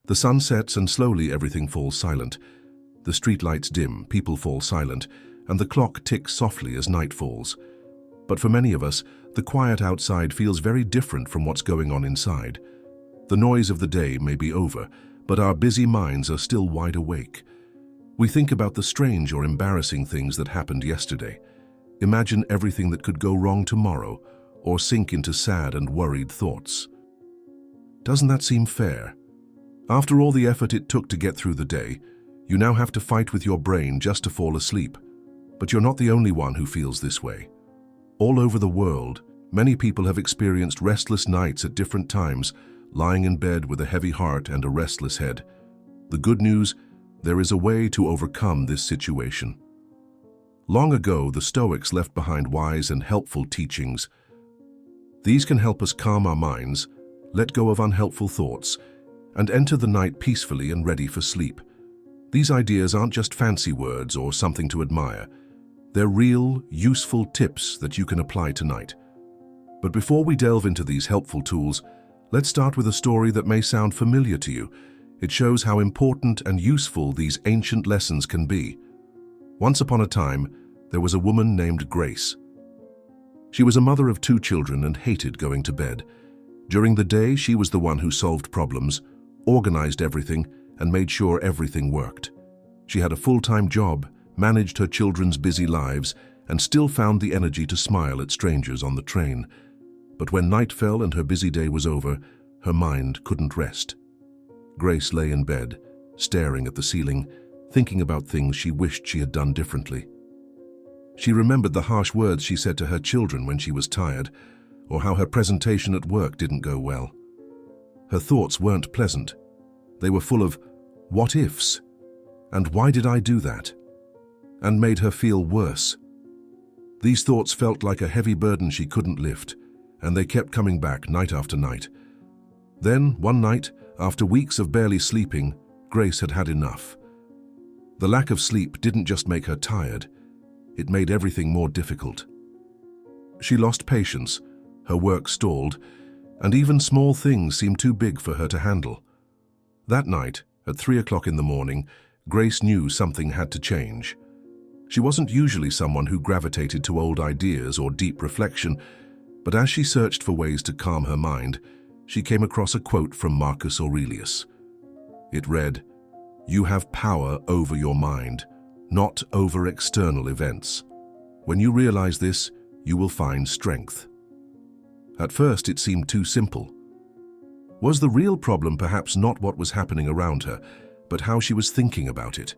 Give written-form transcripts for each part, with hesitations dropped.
The sun sets and slowly everything falls silent. The streetlights dim, people fall silent, and the clock ticks softly as night falls. But for many of us, the quiet outside feels very different from what's going on inside. The noise of the day may be over, but our busy minds are still wide awake. We think about the strange or embarrassing things that happened yesterday. Imagine everything that could go wrong tomorrow, or sink into sad and worried thoughts. Doesn't that seem fair? After all the effort it took to get through the day, you now have to fight with your brain just to fall asleep. But you're not the only one who feels this way. All over the world, many people have experienced restless nights at different times, lying in bed with a heavy heart and a restless head. The good news, there is a way to overcome this situation. Long ago, the Stoics left behind wise and helpful teachings. These can help us calm our minds, let go of unhelpful thoughts, and enter the night peacefully and ready for sleep. These ideas aren't just fancy words or something to admire. They're real, useful tips that you can apply tonight. But before we delve into these helpful tools, let's start with a story that may sound familiar to you. It shows how important and useful these ancient lessons can be. Once upon a time, there was a woman named Grace. She was a mother of 2 children and hated going to bed. During the day, she was the one who solved problems, organized everything, and made sure everything worked. She had a full-time job, managed her children's busy lives, and still found the energy to smile at strangers on the train. But when night fell and her busy day was over, her mind couldn't rest. Grace lay in bed, staring at the ceiling, thinking about things she wished she had done differently. She remembered the harsh words she said to her children when she was tired, or how her presentation at work didn't go well. Her thoughts weren't pleasant. They were full of what ifs, and why did I do that, and made her feel worse. These thoughts felt like a heavy burden she couldn't lift, and they kept coming back night after night. Then, one night, after weeks of barely sleeping, Grace had had enough. The lack of sleep didn't just make her tired, it made everything more difficult. She lost patience, her work stalled, and even small things seemed too big for her to handle. That night, at 3 o'clock in the morning, Grace knew something had to change. She wasn't usually someone who gravitated to old ideas or deep reflection, but as she searched for ways to calm her mind, she came across a quote from Marcus Aurelius. It read, "You have power over your mind, not over external events. When you realize this, you will find strength." At first, it seemed too simple. Was the real problem perhaps not what was happening around her, but how she was thinking about it?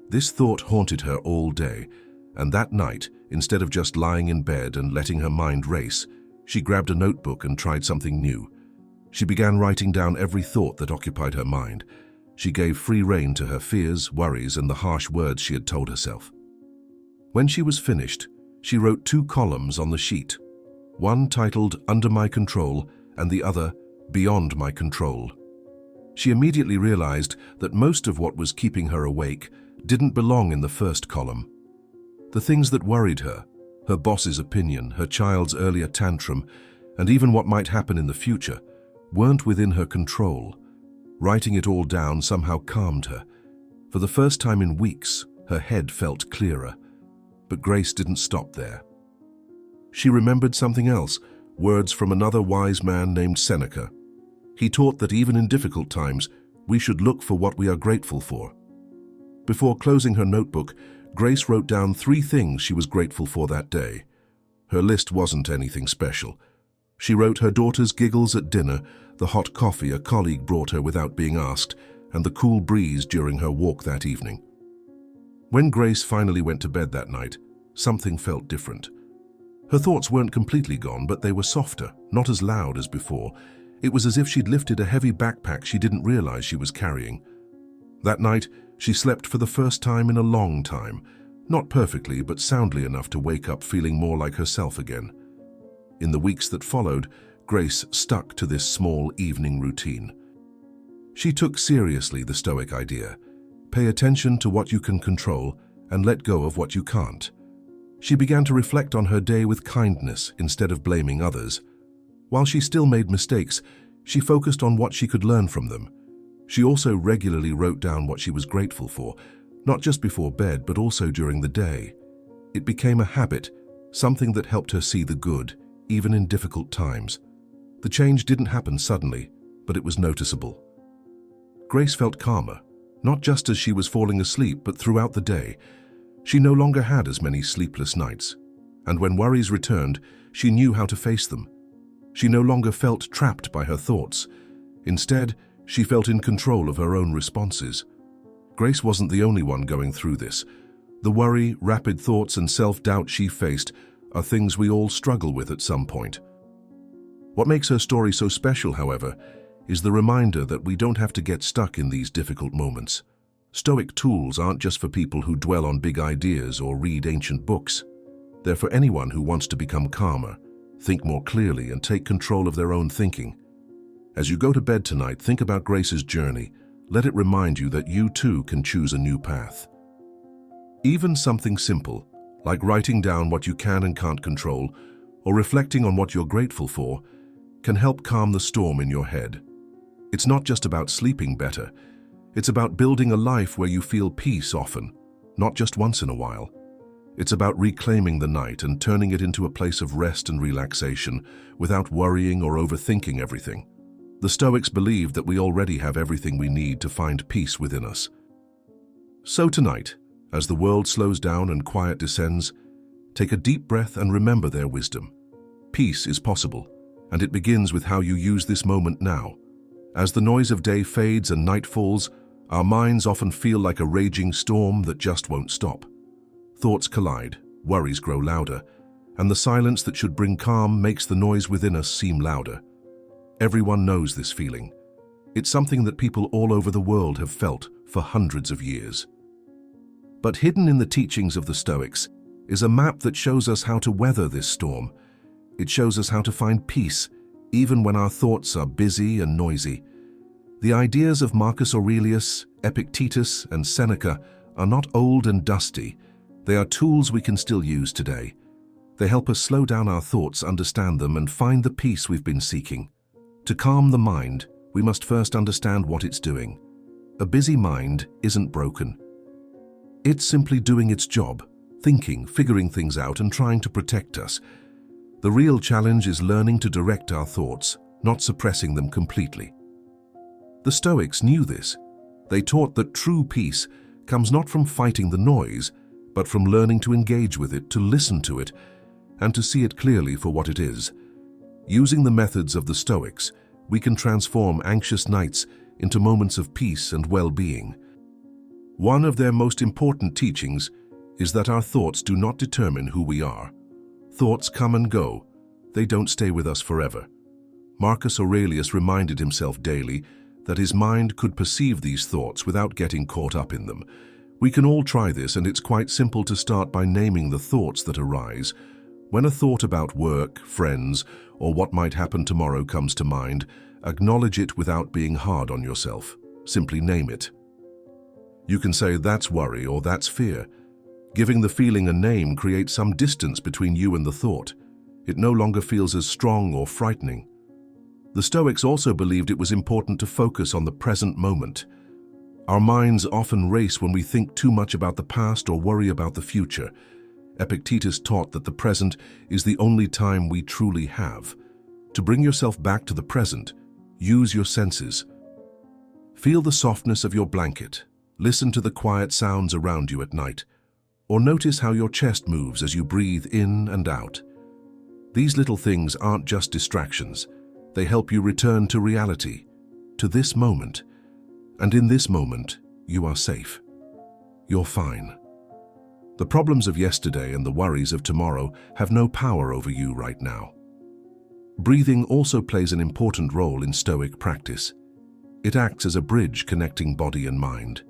This thought haunted her all day, and that night, instead of just lying in bed and letting her mind race, she grabbed a notebook and tried something new. She began writing down every thought that occupied her mind. She gave free rein to her fears, worries, and the harsh words she had told herself. When she was finished, she wrote 2 columns on the sheet, one titled "Under My Control" and the other "Beyond My Control." She immediately realized that most of what was keeping her awake didn't belong in the first column. The things that worried her, her boss's opinion, her child's earlier tantrum, and even what might happen in the future, weren't within her control. Writing it all down somehow calmed her. For the first time in weeks, her head felt clearer. But Grace didn't stop there. She remembered something else, words from another wise man named Seneca. He taught that even in difficult times, we should look for what we are grateful for. Before closing her notebook, Grace wrote down 3 things she was grateful for that day. Her list wasn't anything special. She wrote her daughter's giggles at dinner, the hot coffee a colleague brought her without being asked, and the cool breeze during her walk that evening. When Grace finally went to bed that night, something felt different. Her thoughts weren't completely gone, but they were softer, not as loud as before. It was as if she'd lifted a heavy backpack she didn't realize she was carrying. That night, she slept for the first time in a long time, not perfectly, but soundly enough to wake up feeling more like herself again. In the weeks that followed, Grace stuck to this small evening routine. She took seriously the Stoic idea: pay attention to what you can control and let go of what you can't. She began to reflect on her day with kindness instead of blaming others. While she still made mistakes, she focused on what she could learn from them. She also regularly wrote down what she was grateful for, not just before bed, but also during the day. It became a habit, something that helped her see the good, even in difficult times. The change didn't happen suddenly, but it was noticeable. Grace felt calmer, not just as she was falling asleep, but throughout the day. She no longer had as many sleepless nights, and when worries returned, she knew how to face them. She no longer felt trapped by her thoughts. Instead, she felt in control of her own responses. Grace wasn't the only one going through this. The worry, rapid thoughts, and self-doubt she faced are things we all struggle with at some point. What makes her story so special, however, is the reminder that we don't have to get stuck in these difficult moments. Stoic tools aren't just for people who dwell on big ideas or read ancient books. They're for anyone who wants to become calmer, think more clearly, and take control of their own thinking. As you go to bed tonight, think about Grace's journey. Let it remind you that you too can choose a new path. Even something simple, like writing down what you can and can't control, or reflecting on what you're grateful for, can help calm the storm in your head. It's not just about sleeping better. It's about building a life where you feel peace often, not just once in a while. It's about reclaiming the night and turning it into a place of rest and relaxation without worrying or overthinking everything. The Stoics believed that we already have everything we need to find peace within us. So tonight, as the world slows down and quiet descends, take a deep breath and remember their wisdom. Peace is possible, and it begins with how you use this moment now. As the noise of day fades and night falls, our minds often feel like a raging storm that just won't stop. Thoughts collide, worries grow louder, and the silence that should bring calm makes the noise within us seem louder. Everyone knows this feeling. It's something that people all over the world have felt for hundreds of years. But hidden in the teachings of the Stoics is a map that shows us how to weather this storm. It shows us how to find peace, even when our thoughts are busy and noisy. The ideas of Marcus Aurelius, Epictetus, and Seneca are not old and dusty. They are tools we can still use today. They help us slow down our thoughts, understand them, and find the peace we've been seeking. To calm the mind, we must first understand what it's doing. A busy mind isn't broken. It's simply doing its job, thinking, figuring things out, and trying to protect us. The real challenge is learning to direct our thoughts, not suppressing them completely. The Stoics knew this. They taught that true peace comes not from fighting the noise, but from learning to engage with it, to listen to it, and to see it clearly for what it is. Using the methods of the Stoics, we can transform anxious nights into moments of peace and well-being. One of their most important teachings is that our thoughts do not determine who we are. Thoughts come and go. They don't stay with us forever. Marcus Aurelius reminded himself daily that his mind could perceive these thoughts without getting caught up in them. We can all try this, and it's quite simple to start by naming the thoughts that arise. When a thought about work, friends, or what might happen tomorrow comes to mind, acknowledge it without being hard on yourself. Simply name it. You can say, "That's worry," or "That's fear." Giving the feeling a name creates some distance between you and the thought. It no longer feels as strong or frightening. The Stoics also believed it was important to focus on the present moment. Our minds often race when we think too much about the past or worry about the future. Epictetus taught that the present is the only time we truly have. To bring yourself back to the present, use your senses. Feel the softness of your blanket. Listen to the quiet sounds around you at night. Or notice how your chest moves as you breathe in and out. These little things aren't just distractions. They help you return to reality, to this moment. And in this moment, you are safe. You're fine. The problems of yesterday and the worries of tomorrow have no power over you right now. Breathing also plays an important role in Stoic practice. It acts as a bridge connecting body and mind.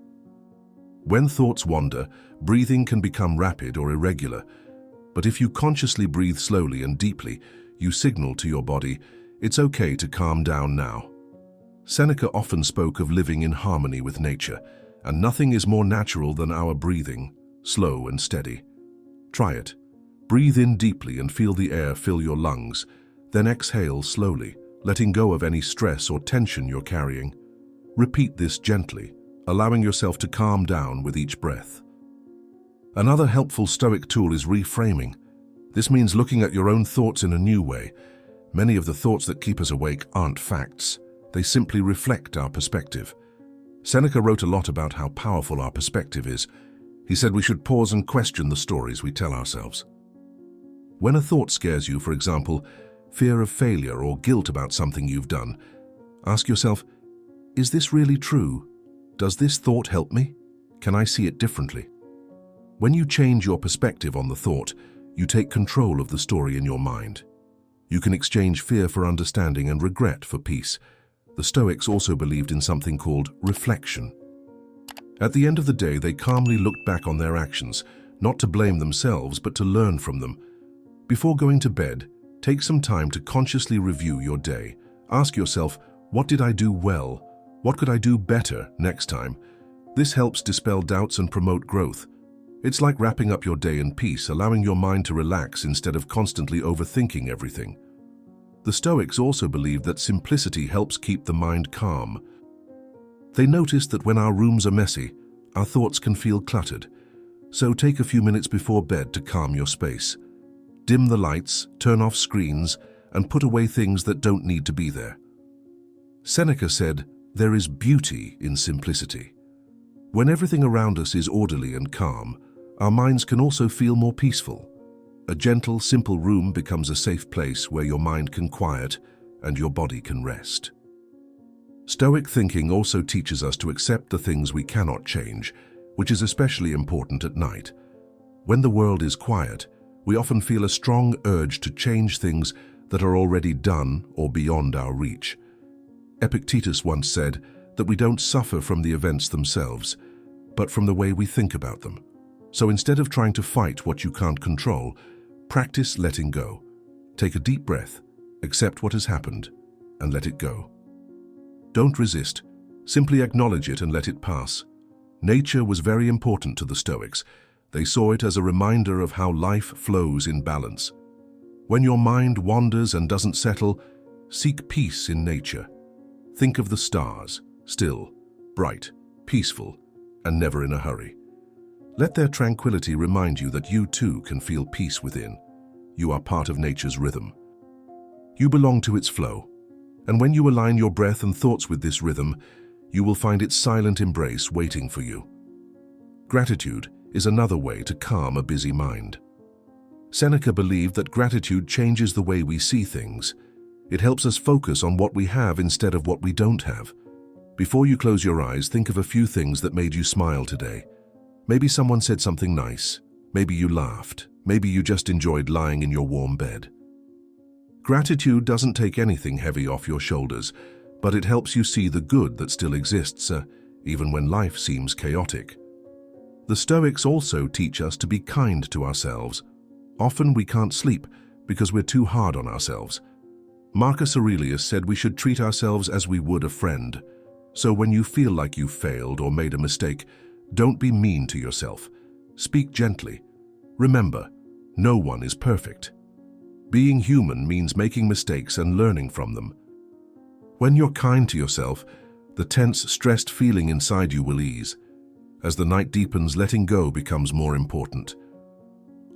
When thoughts wander, breathing can become rapid or irregular, but if you consciously breathe slowly and deeply, you signal to your body, it's okay to calm down now. Seneca often spoke of living in harmony with nature, and nothing is more natural than our breathing, slow and steady. Try it. Breathe in deeply and feel the air fill your lungs, then exhale slowly, letting go of any stress or tension you're carrying. Repeat this gently, allowing yourself to calm down with each breath. Another helpful Stoic tool is reframing. This means looking at your own thoughts in a new way. Many of the thoughts that keep us awake aren't facts. They simply reflect our perspective. Seneca wrote a lot about how powerful our perspective is. He said we should pause and question the stories we tell ourselves. When a thought scares you, for example, fear of failure or guilt about something you've done, ask yourself, is this really true? Does this thought help me? Can I see it differently? When you change your perspective on the thought, you take control of the story in your mind. You can exchange fear for understanding and regret for peace. The Stoics also believed in something called reflection. At the end of the day, they calmly looked back on their actions, not to blame themselves, but to learn from them. Before going to bed, take some time to consciously review your day. Ask yourself, what did I do well? What could I do better next time? This helps dispel doubts and promote growth. It's like wrapping up your day in peace, allowing your mind to relax instead of constantly overthinking everything. The Stoics also believed that simplicity helps keep the mind calm. They noticed that when our rooms are messy, our thoughts can feel cluttered. So take a few minutes before bed to calm your space. Dim the lights, turn off screens, and put away things that don't need to be there. Seneca said, "There is beauty in simplicity." When everything around us is orderly and calm, our minds can also feel more peaceful. A gentle, simple room becomes a safe place where your mind can quiet and your body can rest. Stoic thinking also teaches us to accept the things we cannot change, which is especially important at night. When the world is quiet, we often feel a strong urge to change things that are already done or beyond our reach. Epictetus once said that we don't suffer from the events themselves, but from the way we think about them. So instead of trying to fight what you can't control, practice letting go. Take a deep breath, accept what has happened, and let it go. Don't resist, simply acknowledge it and let it pass. Nature was very important to the Stoics. They saw it as a reminder of how life flows in balance. When your mind wanders and doesn't settle, seek peace in nature. Think of the stars, still, bright, peaceful, and never in a hurry. Let their tranquility remind you that you too can feel peace within. You are part of nature's rhythm. You belong to its flow, and when you align your breath and thoughts with this rhythm, you will find its silent embrace waiting for you. Gratitude is another way to calm a busy mind. Seneca believed that gratitude changes the way we see things. It helps us focus on what we have instead of what we don't have. Before you close your eyes, think of a few things that made you smile today. Maybe someone said something nice. Maybe you laughed. Maybe you just enjoyed lying in your warm bed. Gratitude doesn't take anything heavy off your shoulders, but it helps you see the good that still exists, even when life seems chaotic. The Stoics also teach us to be kind to ourselves. Often we can't sleep because we're too hard on ourselves. Marcus Aurelius said we should treat ourselves as we would a friend. So when you feel like you've failed or made a mistake, don't be mean to yourself. Speak gently. Remember, no one is perfect. Being human means making mistakes and learning from them. When you're kind to yourself, the tense, stressed feeling inside you will ease. As the night deepens, letting go becomes more important.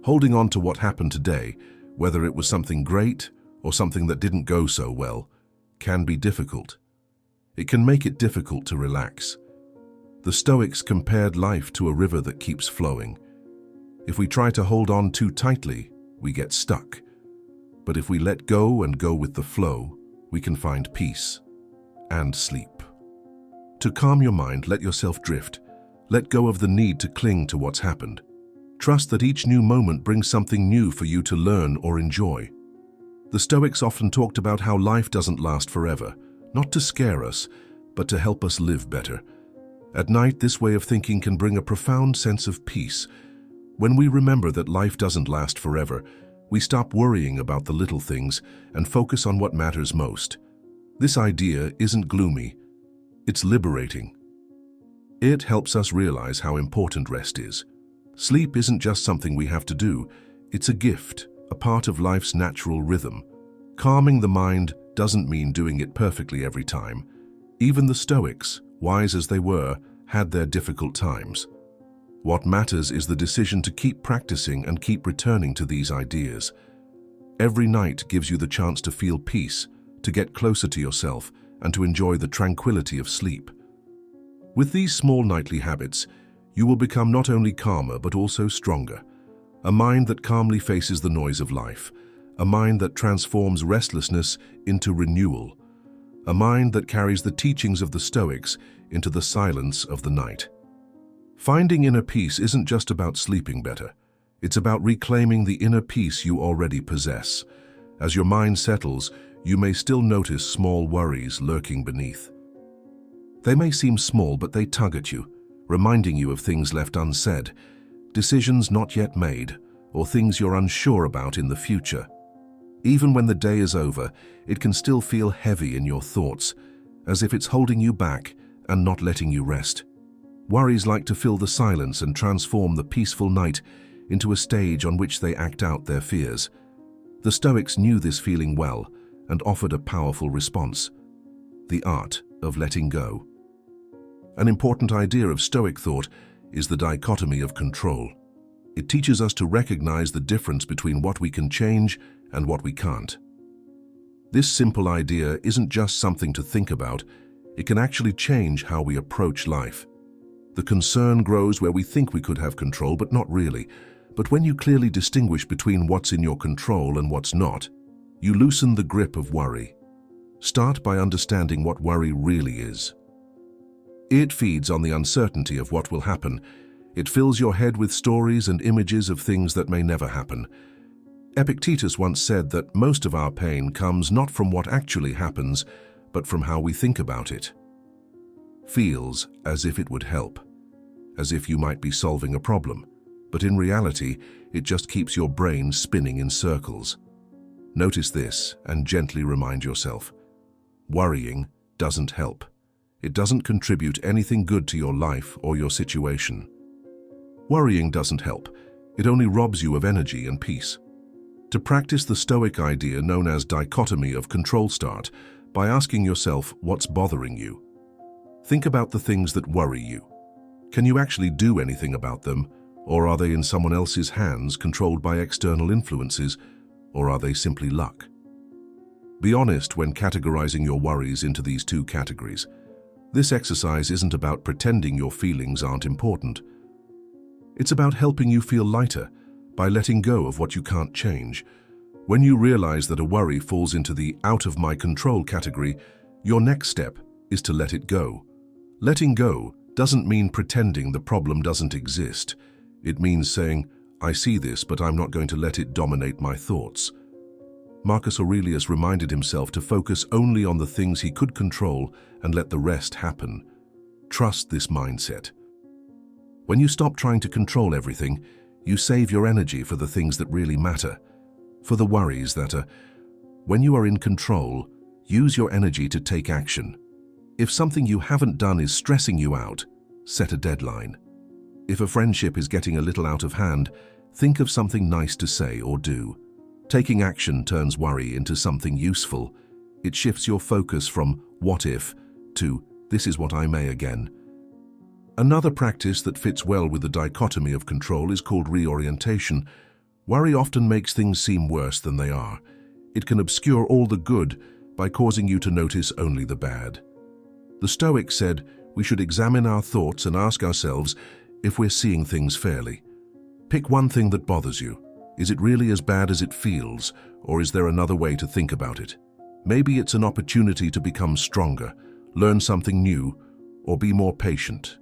Holding on to what happened today, whether it was something great or something that didn't go so well, can be difficult. It can make it difficult to relax. The Stoics compared life to a river that keeps flowing. If we try to hold on too tightly, we get stuck. But if we let go and go with the flow, we can find peace and sleep. To calm your mind, let yourself drift. Let go of the need to cling to what's happened. Trust that each new moment brings something new for you to learn or enjoy. The Stoics often talked about how life doesn't last forever, not to scare us, but to help us live better. At night, this way of thinking can bring a profound sense of peace. When we remember that life doesn't last forever, we stop worrying about the little things and focus on what matters most. This idea isn't gloomy, it's liberating. It helps us realize how important rest is. Sleep isn't just something we have to do, it's a gift, a part of life's natural rhythm. Calming the mind doesn't mean doing it perfectly every time. Even the Stoics, wise as they were, had their difficult times. What matters is the decision to keep practicing and keep returning to these ideas. Every night gives you the chance to feel peace, to get closer to yourself, and to enjoy the tranquility of sleep. With these small nightly habits, you will become not only calmer but also stronger. A mind that calmly faces the noise of life. A mind that transforms restlessness into renewal. A mind that carries the teachings of the Stoics into the silence of the night. Finding inner peace isn't just about sleeping better. It's about reclaiming the inner peace you already possess. As your mind settles, you may still notice small worries lurking beneath. They may seem small, but they tug at you, reminding you of things left unsaid, decisions not yet made, or things you're unsure about in the future. Even when the day is over, it can still feel heavy in your thoughts, as if it's holding you back and not letting you rest. Worries like to fill the silence and transform the peaceful night into a stage on which they act out their fears. The Stoics knew this feeling well and offered a powerful response: the art of letting go. An important idea of Stoic thought is the dichotomy of control. It teaches us to recognize the difference between what we can change and what we can't. This simple idea isn't just something to think about, it can actually change how we approach life. The concern grows where we think we could have control, but not really. But when you clearly distinguish between what's in your control and what's not, you loosen the grip of worry. Start by understanding what worry really is. It feeds on the uncertainty of what will happen. It fills your head with stories and images of things that may never happen. Epictetus once said that most of our pain comes not from what actually happens, but from how we think about it. Feels as if it would help, as if you might be solving a problem, but in reality, it just keeps your brain spinning in circles. Notice this and gently remind yourself: worrying doesn't help. It doesn't contribute anything good to your life or your situation. Worrying doesn't help. It only robs you of energy and peace. To practice the Stoic idea known as dichotomy of control, start by asking yourself what's bothering you. Think about the things that worry you. Can you actually do anything about them, or are they in someone else's hands, controlled by external influences, or are they simply luck? Be honest when categorizing your worries into these two categories. This exercise isn't about pretending your feelings aren't important. It's about helping you feel lighter by letting go of what you can't change. When you realize that a worry falls into the out of my control category, your next step is to let it go. Letting go doesn't mean pretending the problem doesn't exist. It means saying, I see this, but I'm not going to let it dominate my thoughts. Marcus Aurelius reminded himself to focus only on the things he could control and let the rest happen. Trust this mindset. When you stop trying to control everything, you save your energy for the things that really matter, for the worries that are. When you are in control, use your energy to take action. If something you haven't done is stressing you out, set a deadline. If a friendship is getting a little out of hand, think of something nice to say or do. Taking action turns worry into something useful. It shifts your focus from what if to this is what I may again. Another practice that fits well with the dichotomy of control is called reorientation. Worry often makes things seem worse than they are. It can obscure all the good by causing you to notice only the bad. The Stoics said we should examine our thoughts and ask ourselves if we're seeing things fairly. Pick one thing that bothers you. Is it really as bad as it feels, or is there another way to think about it? Maybe it's an opportunity to become stronger, learn something new, or be more patient.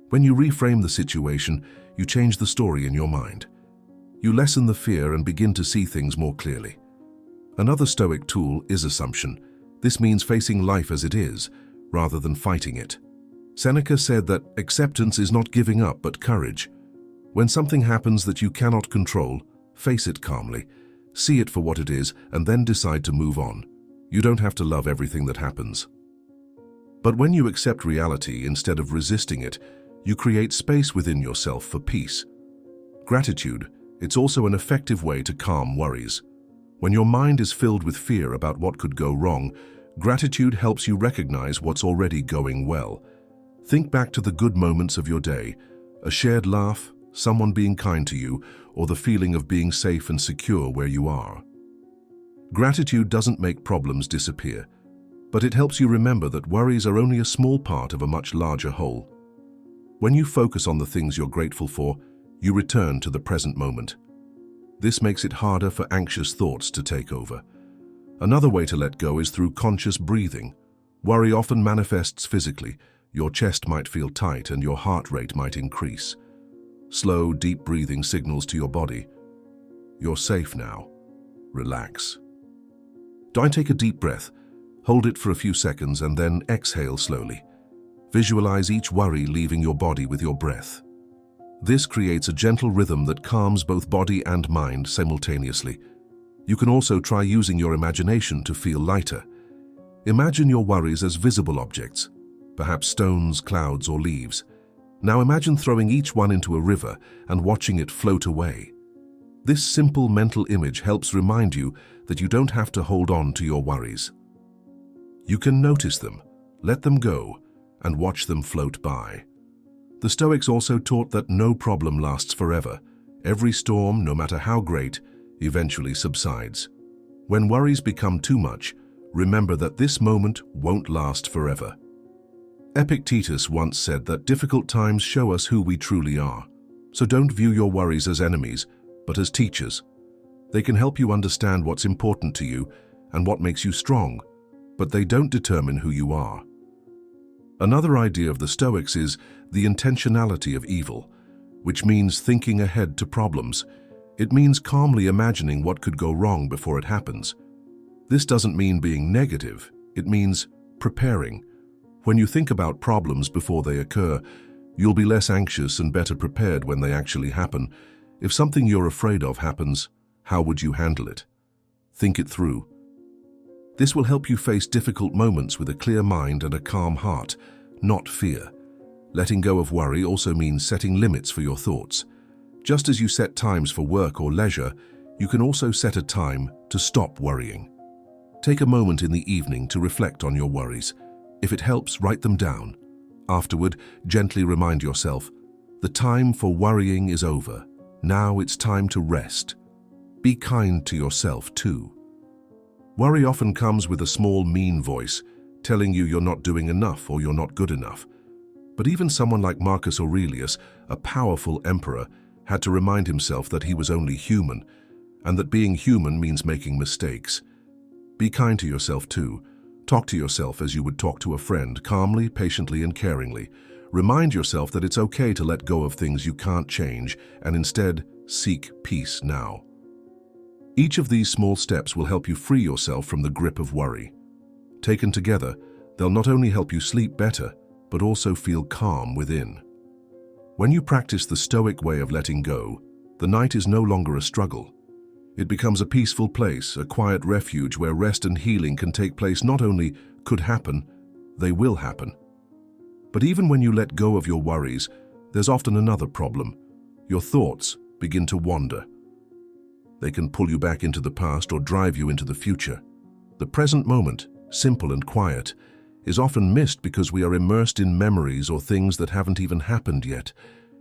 When you reframe the situation, you change the story in your mind. You lessen the fear and begin to see things more clearly. Another Stoic tool is assumption. This means facing life as it is, rather than fighting it. Seneca said that acceptance is not giving up, but courage. When something happens that you cannot control, face it calmly, see it for what it is, and then decide to move on. You don't have to love everything that happens. But when you accept reality instead of resisting it, you create space within yourself for peace. Gratitude, it's also an effective way to calm worries. When your mind is filled with fear about what could go wrong, Gratitude helps you recognize what's already going well. Think back to the good moments of your day, a shared laugh, someone being kind to you, or the feeling of being safe and secure where you are. Gratitude doesn't make problems disappear, but it helps you remember that worries are only a small part of a much larger whole. When you focus on the things you're grateful for, you return to the present moment. This makes it harder for anxious thoughts to take over. Another way to let go is through conscious breathing. Worry often manifests physically. Your chest might feel tight and your heart rate might increase. Slow, deep breathing signals to your body, "You're safe now. Relax." Take a deep breath, hold it for a few seconds and then exhale slowly. Visualize each worry leaving your body with your breath. This creates a gentle rhythm that calms both body and mind simultaneously. You can also try using your imagination to feel lighter. Imagine your worries as visible objects, perhaps stones, clouds, or leaves. Now imagine throwing each one into a river and watching it float away. This simple mental image helps remind you that you don't have to hold on to your worries. You can notice them, let them go, and watch them float by. The Stoics also taught that no problem lasts forever. Every storm, no matter how great, eventually subsides. When worries become too much, remember that this moment won't last forever. Epictetus once said that difficult times show us who we truly are. So don't view your worries as enemies, but as teachers. They can help you understand what's important to you and what makes you strong, but they don't determine who you are. Another idea of the Stoics is the intentionality of evil, which means thinking ahead to problems. It means calmly imagining what could go wrong before it happens. This doesn't mean being negative, it means preparing. When you think about problems before they occur, you'll be less anxious and better prepared when they actually happen. If something you're afraid of happens, how would you handle it? Think it through. This will help you face difficult moments with a clear mind and a calm heart, not fear. Letting go of worry also means setting limits for your thoughts. Just as you set times for work or leisure, you can also set a time to stop worrying. Take a moment in the evening to reflect on your worries. If it helps, write them down. Afterward, gently remind yourself, the time for worrying is over. Now it's time to rest. Be kind to yourself too. Worry often comes with a small, mean voice, telling you you're not doing enough or you're not good enough. But even someone like Marcus Aurelius, a powerful emperor, had to remind himself that he was only human, and that being human means making mistakes. Be kind to yourself too. Talk to yourself as you would talk to a friend, calmly, patiently, and caringly. Remind yourself that it's okay to let go of things you can't change, and instead, seek peace now. Each of these small steps will help you free yourself from the grip of worry. Taken together, they'll not only help you sleep better, but also feel calm within. When you practice the Stoic way of letting go, the night is no longer a struggle. It becomes a peaceful place, a quiet refuge where rest and healing can take place. Not only could happen, they will happen. But even when you let go of your worries, there's often another problem. Your thoughts begin to wander. They can pull you back into the past or drive you into the future. The present moment, simple and quiet, is often missed because we are immersed in memories or things that haven't even happened yet.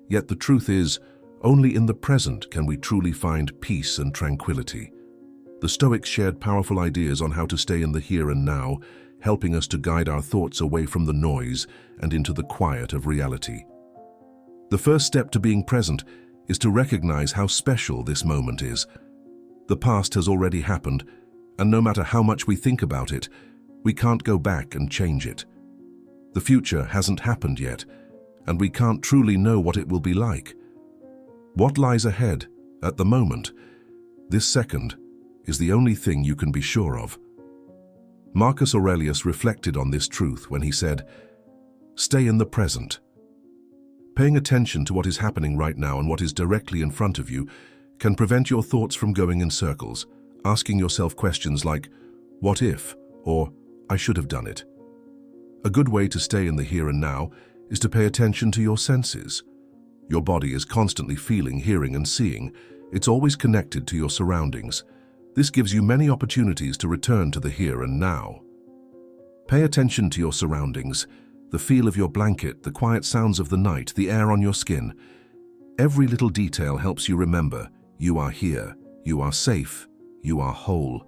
Yet the truth is, only in the present can we truly find peace and tranquility. The Stoics shared powerful ideas on how to stay in the here and now, helping us to guide our thoughts away from the noise and into the quiet of reality. The first step to being present is to recognize how special this moment is. The past has already happened, and no matter how much we think about it, we can't go back and change it. The future hasn't happened yet, and we can't truly know what it will be like. What lies ahead, at the moment, this second, is the only thing you can be sure of. Marcus Aurelius reflected on this truth when he said, "Stay in the present." Paying attention to what is happening right now and what is directly in front of you can prevent your thoughts from going in circles, asking yourself questions like, "What if?" or "I should have done it." A good way to stay in the here and now is to pay attention to your senses. Your body is constantly feeling, hearing, and seeing. It's always connected to your surroundings. This gives you many opportunities to return to the here and now. Pay attention to your surroundings, the feel of your blanket, the quiet sounds of the night, the air on your skin. Every little detail helps you remember you are here, you are safe, you are whole.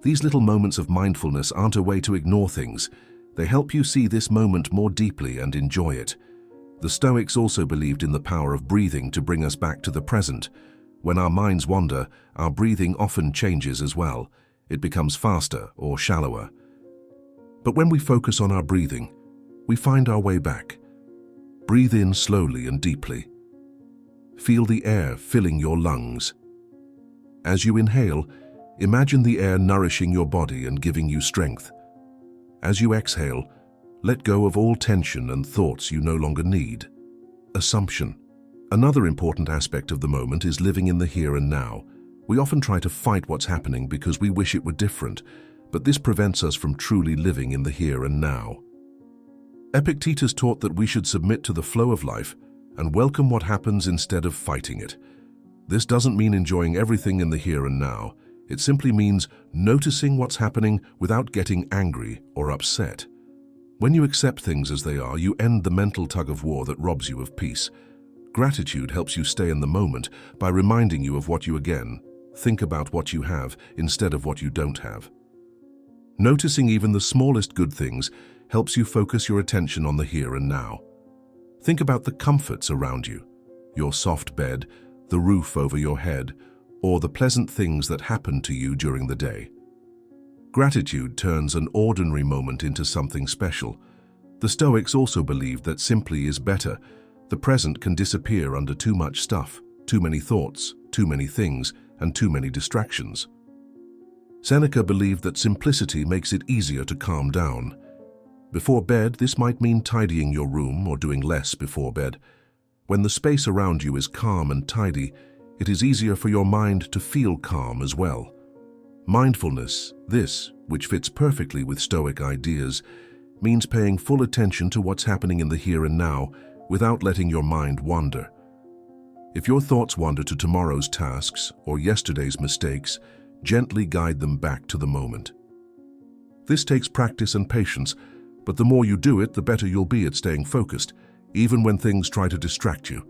These little moments of mindfulness aren't a way to ignore things. They help you see this moment more deeply and enjoy it. The Stoics also believed in the power of breathing to bring us back to the present. When our minds wander, our breathing often changes as well. It becomes faster or shallower. But when we focus on our breathing, we find our way back. Breathe in slowly and deeply. Feel the air filling your lungs. As you inhale, imagine the air nourishing your body and giving you strength. As you exhale, let go of all tension and thoughts you no longer need. Assumption. Another important aspect of the moment is living in the here and now. We often try to fight what's happening because we wish it were different, but this prevents us from truly living in the here and now. Epictetus taught that we should submit to the flow of life and welcome what happens instead of fighting it. This doesn't mean enjoying everything in the here and now. It simply means noticing what's happening without getting angry or upset. When you accept things as they are, you end the mental tug-of-war that robs you of peace. Gratitude helps you stay in the moment by reminding you of what you think about what you have instead of what you don't have. Noticing even the smallest good things helps you focus your attention on the here and now. Think about the comforts around you, your soft bed, the roof over your head, or the pleasant things that happen to you during the day. Gratitude turns an ordinary moment into something special. The Stoics also believed that simply is better. The present can disappear under too much stuff, too many thoughts, too many things, and too many distractions. Seneca believed that simplicity makes it easier to calm down. Before bed, this might mean tidying your room or doing less before bed. When the space around you is calm and tidy, it is easier for your mind to feel calm as well. Mindfulness, which fits perfectly with Stoic ideas, means paying full attention to what's happening in the here and now without letting your mind wander. If your thoughts wander to tomorrow's tasks or yesterday's mistakes, gently guide them back to the moment. This takes practice and patience, but the more you do it, the better you'll be at staying focused, even when things try to distract you.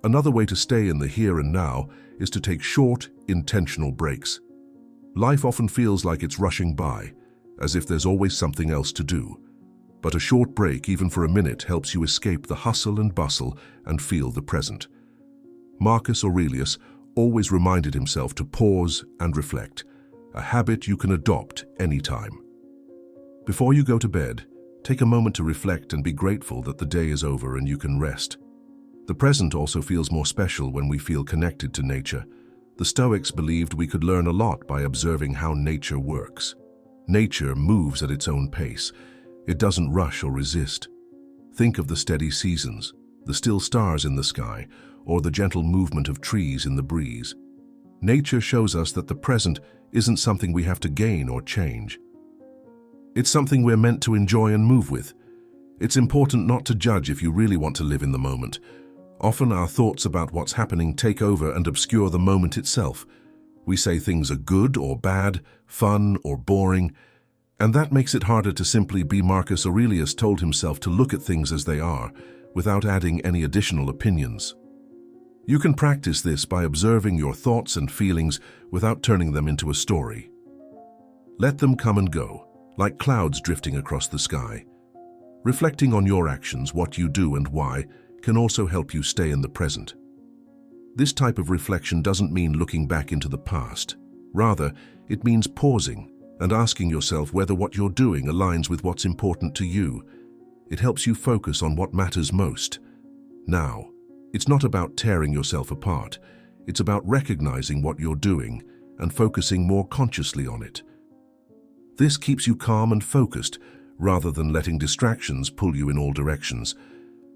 Another way to stay in the here and now is to take short, intentional breaks. Life often feels like it's rushing by, as if there's always something else to do. But a short break, even for a minute, helps you escape the hustle and bustle and feel the present. Marcus Aurelius always reminded himself to pause and reflect, a habit you can adopt anytime. Before you go to bed, take a moment to reflect and be grateful that the day is over and you can rest. The present also feels more special when we feel connected to nature. The Stoics believed we could learn a lot by observing how nature works. Nature moves at its own pace. It doesn't rush or resist. Think of the steady seasons, the still stars in the sky, or the gentle movement of trees in the breeze. Nature shows us that the present isn't something we have to gain or change. It's something we're meant to enjoy and move with. It's important not to judge if you really want to live in the moment. Often our thoughts about what's happening take over and obscure the moment itself. We say things are good or bad, fun or boring, and that makes it harder to simply be. Marcus Aurelius told himself to look at things as they are, without adding any additional opinions. You can practice this by observing your thoughts and feelings without turning them into a story. Let them come and go, like clouds drifting across the sky. Reflecting on your actions, what you do and why, can also help you stay in the present. This type of reflection doesn't mean looking back into the past. Rather, it means pausing and asking yourself whether what you're doing aligns with what's important to you. It helps you focus on what matters most. Now, it's not about tearing yourself apart. It's about recognizing what you're doing and focusing more consciously on it. This keeps you calm and focused, rather than letting distractions pull you in all directions.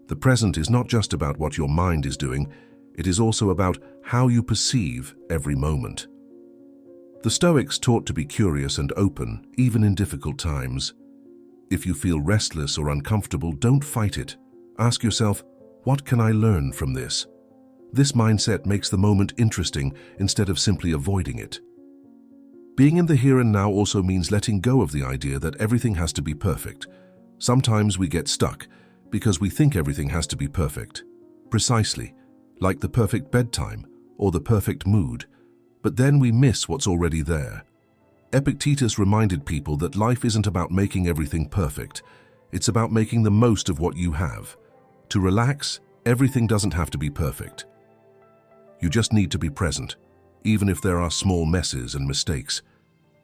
The present is not just about what your mind is doing, it is also about how you perceive every moment. The Stoics taught to be curious and open, even in difficult times. If you feel restless or uncomfortable, don't fight it. Ask yourself, what can I learn from this? This mindset makes the moment interesting instead of simply avoiding it. Being in the here and now also means letting go of the idea that everything has to be perfect. Sometimes we get stuck because we think everything has to be perfect. Precisely, like the perfect bedtime or the perfect mood. But then we miss what's already there. Epictetus reminded people that life isn't about making everything perfect. It's about making the most of what you have. To relax, everything doesn't have to be perfect. You just need to be present, even if there are small messes and mistakes.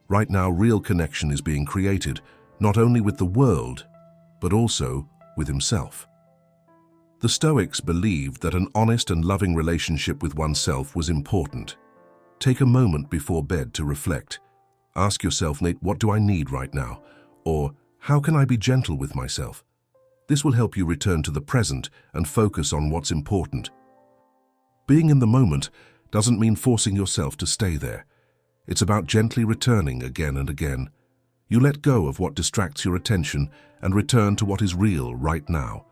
Right now, real connection is being created, not only with the world, but also with himself. The Stoics believed that an honest and loving relationship with oneself was important. Take a moment before bed to reflect. Ask yourself, Nate, what do I need right now? Or, how can I be gentle with myself? This will help you return to the present and focus on what's important. Being in the moment doesn't mean forcing yourself to stay there. It's about gently returning again and again. You let go of what distracts your attention and return to what is real right now.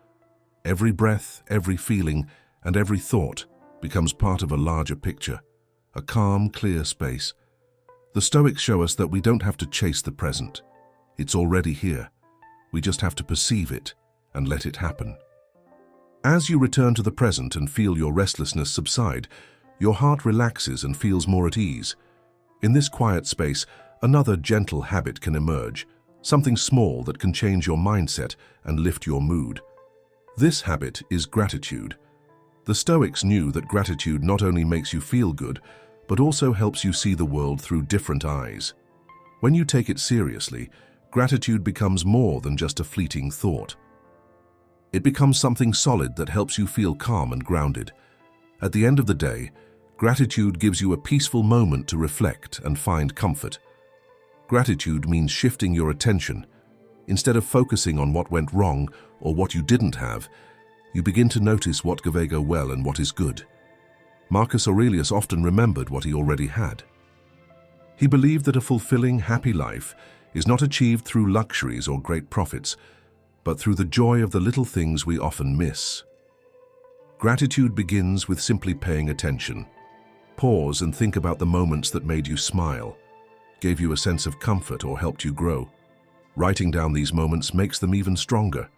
Every breath, every feeling, and every thought becomes part of a larger picture, a calm, clear space. The Stoics show us that we don't have to chase the present. It's already here. We just have to perceive it and let it happen. As you return to the present and feel your restlessness subside, your heart relaxes and feels more at ease. In this quiet space, another gentle habit can emerge, something small that can change your mindset and lift your mood. This habit is gratitude. The Stoics knew that gratitude not only makes you feel good, but also helps you see the world through different eyes. When you take it seriously, gratitude becomes more than just a fleeting thought. It becomes something solid that helps you feel calm and grounded. At the end of the day, gratitude gives you a peaceful moment to reflect and find comfort. Gratitude means shifting your attention. Instead of focusing on what went wrong or what you didn't have, you begin to notice what go well and what is good. Marcus Aurelius often remembered what he already had. He believed that a fulfilling, happy life is not achieved through luxuries or great profits, but through the joy of the little things we often miss. Gratitude begins with simply paying attention. Pause and think about the moments that made you smile, gave you a sense of comfort, or helped you grow. Writing down these moments makes them even stronger.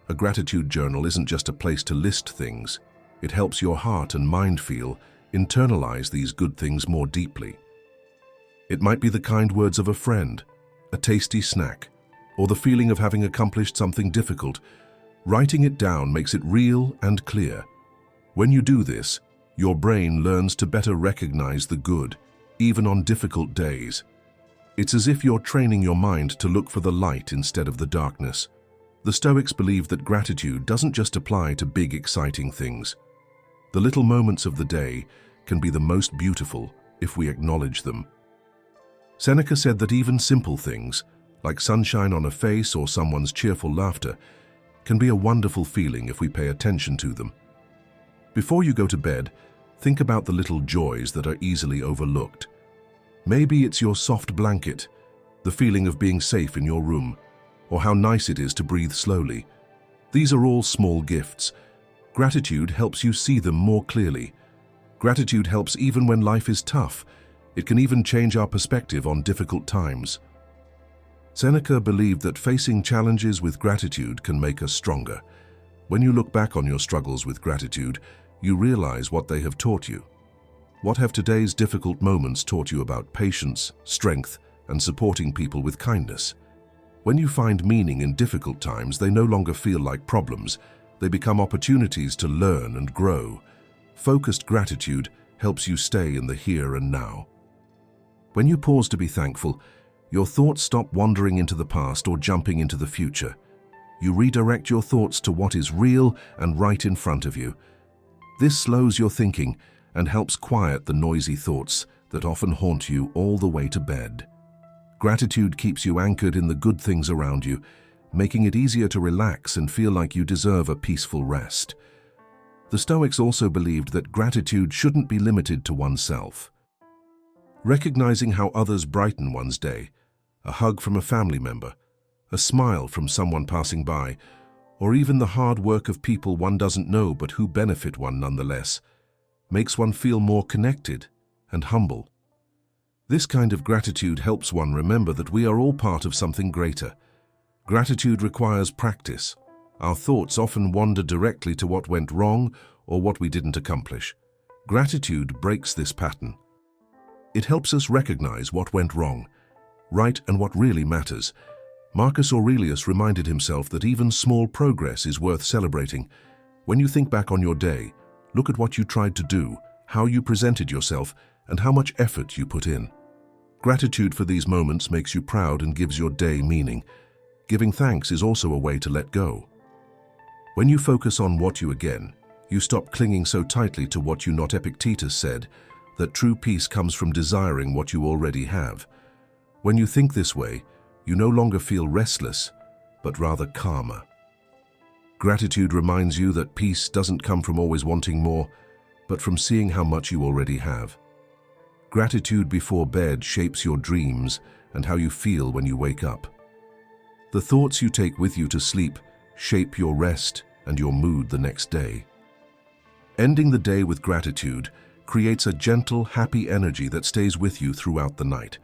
A gratitude journal isn't just a place to list things. It helps your heart and mind internalize these good things more deeply. It might be the kind words of a friend, a tasty snack, or the feeling of having accomplished something difficult. Writing it down makes it real and clear. When you do this, your brain learns to better recognize the good, even on difficult days. It's as if you're training your mind to look for the light instead of the darkness. The Stoics believe that gratitude doesn't just apply to big, exciting things. The little moments of the day can be the most beautiful if we acknowledge them. Seneca said that even simple things, like sunshine on a face or someone's cheerful laughter, can be a wonderful feeling if we pay attention to them. Before you go to bed, think about the little joys that are easily overlooked. Maybe it's your soft blanket, the feeling of being safe in your room, or how nice it is to breathe slowly. These are all small gifts. Gratitude helps you see them more clearly. Gratitude helps even when life is tough. It can even change our perspective on difficult times. Seneca believed that facing challenges with gratitude can make us stronger. When you look back on your struggles with gratitude, you realize what they have taught you. What have today's difficult moments taught you about patience, strength, and supporting people with kindness? When you find meaning in difficult times, they no longer feel like problems. They become opportunities to learn and grow. Focused gratitude helps you stay in the here and now. When you pause to be thankful, your thoughts stop wandering into the past or jumping into the future. You redirect your thoughts to what is real and right in front of you. This slows your thinking and helps quiet the noisy thoughts that often haunt you all the way to bed. Gratitude keeps you anchored in the good things around you, making it easier to relax and feel like you deserve a peaceful rest. The Stoics also believed that gratitude shouldn't be limited to oneself. Recognizing how others brighten one's day, a hug from a family member, a smile from someone passing by, or even the hard work of people one doesn't know but who benefit one nonetheless, makes one feel more connected and humble. This kind of gratitude helps one remember that we are all part of something greater. Gratitude requires practice. Our thoughts often wander directly to what went wrong or what we didn't accomplish. Gratitude breaks this pattern. It helps us recognize what went wrong, right, and what really matters. Marcus Aurelius reminded himself that even small progress is worth celebrating. When you think back on your day, look at what you tried to do, how you presented yourself, and how much effort you put in. Gratitude for these moments makes you proud and gives your day meaning. Giving thanks is also a way to let go. When you focus on what you again, you stop clinging so tightly to what you not. Epictetus said that true peace comes from desiring what you already have. When you think this way, you no longer feel restless, but rather calmer. Gratitude reminds you that peace doesn't come from always wanting more, but from seeing how much you already have. Gratitude before bed shapes your dreams and how you feel when you wake up. The thoughts you take with you to sleep shape your rest and your mood the next day. Ending the day with gratitude creates a gentle, happy energy that stays with you throughout the night.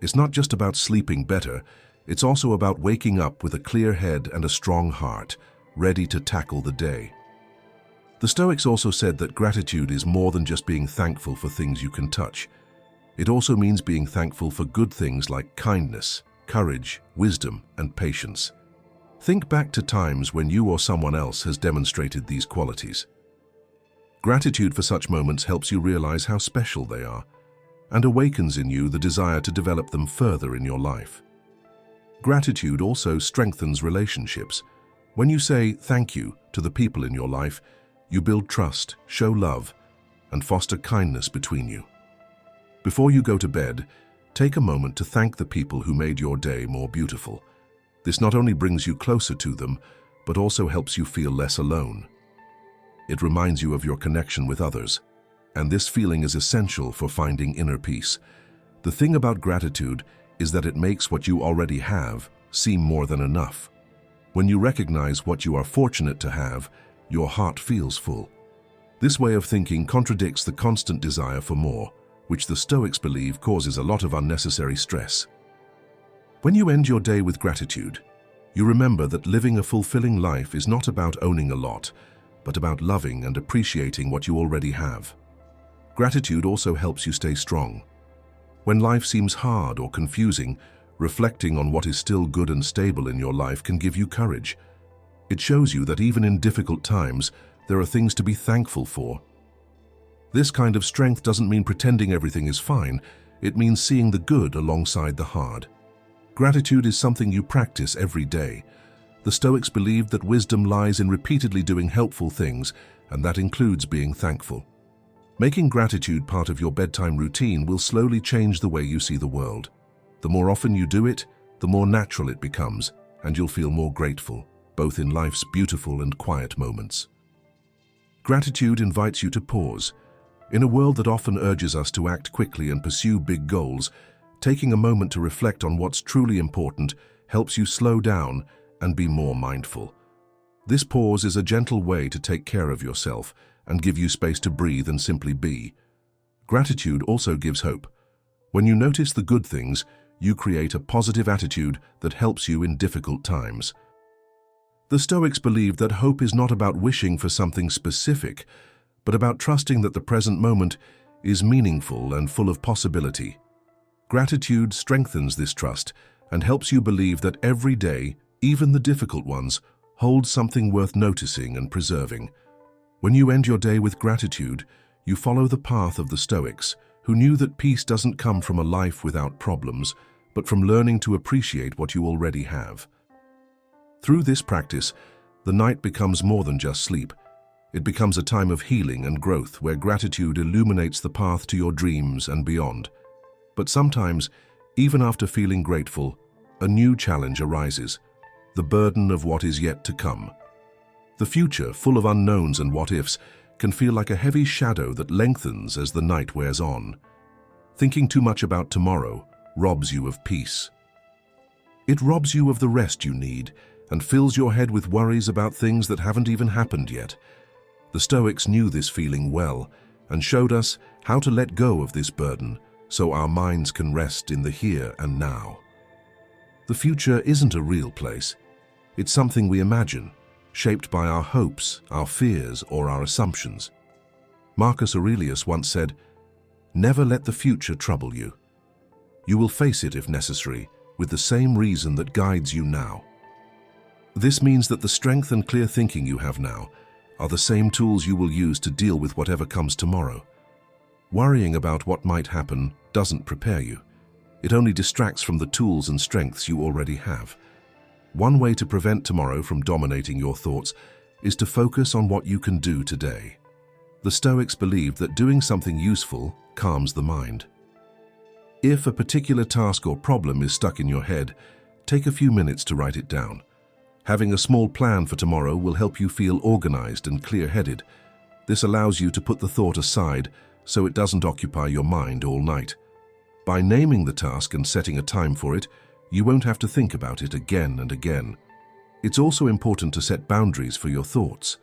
It's not just about sleeping better, it's also about waking up with a clear head and a strong heart, ready to tackle the day. The Stoics also said that gratitude is more than just being thankful for things you can touch. It also means being thankful for good things like kindness, courage, wisdom, and patience. Think back to times when you or someone else has demonstrated these qualities. Gratitude for such moments helps you realize how special they are and awakens in you the desire to develop them further in your life. Gratitude also strengthens relationships. When you say thank you to the people in your life, you build trust, show love, and foster kindness between you. Before you go to bed, take a moment to thank the people who made your day more beautiful. This not only brings you closer to them, but also helps you feel less alone. It reminds you of your connection with others, and this feeling is essential for finding inner peace. The thing about gratitude is that it makes what you already have seem more than enough. When you recognize what you are fortunate to have, your heart feels full. This way of thinking contradicts the constant desire for more, which the Stoics believe causes a lot of unnecessary stress. When you end your day with gratitude, you remember that living a fulfilling life is not about owning a lot, but about loving and appreciating what you already have. Gratitude also helps you stay strong. When life seems hard or confusing, reflecting on what is still good and stable in your life can give you courage. It shows you that even in difficult times, there are things to be thankful for. This kind of strength doesn't mean pretending everything is fine. It means seeing the good alongside the hard. Gratitude is something you practice every day. The Stoics believed that wisdom lies in repeatedly doing helpful things, and that includes being thankful. Making gratitude part of your bedtime routine will slowly change the way you see the world. The more often you do it, the more natural it becomes, and you'll feel more grateful, both in life's beautiful and quiet moments. Gratitude invites you to pause. In a world that often urges us to act quickly and pursue big goals, taking a moment to reflect on what's truly important helps you slow down and be more mindful. This pause is a gentle way to take care of yourself and give you space to breathe and simply be. Gratitude also gives hope. When you notice the good things, you create a positive attitude that helps you in difficult times. The Stoics believed that hope is not about wishing for something specific, but about trusting that the present moment is meaningful and full of possibility. Gratitude strengthens this trust and helps you believe that every day, even the difficult ones, holds something worth noticing and preserving. When you end your day with gratitude, you follow the path of the Stoics, who knew that peace doesn't come from a life without problems, but from learning to appreciate what you already have. Through this practice, the night becomes more than just sleep. It becomes a time of healing and growth where gratitude illuminates the path to your dreams and beyond. But sometimes, even after feeling grateful, a new challenge arises, the burden of what is yet to come. The future, full of unknowns and what-ifs, can feel like a heavy shadow that lengthens as the night wears on. Thinking too much about tomorrow robs you of peace. It robs you of the rest you need and fills your head with worries about things that haven't even happened yet. The Stoics knew this feeling well and showed us how to let go of this burden so our minds can rest in the here and now. The future isn't a real place. It's something we imagine, shaped by our hopes, our fears, or our assumptions. Marcus Aurelius once said, "Never let the future trouble you. You will face it, if necessary, with the same reason that guides you now." This means that the strength and clear thinking you have now are the same tools you will use to deal with whatever comes tomorrow. Worrying about what might happen doesn't prepare you. It only distracts from the tools and strengths you already have. One way to prevent tomorrow from dominating your thoughts is to focus on what you can do today. The Stoics believed that doing something useful calms the mind. If a particular task or problem is stuck in your head, take a few minutes to write it down. Having a small plan for tomorrow will help you feel organized and clear-headed. This allows you to put the thought aside so it doesn't occupy your mind all night. By naming the task and setting a time for it, you won't have to think about it again and again. It's also important to set boundaries for your thoughts.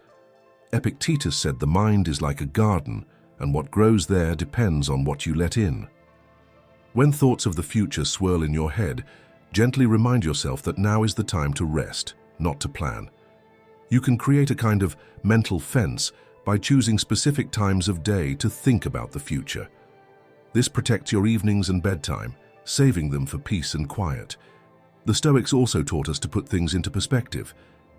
Epictetus said the mind is like a garden, and what grows there depends on what you let in. When thoughts of the future swirl in your head, gently remind yourself that now is the time to rest, not to plan. You can create a kind of mental fence by choosing specific times of day to think about the future. This protects your evenings and bedtime, saving them for peace and quiet. The Stoics also taught us to put things into perspective.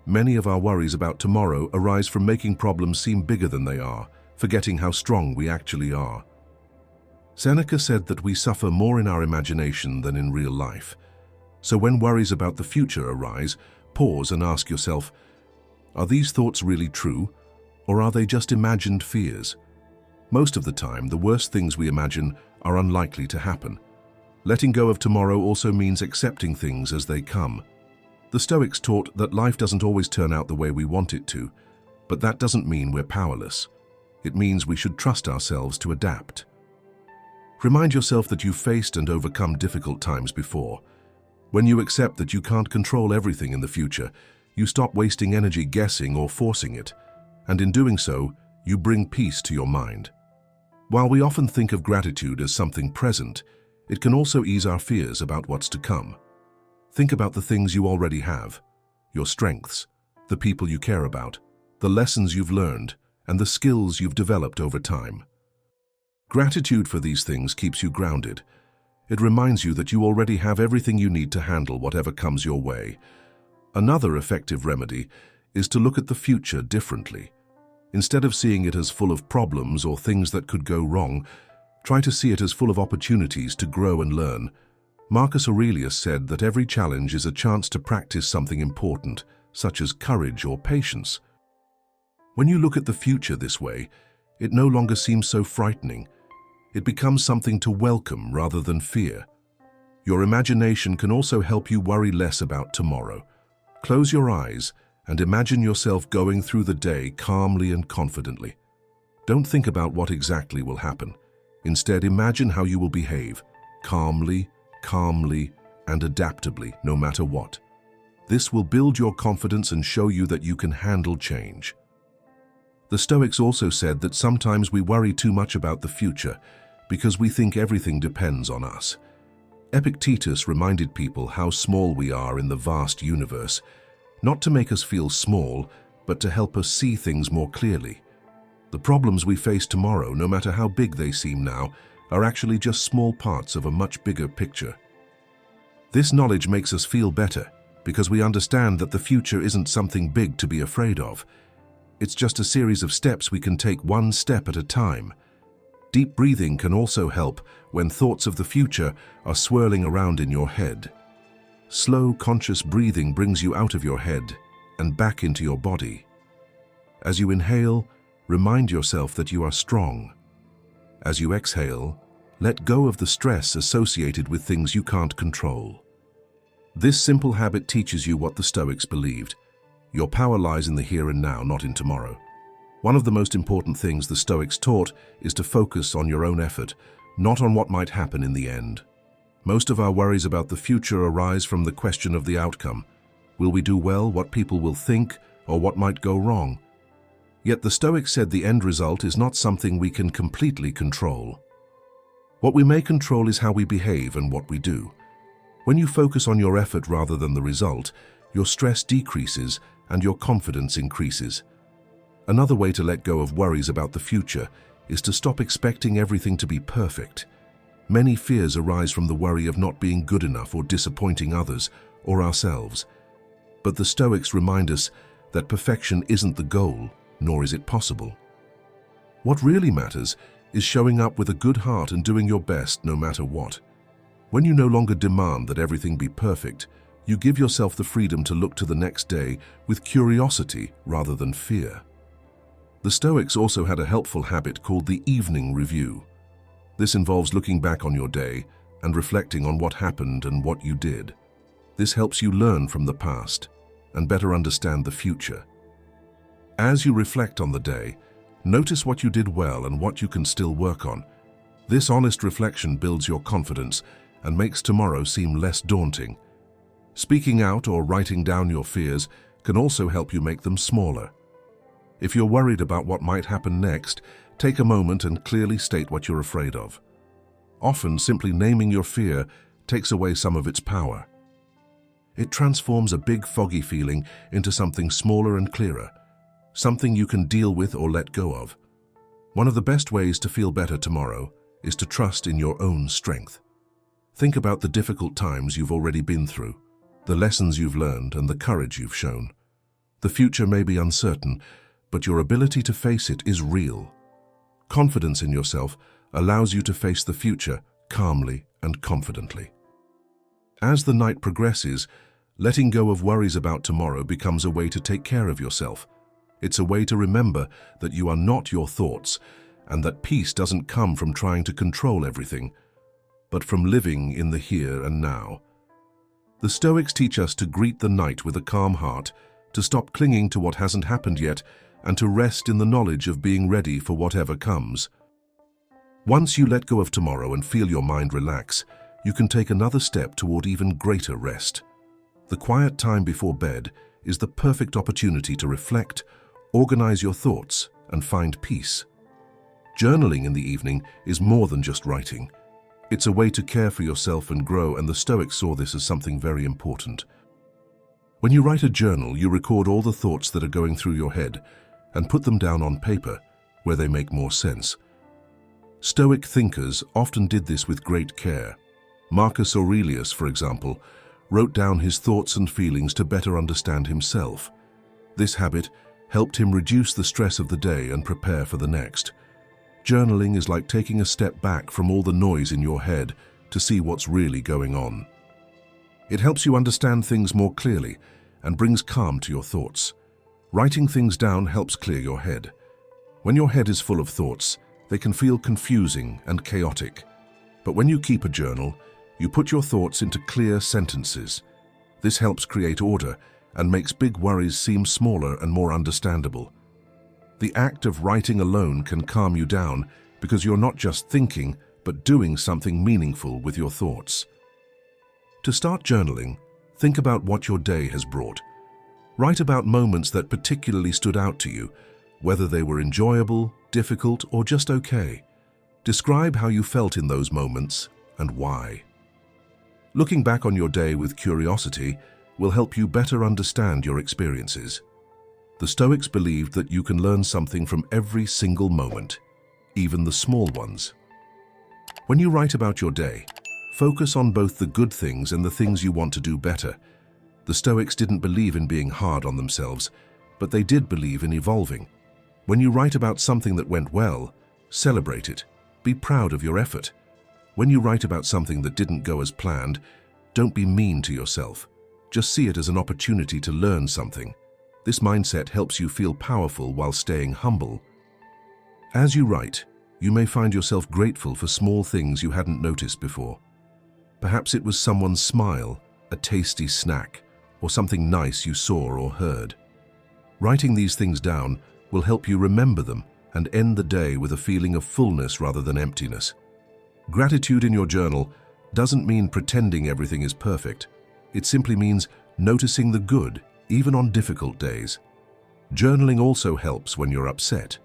Many of our worries about tomorrow arise from making problems seem bigger than they are, forgetting how strong we actually are. Seneca said that we suffer more in our imagination than in real life. So when worries about the future arise, pause and ask yourself, are these thoughts really true, or are they just imagined fears? Most of the time, the worst things we imagine are unlikely to happen. Letting go of tomorrow also means accepting things as they come. The Stoics taught that life doesn't always turn out the way we want it to, but that doesn't mean we're powerless. It means we should trust ourselves to adapt. Remind yourself that you've faced and overcome difficult times before. When you accept that you can't control everything in the future, you stop wasting energy guessing or forcing it, and in doing so, you bring peace to your mind. While we often think of gratitude as something present, it can also ease our fears about what's to come. Think about the things you already have, your strengths, the people you care about, the lessons you've learned, and the skills you've developed over time. Gratitude for these things keeps you grounded. It reminds you that you already have everything you need to handle whatever comes your way. Another effective remedy is to look at the future differently. Instead of seeing it as full of problems or things that could go wrong, try to see it as full of opportunities to grow and learn. Marcus Aurelius said that every challenge is a chance to practice something important, such as courage or patience. When you look at the future this way, it no longer seems so frightening. It becomes something to welcome rather than fear. Your imagination can also help you worry less about tomorrow. Close your eyes and imagine yourself going through the day calmly and confidently. Don't think about what exactly will happen. Instead, imagine how you will behave, calmly, and adaptably, no matter what. This will build your confidence and show you that you can handle change. The Stoics also said that sometimes we worry too much about the future because we think everything depends on us. Epictetus reminded people how small we are in the vast universe, not to make us feel small, but to help us see things more clearly. The problems we face tomorrow, no matter how big they seem now, are actually just small parts of a much bigger picture. This knowledge makes us feel better because we understand that the future isn't something big to be afraid of. It's just a series of steps we can take one step at a time. Deep breathing can also help when thoughts of the future are swirling around in your head. Slow, conscious breathing brings you out of your head and back into your body. As you inhale, remind yourself that you are strong. As you exhale, let go of the stress associated with things you can't control. This simple habit teaches you what the Stoics believed. Your power lies in the here and now, not in tomorrow. One of the most important things the Stoics taught is to focus on your own effort, not on what might happen in the end. Most of our worries about the future arise from the question of the outcome. Will we do well, what people will think, or what might go wrong? Yet the Stoics said the end result is not something we can completely control. What we may control is how we behave and what we do. When you focus on your effort rather than the result, your stress decreases and your confidence increases. Another way to let go of worries about the future is to stop expecting everything to be perfect. Many fears arise from the worry of not being good enough or disappointing others or ourselves. But the Stoics remind us that perfection isn't the goal, nor is it possible. What really matters is showing up with a good heart and doing your best no matter what. When you no longer demand that everything be perfect, you give yourself the freedom to look to the next day with curiosity rather than fear. The Stoics also had a helpful habit called the evening review. This involves looking back on your day and reflecting on what happened and what you did. This helps you learn from the past and better understand the future. As you reflect on the day, notice what you did well and what you can still work on. This honest reflection builds your confidence and makes tomorrow seem less daunting. Speaking out or writing down your fears can also help you make them smaller. If you're worried about what might happen next, take a moment and clearly state what you're afraid of. Often, simply naming your fear takes away some of its power. It transforms a big, foggy feeling into something smaller and clearer, something you can deal with or let go of. One of the best ways to feel better tomorrow is to trust in your own strength. Think about the difficult times you've already been through, the lessons you've learned, and the courage you've shown. The future may be uncertain, but your ability to face it is real. Confidence in yourself allows you to face the future calmly and confidently. As the night progresses, letting go of worries about tomorrow becomes a way to take care of yourself. It's a way to remember that you are not your thoughts and that peace doesn't come from trying to control everything, but from living in the here and now. The Stoics teach us to greet the night with a calm heart, to stop clinging to what hasn't happened yet, and to rest in the knowledge of being ready for whatever comes. Once you let go of tomorrow and feel your mind relax, you can take another step toward even greater rest. The quiet time before bed is the perfect opportunity to reflect, organize your thoughts, and find peace. Journaling in the evening is more than just writing. It's a way to care for yourself and grow, and the Stoics saw this as something very important. When you write a journal, you record all the thoughts that are going through your head and put them down on paper where they make more sense. Stoic thinkers often did this with great care. Marcus Aurelius, for example, wrote down his thoughts and feelings to better understand himself. This habit helped him reduce the stress of the day and prepare for the next. Journaling is like taking a step back from all the noise in your head to see what's really going on. It helps you understand things more clearly and brings calm to your thoughts. Writing things down helps clear your head. When your head is full of thoughts, they can feel confusing and chaotic. But when you keep a journal, you put your thoughts into clear sentences. This helps create order and makes big worries seem smaller and more understandable. The act of writing alone can calm you down because you're not just thinking, but doing something meaningful with your thoughts. To start journaling, think about what your day has brought. Write about moments that particularly stood out to you, whether they were enjoyable, difficult, or just okay. Describe how you felt in those moments and why. Looking back on your day with curiosity will help you better understand your experiences. The Stoics believed that you can learn something from every single moment, even the small ones. When you write about your day, focus on both the good things and the things you want to do better. The Stoics didn't believe in being hard on themselves, but they did believe in evolving. When you write about something that went well, celebrate it. Be proud of your effort. When you write about something that didn't go as planned, don't be mean to yourself. Just see it as an opportunity to learn something. This mindset helps you feel powerful while staying humble. As you write, you may find yourself grateful for small things you hadn't noticed before. Perhaps it was someone's smile, a tasty snack, or something nice you saw or heard. Writing these things down will help you remember them and end the day with a feeling of fullness rather than emptiness. Gratitude in your journal doesn't mean pretending everything is perfect. It simply means noticing the good, even on difficult days. Journaling also helps when you're upset.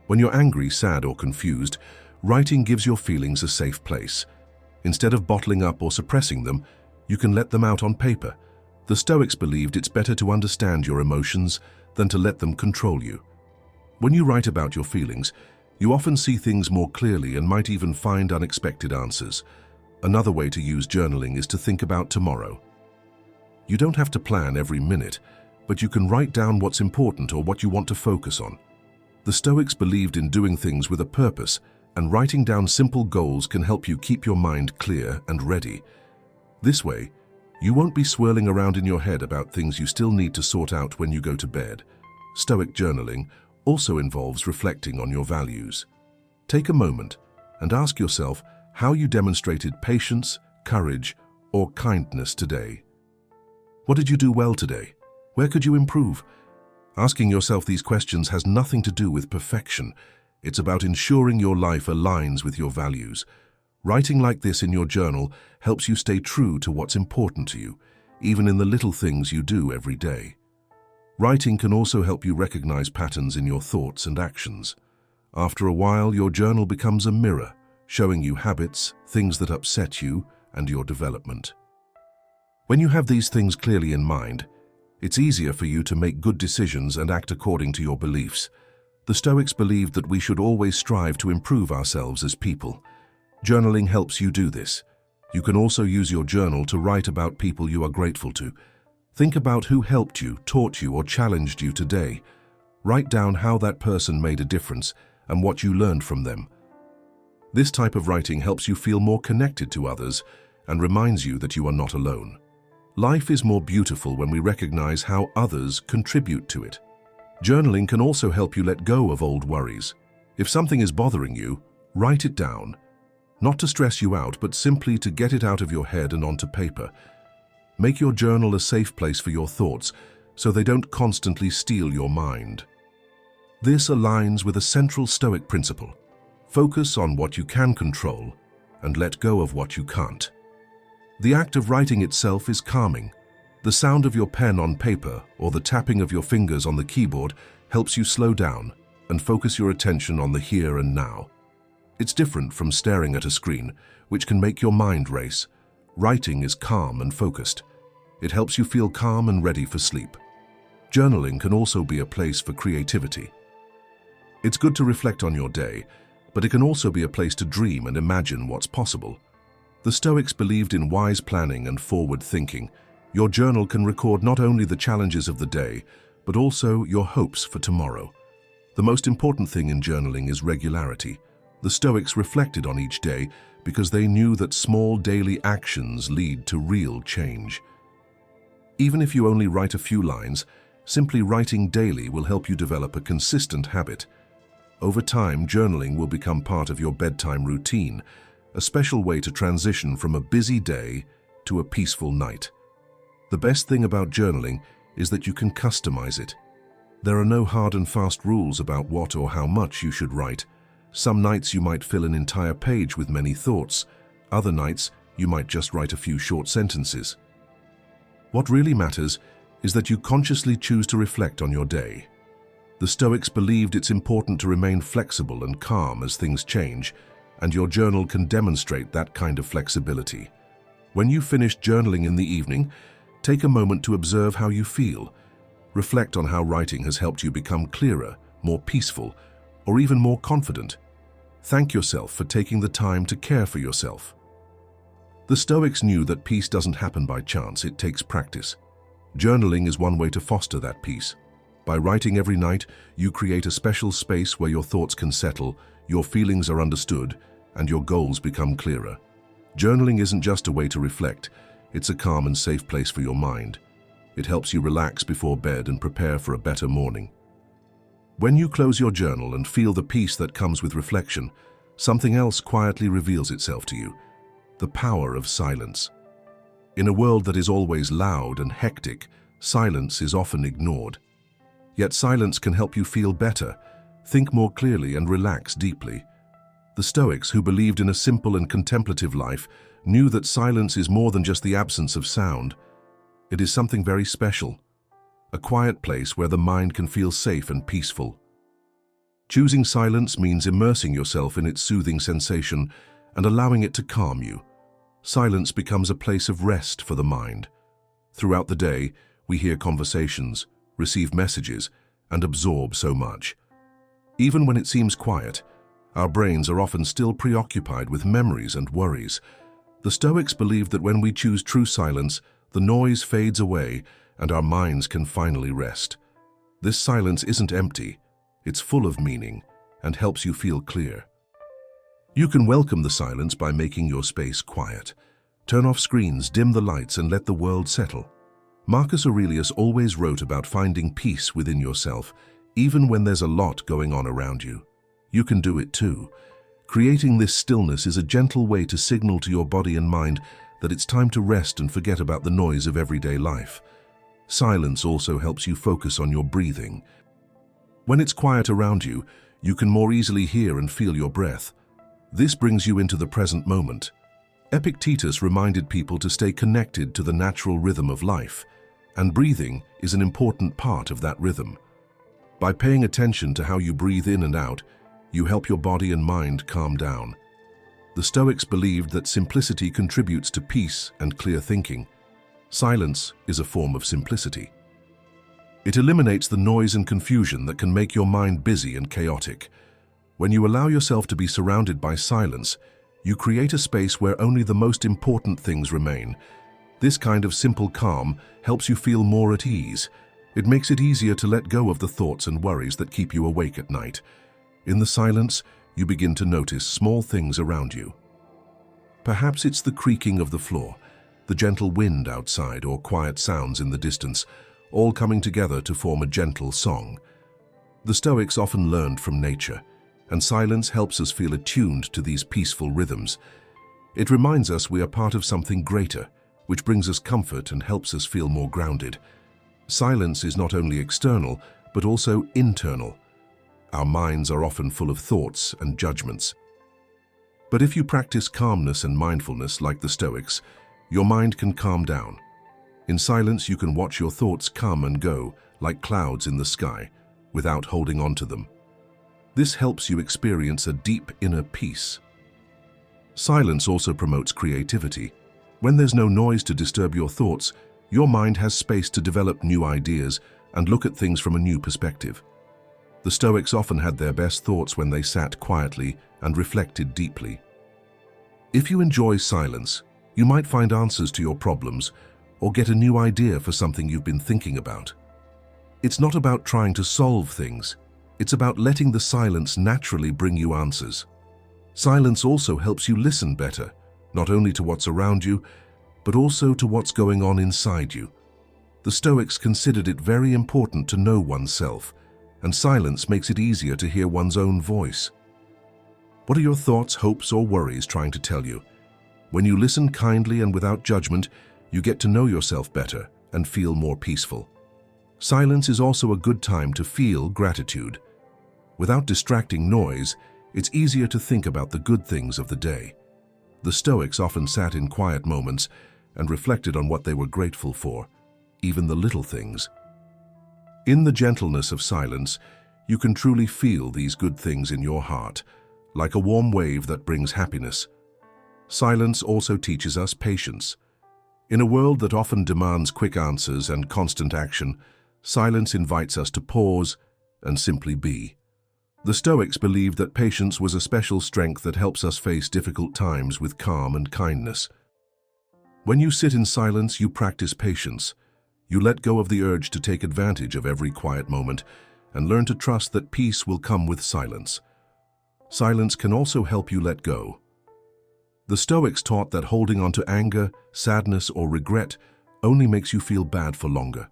When you're angry, sad, or confused, writing gives your feelings a safe place. Instead of bottling up or suppressing them, you can let them out on paper. The Stoics believed it's better to understand your emotions than to let them control you. When you write about your feelings, you often see things more clearly and might even find unexpected answers. Another way to use journaling is to think about tomorrow. You don't have to plan every minute, but you can write down what's important or what you want to focus on. The Stoics believed in doing things with a purpose, and writing down simple goals can help you keep your mind clear and ready. This way, you won't be swirling around in your head about things you still need to sort out when you go to bed. Stoic journaling also involves reflecting on your values. Take a moment and ask yourself how you demonstrated patience, courage, or kindness today. What did you do well today? Where could you improve? Asking yourself these questions has nothing to do with perfection. It's about ensuring your life aligns with your values. Writing like this in your journal helps you stay true to what's important to you, even in the little things you do every day. Writing can also help you recognize patterns in your thoughts and actions. After a while, your journal becomes a mirror, showing you habits, things that upset you, and your development. When you have these things clearly in mind, it's easier for you to make good decisions and act according to your beliefs. The Stoics believed that we should always strive to improve ourselves as people. Journaling helps you do this. You can also use your journal to write about people you are grateful to. Think about who helped you, taught you, or challenged you today. Write down how that person made a difference and what you learned from them. This type of writing helps you feel more connected to others and reminds you that you are not alone. Life is more beautiful when we recognize how others contribute to it. Journaling can also help you let go of old worries. If something is bothering you, write it down. Not to stress you out, but simply to get it out of your head and onto paper. Make your journal a safe place for your thoughts so they don't constantly steal your mind. This aligns with a central Stoic principle. Focus on what you can control and let go of what you can't. The act of writing itself is calming. The sound of your pen on paper or the tapping of your fingers on the keyboard helps you slow down and focus your attention on the here and now. It's different from staring at a screen, which can make your mind race. Writing is calm and focused. It helps you feel calm and ready for sleep. Journaling can also be a place for creativity. It's good to reflect on your day, but it can also be a place to dream and imagine what's possible. The Stoics believed in wise planning and forward thinking. Your journal can record not only the challenges of the day, but also your hopes for tomorrow. The most important thing in journaling is regularity. The Stoics reflected on each day because they knew that small daily actions lead to real change. Even if you only write a few lines, simply writing daily will help you develop a consistent habit. Over time, journaling will become part of your bedtime routine, a special way to transition from a busy day to a peaceful night. The best thing about journaling is that you can customize it. There are no hard and fast rules about what or how much you should write. Some nights you might fill an entire page with many thoughts. Other nights you might just write a few short sentences. What really matters is that you consciously choose to reflect on your day. The Stoics believed it's important to remain flexible and calm as things change, and your journal can demonstrate that kind of flexibility. When you finish journaling in the evening, take a moment to observe how you feel. Reflect on how writing has helped you become clearer, more peaceful, or even more confident. Thank yourself for taking the time to care for yourself. The Stoics knew that peace doesn't happen by chance, it takes practice. Journaling is one way to foster that peace. By writing every night, you create a special space where your thoughts can settle, your feelings are understood, and your goals become clearer. Journaling isn't just a way to reflect, it's a calm and safe place for your mind. It helps you relax before bed and prepare for a better morning. When you close your journal and feel the peace that comes with reflection, something else quietly reveals itself to you: the power of silence. In a world that is always loud and hectic, silence is often ignored. Yet silence can help you feel better, think more clearly, and relax deeply. The Stoics, who believed in a simple and contemplative life, knew that silence is more than just the absence of sound. It is something very special, a quiet place where the mind can feel safe and peaceful. Choosing silence means immersing yourself in its soothing sensation and allowing it to calm you. Silence becomes a place of rest for the mind. Throughout the day, we hear conversations, receive messages, and absorb so much. Even when it seems quiet, our brains are often still preoccupied with memories and worries. The Stoics believe that when we choose true silence, the noise fades away and our minds can finally rest. This silence isn't empty, it's full of meaning and helps you feel clear. You can welcome the silence by making your space quiet. Turn off screens, dim the lights, and let the world settle. Marcus Aurelius always wrote about finding peace within yourself, even when there's a lot going on around you. You can do it too. Creating this stillness is a gentle way to signal to your body and mind that it's time to rest and forget about the noise of everyday life. Silence also helps you focus on your breathing. When it's quiet around you, you can more easily hear and feel your breath. This brings you into the present moment. Epictetus reminded people to stay connected to the natural rhythm of life, and breathing is an important part of that rhythm. By paying attention to how you breathe in and out, you help your body and mind calm down. The Stoics believed that simplicity contributes to peace and clear thinking. Silence is a form of simplicity. It eliminates the noise and confusion that can make your mind busy and chaotic. When you allow yourself to be surrounded by silence, you create a space where only the most important things remain. This kind of simple calm helps you feel more at ease. It makes it easier to let go of the thoughts and worries that keep you awake at night. In the silence, you begin to notice small things around you. Perhaps it's the creaking of the floor, the gentle wind outside, or quiet sounds in the distance, all coming together to form a gentle song. The Stoics often learned from nature, and silence helps us feel attuned to these peaceful rhythms. It reminds us we are part of something greater, which brings us comfort and helps us feel more grounded. Silence is not only external, but also internal. Our minds are often full of thoughts and judgments. But if you practice calmness and mindfulness like the Stoics, your mind can calm down. In silence, you can watch your thoughts come and go like clouds in the sky, without holding on to them. This helps you experience a deep inner peace. Silence also promotes creativity. When there's no noise to disturb your thoughts, your mind has space to develop new ideas and look at things from a new perspective. The Stoics often had their best thoughts when they sat quietly and reflected deeply. If you enjoy silence, you might find answers to your problems or get a new idea for something you've been thinking about. It's not about trying to solve things. It's about letting the silence naturally bring you answers. Silence also helps you listen better, not only to what's around you, but also to what's going on inside you. The Stoics considered it very important to know oneself, and silence makes it easier to hear one's own voice. What are your thoughts, hopes, or worries trying to tell you? When you listen kindly and without judgment, you get to know yourself better and feel more peaceful. Silence is also a good time to feel gratitude. Without distracting noise, it's easier to think about the good things of the day. The Stoics often sat in quiet moments and reflected on what they were grateful for, even the little things. In the gentleness of silence, you can truly feel these good things in your heart, like a warm wave that brings happiness. Silence also teaches us patience. In a world that often demands quick answers and constant action, silence invites us to pause and simply be. The Stoics believed that patience was a special strength that helps us face difficult times with calm and kindness. When you sit in silence, you practice patience. You let go of the urge to take advantage of every quiet moment and learn to trust that peace will come with silence. Silence can also help you let go. The Stoics taught that holding on to anger, sadness, or regret only makes you feel bad for longer.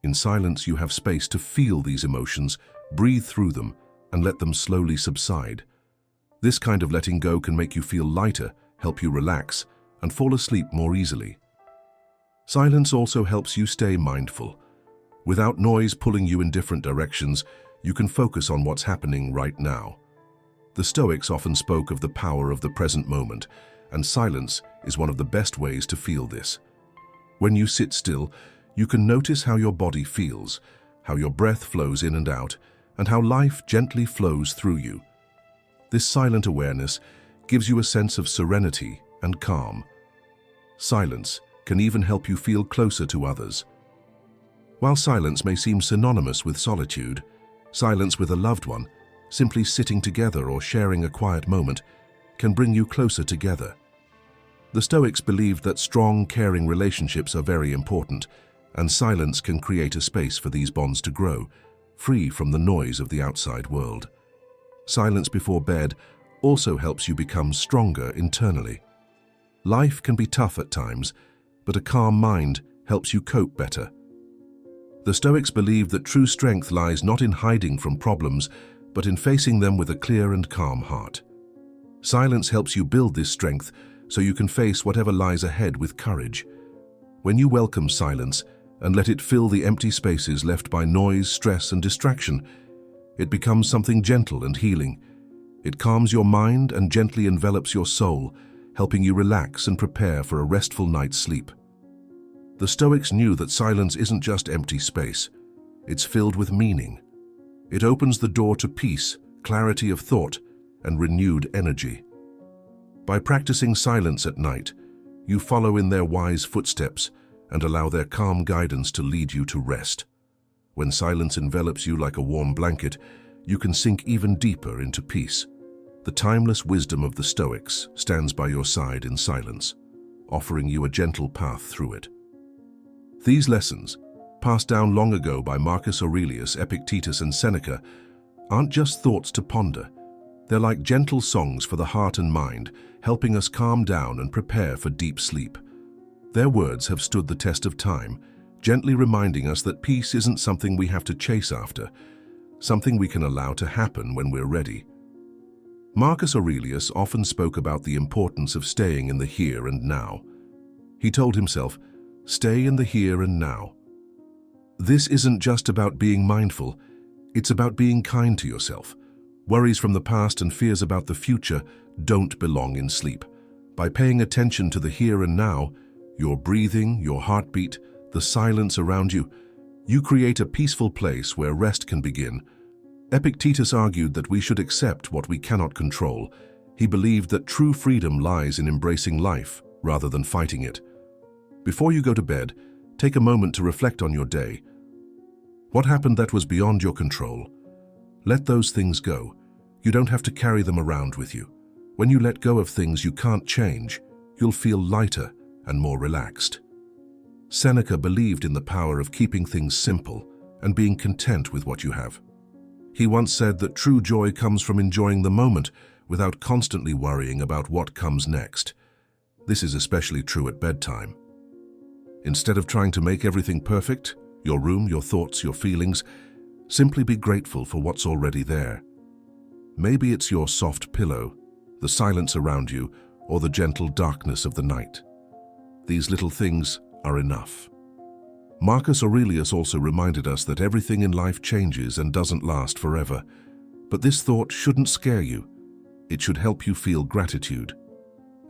In silence, you have space to feel these emotions, breathe through them, and let them slowly subside. This kind of letting go can make you feel lighter, help you relax, and fall asleep more easily. Silence also helps you stay mindful. Without noise pulling you in different directions, you can focus on what's happening right now. The Stoics often spoke of the power of the present moment, and silence is one of the best ways to feel this. When you sit still, you can notice how your body feels, how your breath flows in and out, and how life gently flows through you. This silent awareness gives you a sense of serenity and calm. Silence can even help you feel closer to others. While silence may seem synonymous with solitude, silence with a loved one, simply sitting together or sharing a quiet moment, can bring you closer together. The Stoics believed that strong, caring relationships are very important, and silence can create a space for these bonds to grow, free from the noise of the outside world. Silence before bed also helps you become stronger internally. Life can be tough at times, but a calm mind helps you cope better. The Stoics believed that true strength lies not in hiding from problems, but in facing them with a clear and calm heart. Silence helps you build this strength so you can face whatever lies ahead with courage. When you welcome silence and let it fill the empty spaces left by noise, stress, and distraction, it becomes something gentle and healing. It calms your mind and gently envelops your soul, helping you relax and prepare for a restful night's sleep. The Stoics knew that silence isn't just empty space. It's filled with meaning. It opens the door to peace, clarity of thought, and renewed energy. By practicing silence at night, you follow in their wise footsteps and allow their calm guidance to lead you to rest. When silence envelops you like a warm blanket, you can sink even deeper into peace. The timeless wisdom of the Stoics stands by your side in silence, offering you a gentle path through it. These lessons, passed down long ago by Marcus Aurelius, Epictetus, and Seneca, aren't just thoughts to ponder. They're like gentle songs for the heart and mind, helping us calm down and prepare for deep sleep. Their words have stood the test of time, gently reminding us that peace isn't something we have to chase after, something we can allow to happen when we're ready. Marcus Aurelius often spoke about the importance of staying in the here and now. He told himself, "Stay in the here and now." This isn't just about being mindful, it's about being kind to yourself. Worries from the past and fears about the future don't belong in sleep. By paying attention to the here and now, your breathing, your heartbeat, the silence around you, you create a peaceful place where rest can begin. Epictetus argued that we should accept what we cannot control. He believed that true freedom lies in embracing life rather than fighting it. Before you go to bed, take a moment to reflect on your day. What happened that was beyond your control? Let those things go. You don't have to carry them around with you. When you let go of things you can't change, you'll feel lighter and more relaxed. Seneca believed in the power of keeping things simple and being content with what you have. He once said that true joy comes from enjoying the moment without constantly worrying about what comes next. This is especially true at bedtime. Instead of trying to make everything perfect, your room, your thoughts, your feelings, simply be grateful for what's already there. Maybe it's your soft pillow, the silence around you, or the gentle darkness of the night. These little things are enough. Marcus Aurelius also reminded us that everything in life changes and doesn't last forever. But this thought shouldn't scare you. It should help you feel gratitude.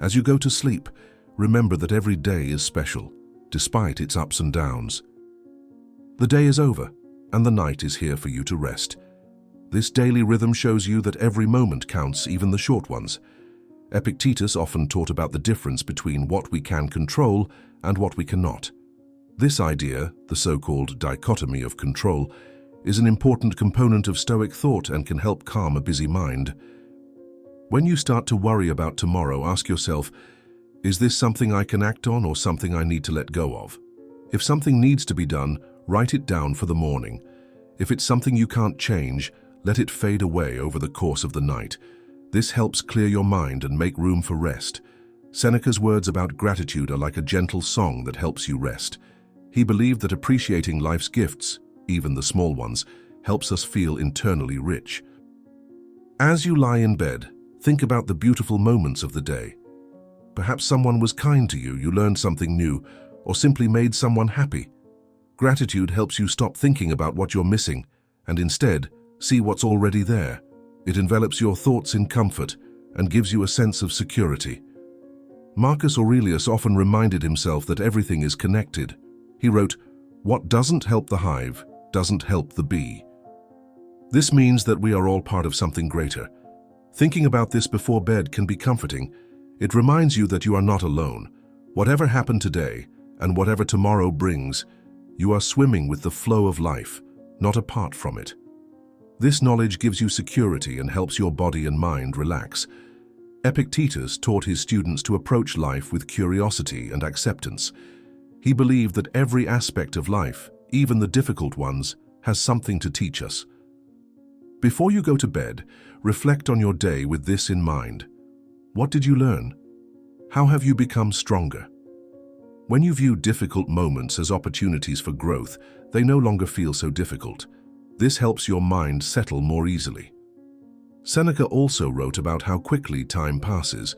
As you go to sleep, remember that every day is special, despite its ups and downs. The day is over, and the night is here for you to rest. This daily rhythm shows you that every moment counts, even the short ones. Epictetus often taught about the difference between what we can control and what we cannot. This idea, the so-called dichotomy of control, is an important component of Stoic thought and can help calm a busy mind. When you start to worry about tomorrow, ask yourself, is this something I can act on or something I need to let go of? If something needs to be done, write it down for the morning. If it's something you can't change, let it fade away over the course of the night. This helps clear your mind and make room for rest. Seneca's words about gratitude are like a gentle song that helps you rest. He believed that appreciating life's gifts, even the small ones, helps us feel internally rich. As you lie in bed, think about the beautiful moments of the day. Perhaps someone was kind to you, you learned something new, or simply made someone happy. Gratitude helps you stop thinking about what you're missing and instead see what's already there. It envelops your thoughts in comfort and gives you a sense of security. Marcus Aurelius often reminded himself that everything is connected. He wrote, "What doesn't help the hive doesn't help the bee." This means that we are all part of something greater. Thinking about this before bed can be comforting. It reminds you that you are not alone. Whatever happened today, and whatever tomorrow brings, you are swimming with the flow of life, not apart from it. This knowledge gives you security and helps your body and mind relax. Epictetus taught his students to approach life with curiosity and acceptance. He believed that every aspect of life, even the difficult ones, has something to teach us. Before you go to bed, reflect on your day with this in mind. What did you learn? How have you become stronger? When you view difficult moments as opportunities for growth, they no longer feel so difficult. This helps your mind settle more easily. Seneca also wrote about how quickly time passes.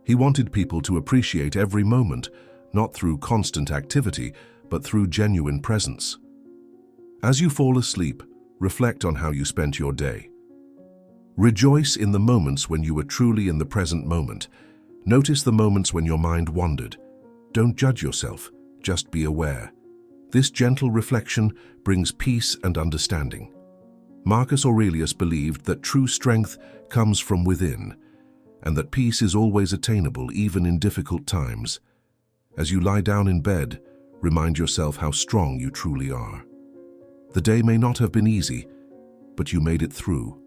He wanted people to appreciate every moment, not through constant activity, but through genuine presence. As you fall asleep, reflect on how you spent your day. Rejoice in the moments when you were truly in the present moment. Notice the moments when your mind wandered. Don't judge yourself, just be aware. This gentle reflection brings peace and understanding. Marcus Aurelius believed that true strength comes from within, and that peace is always attainable even in difficult times. As you lie down in bed, remind yourself how strong you truly are. The day may not have been easy, but you made it through.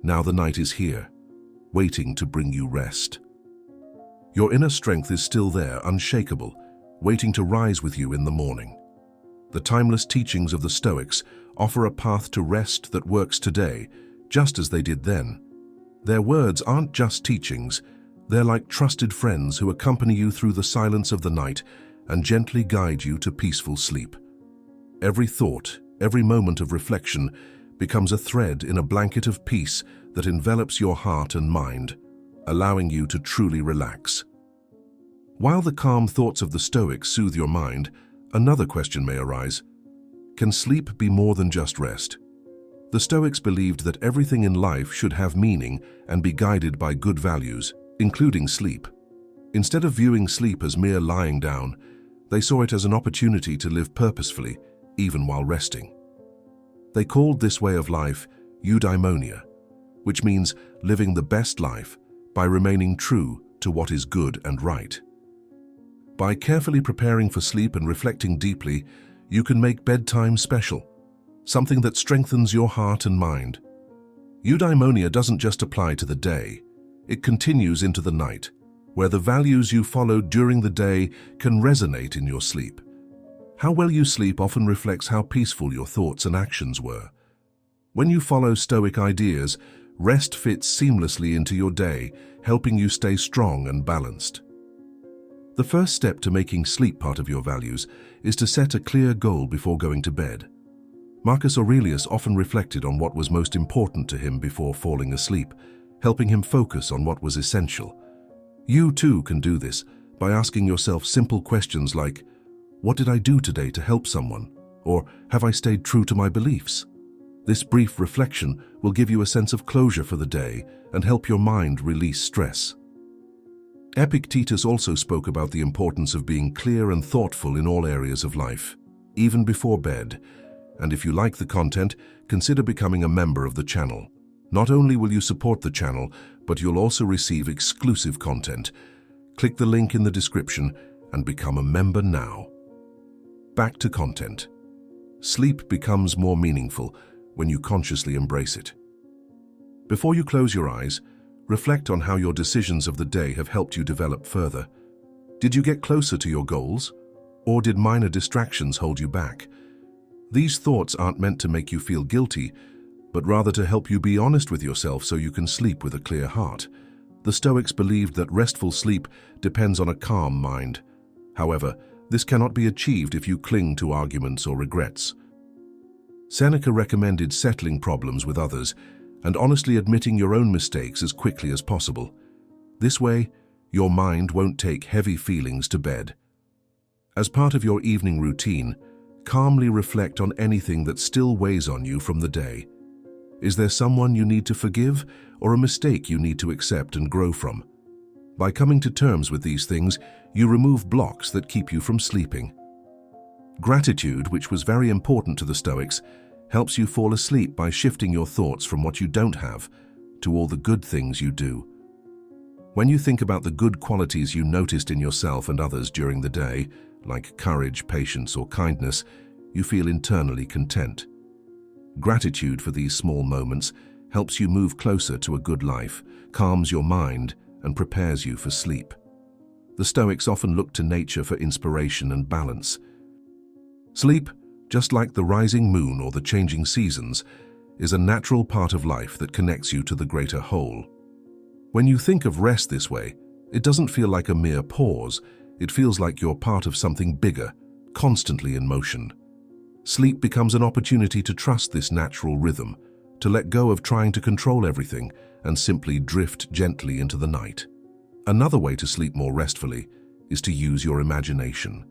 Now the night is here, waiting to bring you rest. Your inner strength is still there, unshakable, waiting to rise with you in the morning. The timeless teachings of the Stoics offer a path to rest that works today, just as they did then. Their words aren't just teachings, they're like trusted friends who accompany you through the silence of the night and gently guide you to peaceful sleep. Every thought, every moment of reflection becomes a thread in a blanket of peace that envelops your heart and mind, allowing you to truly relax. While the calm thoughts of the Stoics soothe your mind, another question may arise. Can sleep be more than just rest? The Stoics believed that everything in life should have meaning and be guided by good values, including sleep. Instead of viewing sleep as mere lying down, they saw it as an opportunity to live purposefully, even while resting. They called this way of life eudaimonia, which means living the best life by remaining true to what is good and right. By carefully preparing for sleep and reflecting deeply, you can make bedtime special, something that strengthens your heart and mind. Eudaimonia doesn't just apply to the day, it continues into the night, where the values you followed during the day can resonate in your sleep. How well you sleep often reflects how peaceful your thoughts and actions were. When you follow Stoic ideas, rest fits seamlessly into your day, helping you stay strong and balanced. The first step to making sleep part of your values is to set a clear goal before going to bed. Marcus Aurelius often reflected on what was most important to him before falling asleep, helping him focus on what was essential. You too can do this by asking yourself simple questions like, what did I do today to help someone? Or have I stayed true to my beliefs? This brief reflection will give you a sense of closure for the day and help your mind release stress. Epictetus also spoke about the importance of being clear and thoughtful in all areas of life, even before bed. And if you like the content, consider becoming a member of the channel. Not only will you support the channel, but you'll also receive exclusive content. Click the link in the description and become a member now. Back to content. Sleep becomes more meaningful when you consciously embrace it. Before you close your eyes, reflect on how your decisions of the day have helped you develop further. Did you get closer to your goals? Or did minor distractions hold you back? These thoughts aren't meant to make you feel guilty, but rather to help you be honest with yourself so you can sleep with a clear heart. The Stoics believed that restful sleep depends on a calm mind. However, this cannot be achieved if you cling to arguments or regrets. Seneca recommended settling problems with others and honestly admitting your own mistakes as quickly as possible. This way, your mind won't take heavy feelings to bed. As part of your evening routine, calmly reflect on anything that still weighs on you from the day. Is there someone you need to forgive or a mistake you need to accept and grow from? By coming to terms with these things, you remove blocks that keep you from sleeping. Gratitude, which was very important to the Stoics, helps you fall asleep by shifting your thoughts from what you don't have to all the good things you do. When you think about the good qualities you noticed in yourself and others during the day, like courage, patience, or kindness, you feel internally content. Gratitude for these small moments helps you move closer to a good life, calms your mind, and prepares you for sleep. The Stoics often look to nature for inspiration and balance. Sleep, just like the rising moon or the changing seasons, is a natural part of life that connects you to the greater whole. When you think of rest this way, it doesn't feel like a mere pause. It feels like you're part of something bigger, constantly in motion. Sleep becomes an opportunity to trust this natural rhythm, to let go of trying to control everything and simply drift gently into the night. Another way to sleep more restfully is to use your imagination.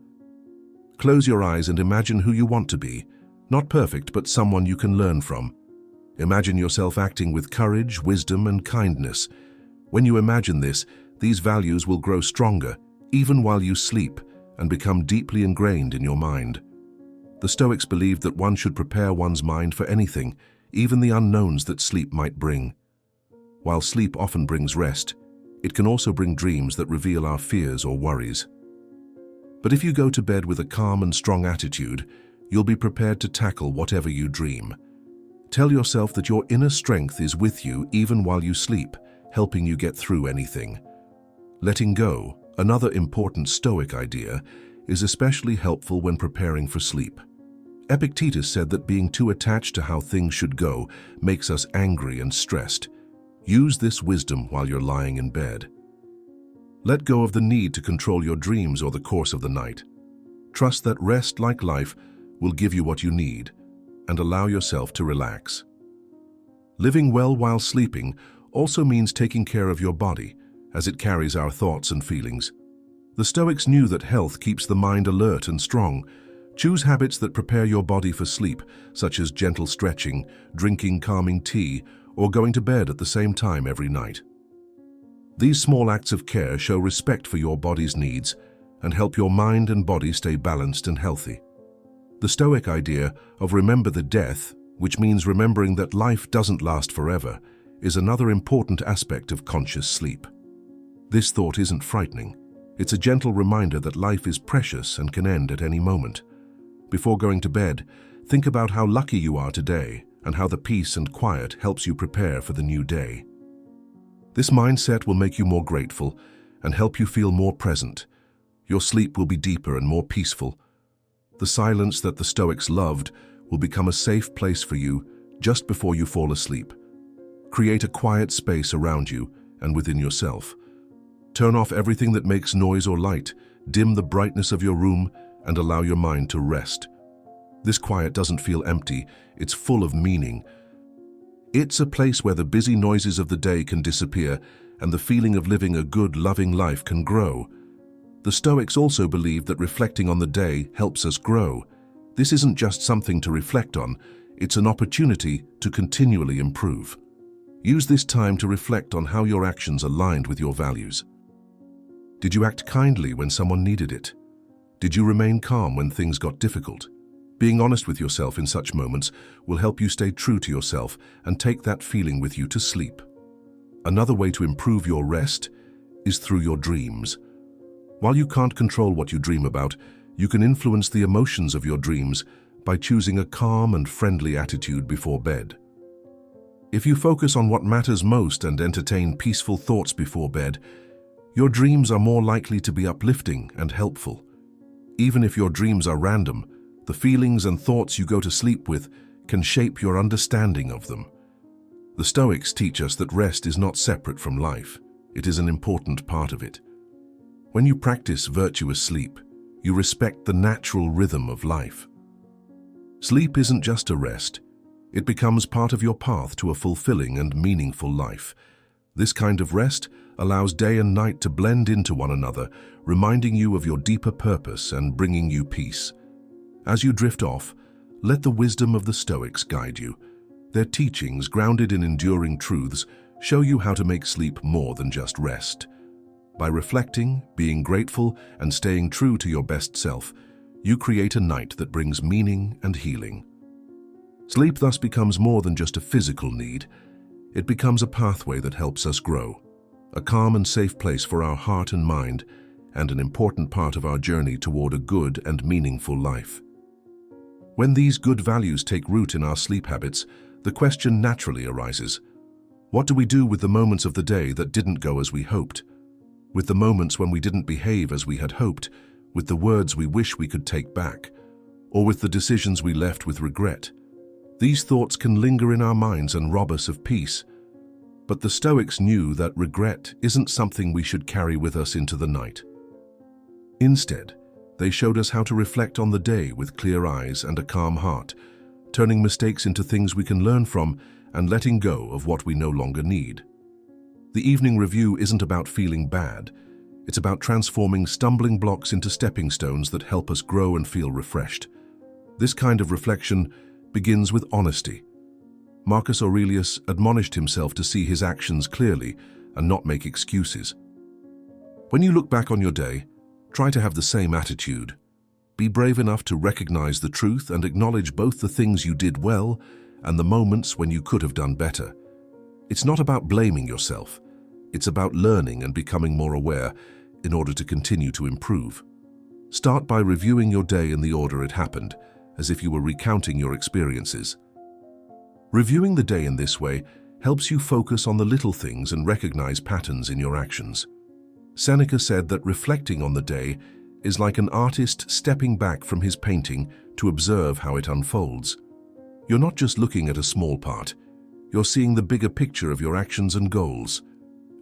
Close your eyes and imagine who you want to be, not perfect, but someone you can learn from. Imagine yourself acting with courage, wisdom, and kindness. When you imagine this, these values will grow stronger, even while you sleep, and become deeply ingrained in your mind. The Stoics believed that one should prepare one's mind for anything, even the unknowns that sleep might bring. While sleep often brings rest, it can also bring dreams that reveal our fears or worries. But if you go to bed with a calm and strong attitude, you'll be prepared to tackle whatever you dream. Tell yourself that your inner strength is with you even while you sleep, helping you get through anything. Letting go, another important Stoic idea, is especially helpful when preparing for sleep. Epictetus said that being too attached to how things should go makes us angry and stressed. Use this wisdom while you're lying in bed. Let go of the need to control your dreams or the course of the night. Trust that rest, like life, will give you what you need, and allow yourself to relax. Living well while sleeping also means taking care of your body, as it carries our thoughts and feelings. The Stoics knew that health keeps the mind alert and strong. Choose habits that prepare your body for sleep, such as gentle stretching, drinking calming tea, or going to bed at the same time every night. These small acts of care show respect for your body's needs and help your mind and body stay balanced and healthy. The Stoic idea of remember the death, which means remembering that life doesn't last forever, is another important aspect of conscious sleep. This thought isn't frightening. It's a gentle reminder that life is precious and can end at any moment. Before going to bed, think about how lucky you are today and how the peace and quiet helps you prepare for the new day. This mindset will make you more grateful and help you feel more present. Your sleep will be deeper and more peaceful. The silence that the Stoics loved will become a safe place for you just before you fall asleep. Create a quiet space around you and within yourself. Turn off everything that makes noise or light, dim the brightness of your room, and allow your mind to rest. This quiet doesn't feel empty, it's full of meaning. It's a place where the busy noises of the day can disappear and the feeling of living a good, loving life can grow. The Stoics also believed that reflecting on the day helps us grow. This isn't just something to reflect on, it's an opportunity to continually improve. Use this time to reflect on how your actions aligned with your values. Did you act kindly when someone needed it? Did you remain calm when things got difficult? Being honest with yourself in such moments will help you stay true to yourself and take that feeling with you to sleep. Another way to improve your rest is through your dreams. While you can't control what you dream about, you can influence the emotions of your dreams by choosing a calm and friendly attitude before bed. If you focus on what matters most and entertain peaceful thoughts before bed, your dreams are more likely to be uplifting and helpful. Even if your dreams are random, the feelings and thoughts you go to sleep with can shape your understanding of them. The Stoics teach us that rest is not separate from life. It is an important part of it. When you practice virtuous sleep, you respect the natural rhythm of life. Sleep isn't just a rest. It becomes part of your path to a fulfilling and meaningful life. This kind of rest allows day and night to blend into one another, reminding you of your deeper purpose and bringing you peace. As you drift off, let the wisdom of the Stoics guide you. Their teachings, grounded in enduring truths, show you how to make sleep more than just rest. By reflecting, being grateful, and staying true to your best self, you create a night that brings meaning and healing. Sleep thus becomes more than just a physical need. It becomes a pathway that helps us grow, a calm and safe place for our heart and mind, and an important part of our journey toward a good and meaningful life. When these good values take root in our sleep habits, the question naturally arises: what do we do with the moments of the day that didn't go as we hoped? With the moments when we didn't behave as we had hoped, with the words we wish we could take back, or with the decisions we left with regret? These thoughts can linger in our minds and rob us of peace. But the Stoics knew that regret isn't something we should carry with us into the night. Instead, they showed us how to reflect on the day with clear eyes and a calm heart, turning mistakes into things we can learn from and letting go of what we no longer need. The evening review isn't about feeling bad. It's about transforming stumbling blocks into stepping stones that help us grow and feel refreshed. This kind of reflection begins with honesty. Marcus Aurelius admonished himself to see his actions clearly and not make excuses. When you look back on your day, try to have the same attitude. Be brave enough to recognize the truth and acknowledge both the things you did well and the moments when you could have done better. It's not about blaming yourself. It's about learning and becoming more aware in order to continue to improve. Start by reviewing your day in the order it happened, as if you were recounting your experiences. Reviewing the day in this way helps you focus on the little things and recognize patterns in your actions. Seneca said that reflecting on the day is like an artist stepping back from his painting to observe how it unfolds. You're not just looking at a small part, you're seeing the bigger picture of your actions and goals.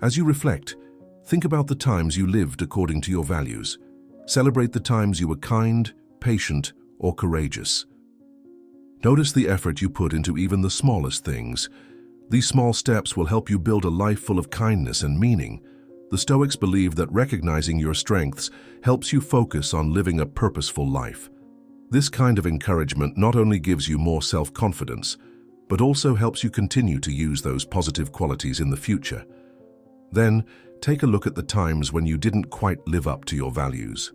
As you reflect, think about the times you lived according to your values. Celebrate the times you were kind, patient, or courageous. Notice the effort you put into even the smallest things. These small steps will help you build a life full of kindness and meaning. The Stoics believe that recognizing your strengths helps you focus on living a purposeful life. This kind of encouragement not only gives you more self-confidence, but also helps you continue to use those positive qualities in the future. Then, take a look at the times when you didn't quite live up to your values.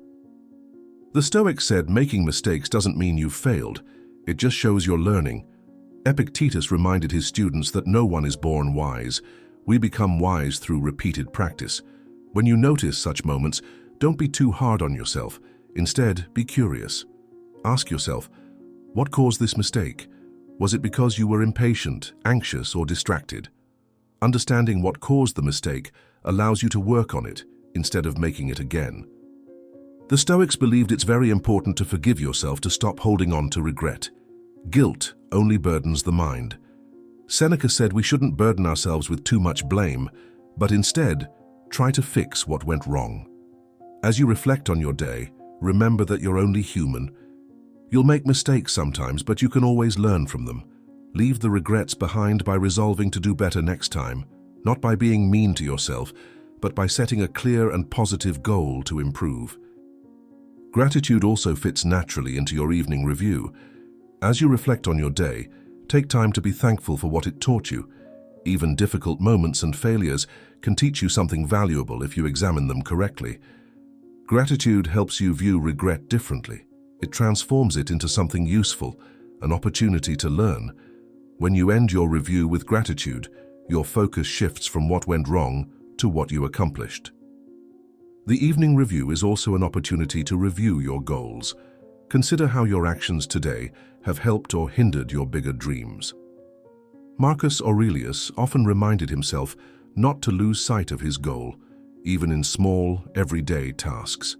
The Stoics said making mistakes doesn't mean you've failed, it just shows you're learning. Epictetus reminded his students that no one is born wise. We become wise through repeated practice. When you notice such moments, don't be too hard on yourself. Instead, be curious. Ask yourself, what caused this mistake? Was it because you were impatient, anxious, or distracted? Understanding what caused the mistake allows you to work on it instead of making it again. The Stoics believed it's very important to forgive yourself to stop holding on to regret. Guilt only burdens the mind. Seneca said we shouldn't burden ourselves with too much blame, but instead, try to fix what went wrong. As you reflect on your day, remember that you're only human. You'll make mistakes sometimes, but you can always learn from them. Leave the regrets behind by resolving to do better next time, not by being mean to yourself, but by setting a clear and positive goal to improve. Gratitude also fits naturally into your evening review. As you reflect on your day, take time to be thankful for what it taught you. Even difficult moments and failures can teach you something valuable if you examine them correctly. Gratitude helps you view regret differently. It transforms it into something useful, an opportunity to learn. When you end your review with gratitude, your focus shifts from what went wrong to what you accomplished. The evening review is also an opportunity to review your goals. Consider how your actions today have helped or hindered your bigger dreams. Marcus Aurelius often reminded himself not to lose sight of his goal, even in small, everyday tasks.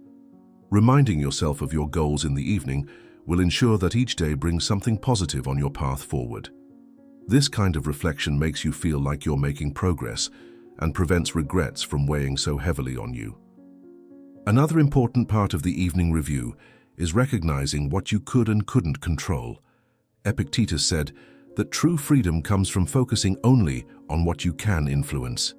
Reminding yourself of your goals in the evening will ensure that each day brings something positive on your path forward. This kind of reflection makes you feel like you're making progress and prevents regrets from weighing so heavily on you. Another important part of the evening review is recognizing what you could and couldn't control. Epictetus said that true freedom comes from focusing only on what you can influence.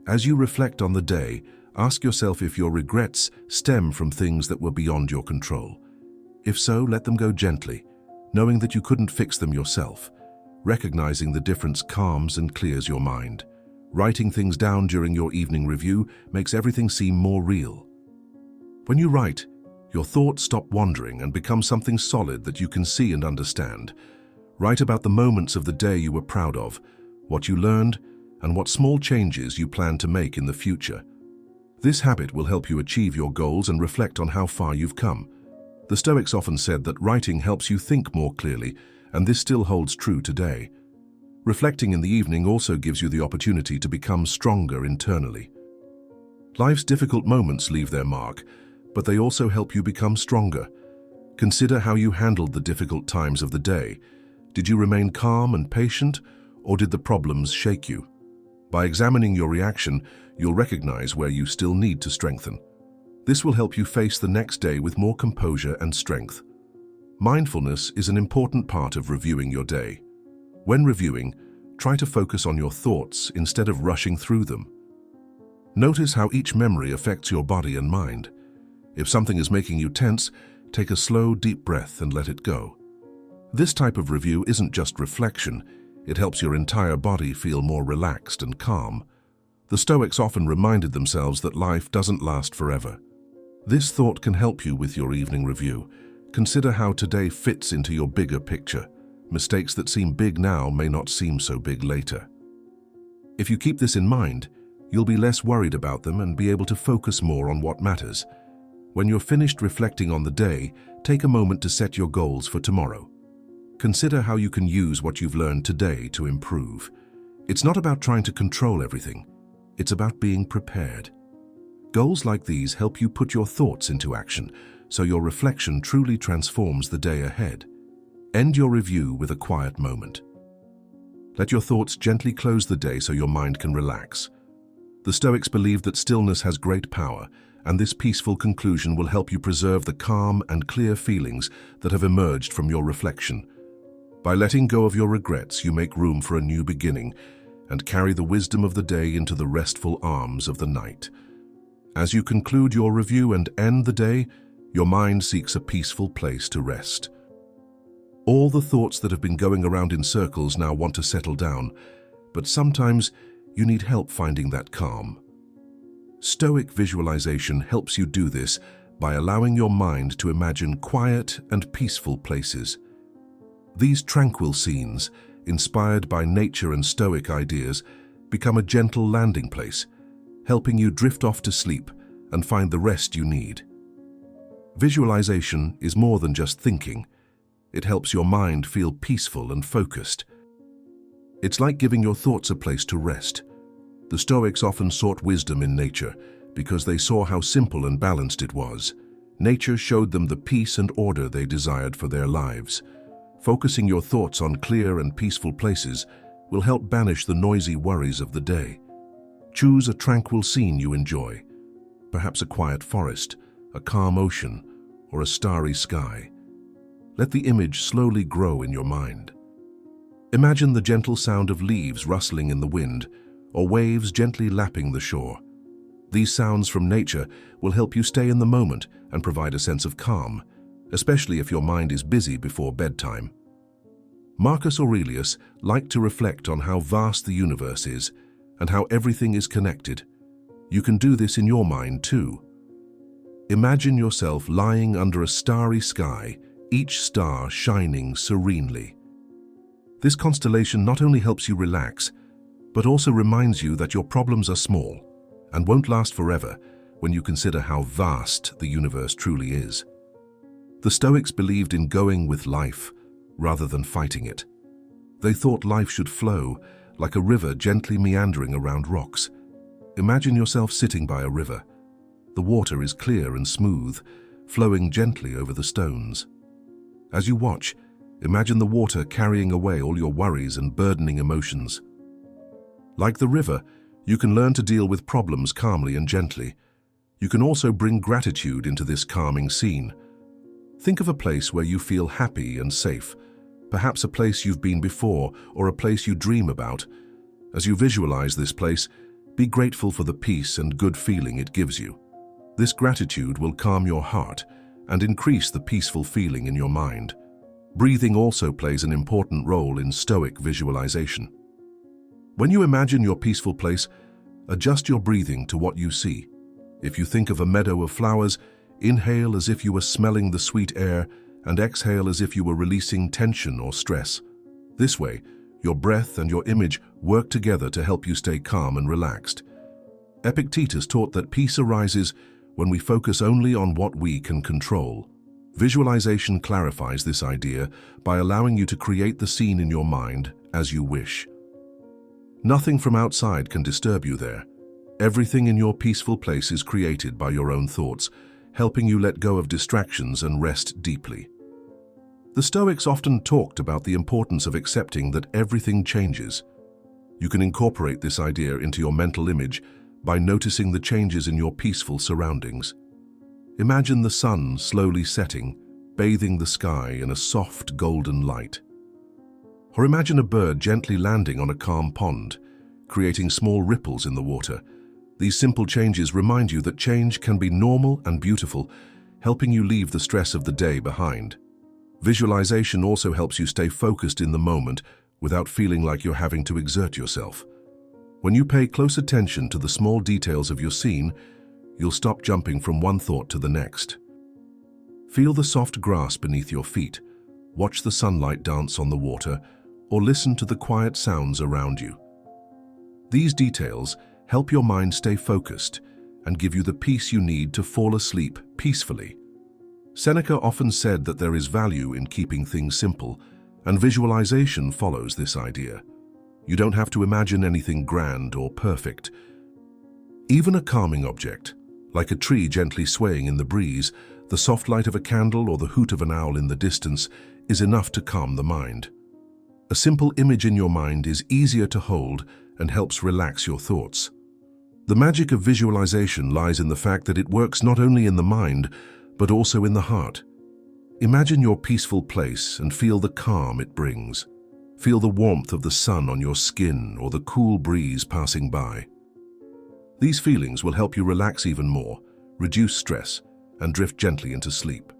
As you reflect on the day, ask yourself if your regrets stem from things that were beyond your control. If so, let them go gently, knowing that you couldn't fix them yourself. Recognizing the difference calms and clears your mind. Writing things down during your evening review makes everything seem more real. When you write, your thoughts stop wandering and become something solid that you can see and understand. Write about the moments of the day you were proud of, what you learned, and what small changes you plan to make in the future. This habit will help you achieve your goals and reflect on how far you've come. The Stoics often said that writing helps you think more clearly, and this still holds true today. Reflecting in the evening also gives you the opportunity to become stronger internally. Life's difficult moments leave their mark, but they also help you become stronger. Consider how you handled the difficult times of the day. Did you remain calm and patient, or did the problems shake you? By examining your reaction, you'll recognize where you still need to strengthen. This will help you face the next day with more composure and strength. Mindfulness is an important part of reviewing your day. When reviewing, try to focus on your thoughts instead of rushing through them. Notice how each memory affects your body and mind. If something is making you tense, take a slow, deep breath and let it go. This type of review isn't just reflection, it helps your entire body feel more relaxed and calm. The Stoics often reminded themselves that life doesn't last forever. This thought can help you with your evening review. Consider how today fits into your bigger picture. Mistakes that seem big now may not seem so big later. If you keep this in mind, you'll be less worried about them and be able to focus more on what matters. When you're finished reflecting on the day, take a moment to set your goals for tomorrow. Consider how you can use what you've learned today to improve. It's not about trying to control everything. It's about being prepared. Goals like these help you put your thoughts into action, so your reflection truly transforms the day ahead. End your review with a quiet moment. Let your thoughts gently close the day so your mind can relax. The Stoics believed that stillness has great power, and this peaceful conclusion will help you preserve the calm and clear feelings that have emerged from your reflection. By letting go of your regrets, you make room for a new beginning and carry the wisdom of the day into the restful arms of the night. As you conclude your review and end the day, your mind seeks a peaceful place to rest. All the thoughts that have been going around in circles now want to settle down, but sometimes you need help finding that calm. Stoic visualization helps you do this by allowing your mind to imagine quiet and peaceful places. These tranquil scenes, inspired by nature and Stoic ideas, become a gentle landing place, helping you drift off to sleep and find the rest you need. Visualization is more than just thinking. It helps your mind feel peaceful and focused. It's like giving your thoughts a place to rest. The Stoics often sought wisdom in nature because they saw how simple and balanced it was. Nature showed them the peace and order they desired for their lives. Focusing your thoughts on clear and peaceful places will help banish the noisy worries of the day. Choose a tranquil scene you enjoy, perhaps a quiet forest, a calm ocean, or a starry sky. Let the image slowly grow in your mind. Imagine the gentle sound of leaves rustling in the wind, or waves gently lapping the shore. These sounds from nature will help you stay in the moment and provide a sense of calm, especially if your mind is busy before bedtime. Marcus Aurelius liked to reflect on how vast the universe is and how everything is connected. You can do this in your mind too. Imagine yourself lying under a starry sky, each star shining serenely. This constellation not only helps you relax, but also reminds you that your problems are small and won't last forever when you consider how vast the universe truly is. The Stoics believed in going with life rather than fighting it. They thought life should flow like a river gently meandering around rocks. Imagine yourself sitting by a river. The water is clear and smooth, flowing gently over the stones. As you watch, imagine the water carrying away all your worries and burdening emotions. Like the river, you can learn to deal with problems calmly and gently. You can also bring gratitude into this calming scene. Think of a place where you feel happy and safe, perhaps a place you've been before or a place you dream about. As you visualize this place, be grateful for the peace and good feeling it gives you. This gratitude will calm your heart and increase the peaceful feeling in your mind. Breathing also plays an important role in Stoic visualization. When you imagine your peaceful place, adjust your breathing to what you see. If you think of a meadow of flowers, inhale as if you were smelling the sweet air and exhale as if you were releasing tension or stress. This way, your breath and your image work together to help you stay calm and relaxed. Epictetus taught that peace arises when we focus only on what we can control. Visualization clarifies this idea by allowing you to create the scene in your mind as you wish. Nothing from outside can disturb you there. Everything in your peaceful place is created by your own thoughts, helping you let go of distractions and rest deeply. The Stoics often talked about the importance of accepting that everything changes. You can incorporate this idea into your mental image by noticing the changes in your peaceful surroundings. Imagine the sun slowly setting, bathing the sky in a soft golden light. Or imagine a bird gently landing on a calm pond, creating small ripples in the water. These simple changes remind you that change can be normal and beautiful, helping you leave the stress of the day behind. Visualization also helps you stay focused in the moment without feeling like you're having to exert yourself. When you pay close attention to the small details of your scene, you'll stop jumping from one thought to the next. Feel the soft grass beneath your feet, watch the sunlight dance on the water, or listen to the quiet sounds around you. These details help your mind stay focused and give you the peace you need to fall asleep peacefully. Seneca often said that there is value in keeping things simple, and visualization follows this idea. You don't have to imagine anything grand or perfect. Even a calming object, like a tree gently swaying in the breeze, the soft light of a candle or the hoot of an owl in the distance, is enough to calm the mind. A simple image in your mind is easier to hold and helps relax your thoughts. The magic of visualization lies in the fact that it works not only in the mind, but also in the heart. Imagine your peaceful place and feel the calm it brings. Feel the warmth of the sun on your skin or the cool breeze passing by. These feelings will help you relax even more, reduce stress, and drift gently into sleep.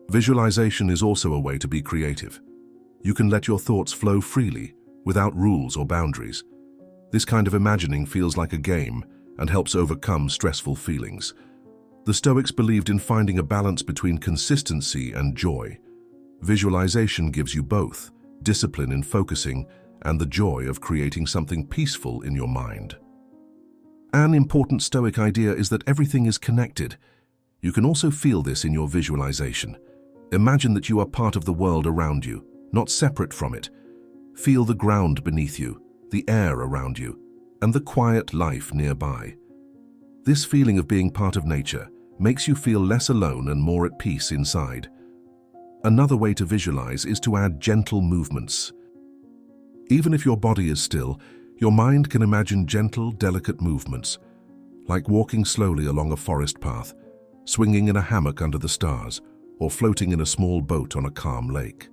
Visualization is also a way to be creative. You can let your thoughts flow freely, without rules or boundaries. This kind of imagining feels like a game and helps overcome stressful feelings. The Stoics believed in finding a balance between consistency and joy. Visualization gives you both, discipline in focusing and the joy of creating something peaceful in your mind. An important Stoic idea is that everything is connected. You can also feel this in your visualization. Imagine that you are part of the world around you, not separate from it. Feel the ground beneath you, the air around you, and the quiet life nearby. This feeling of being part of nature makes you feel less alone and more at peace inside. Another way to visualize is to add gentle movements. Even if your body is still, your mind can imagine gentle, delicate movements, like walking slowly along a forest path, swinging in a hammock under the stars, or floating in a small boat on a calm lake.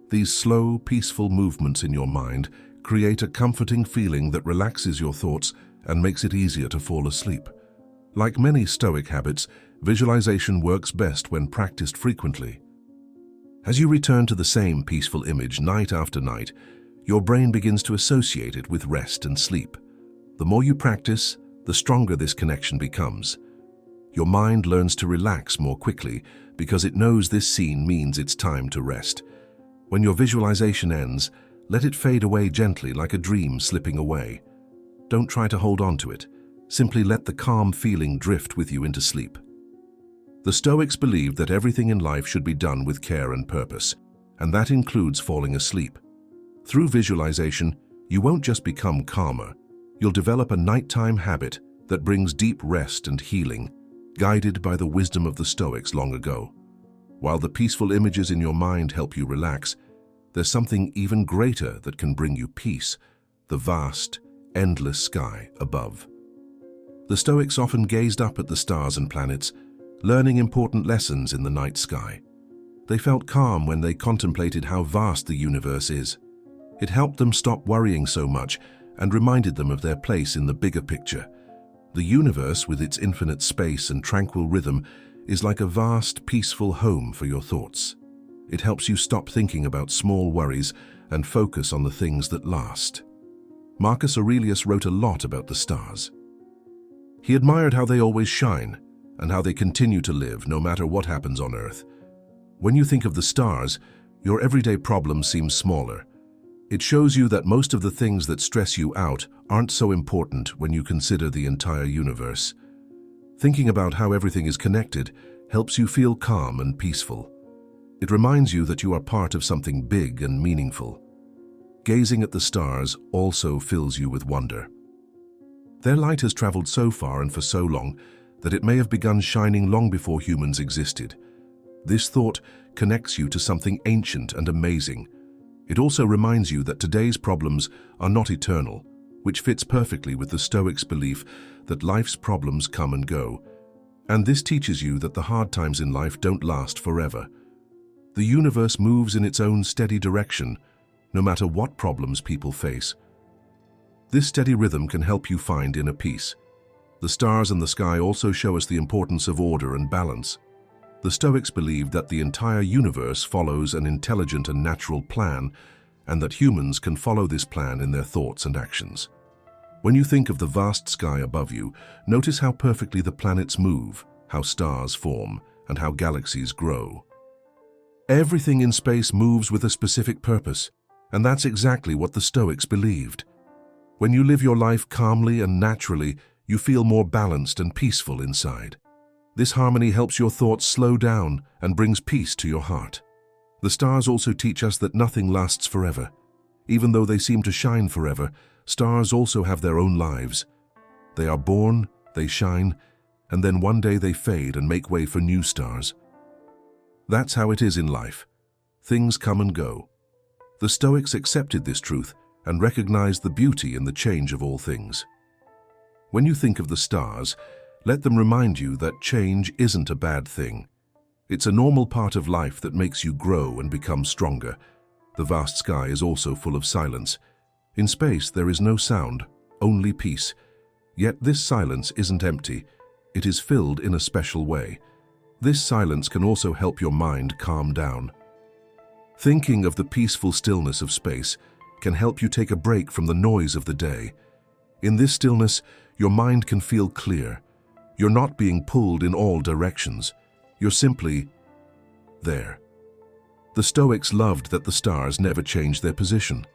These slow, peaceful movements in your mind create a comforting feeling that relaxes your thoughts and makes it easier to fall asleep. Like many Stoic habits, visualization works best when practiced frequently. As you return to the same peaceful image night after night, your brain begins to associate it with rest and sleep. The more you practice, the stronger this connection becomes. Your mind learns to relax more quickly because it knows this scene means it's time to rest. When your visualization ends, let it fade away gently like a dream slipping away. Don't try to hold on to it. Simply let the calm feeling drift with you into sleep. The Stoics believed that everything in life should be done with care and purpose, and that includes falling asleep. Through visualization, you won't just become calmer, you'll develop a nighttime habit that brings deep rest and healing, guided by the wisdom of the Stoics long ago. While the peaceful images in your mind help you relax, there's something even greater that can bring you peace, the vast, endless sky above. The Stoics often gazed up at the stars and planets, learning important lessons in the night sky. They felt calm when they contemplated how vast the universe is. It helped them stop worrying so much and reminded them of their place in the bigger picture. The universe, with its infinite space and tranquil rhythm, is like a vast, peaceful home for your thoughts. It helps you stop thinking about small worries and focus on the things that last. Marcus Aurelius wrote a lot about the stars. He admired how they always shine and how they continue to live no matter what happens on Earth. When you think of the stars, your everyday problems seem smaller, It shows you that most of the things that stress you out aren't so important when you consider the entire universe. Thinking about how everything is connected helps you feel calm and peaceful. It reminds you that you are part of something big and meaningful. Gazing at the stars also fills you with wonder. Their light has traveled so far and for so long that it may have begun shining long before humans existed. This thought connects you to something ancient and amazing. It also reminds you that today's problems are not eternal, which fits perfectly with the Stoics' belief that life's problems come and go. And this teaches you that the hard times in life don't last forever. The universe moves in its own steady direction, no matter what problems people face. This steady rhythm can help you find inner peace. The stars and the sky also show us the importance of order and balance. The Stoics believed that the entire universe follows an intelligent and natural plan, and that humans can follow this plan in their thoughts and actions. When you think of the vast sky above you, notice how perfectly the planets move, how stars form, and how galaxies grow. Everything in space moves with a specific purpose, and that's exactly what the Stoics believed. When you live your life calmly and naturally, you feel more balanced and peaceful inside. This harmony helps your thoughts slow down and brings peace to your heart. The stars also teach us that nothing lasts forever. Even though they seem to shine forever, stars also have their own lives. They are born, they shine, and then one day they fade and make way for new stars. That's how it is in life. Things come and go. The Stoics accepted this truth and recognized the beauty in the change of all things. When you think of the stars, let them remind you that change isn't a bad thing. It's a normal part of life that makes you grow and become stronger. The vast sky is also full of silence. In space, there is no sound, only peace. Yet this silence isn't empty. It is filled in a special way. This silence can also help your mind calm down. Thinking of the peaceful stillness of space can help you take a break from the noise of the day. In this stillness, your mind can feel clear. You're not being pulled in all directions. You're simply there. The Stoics loved that the stars never changed their position.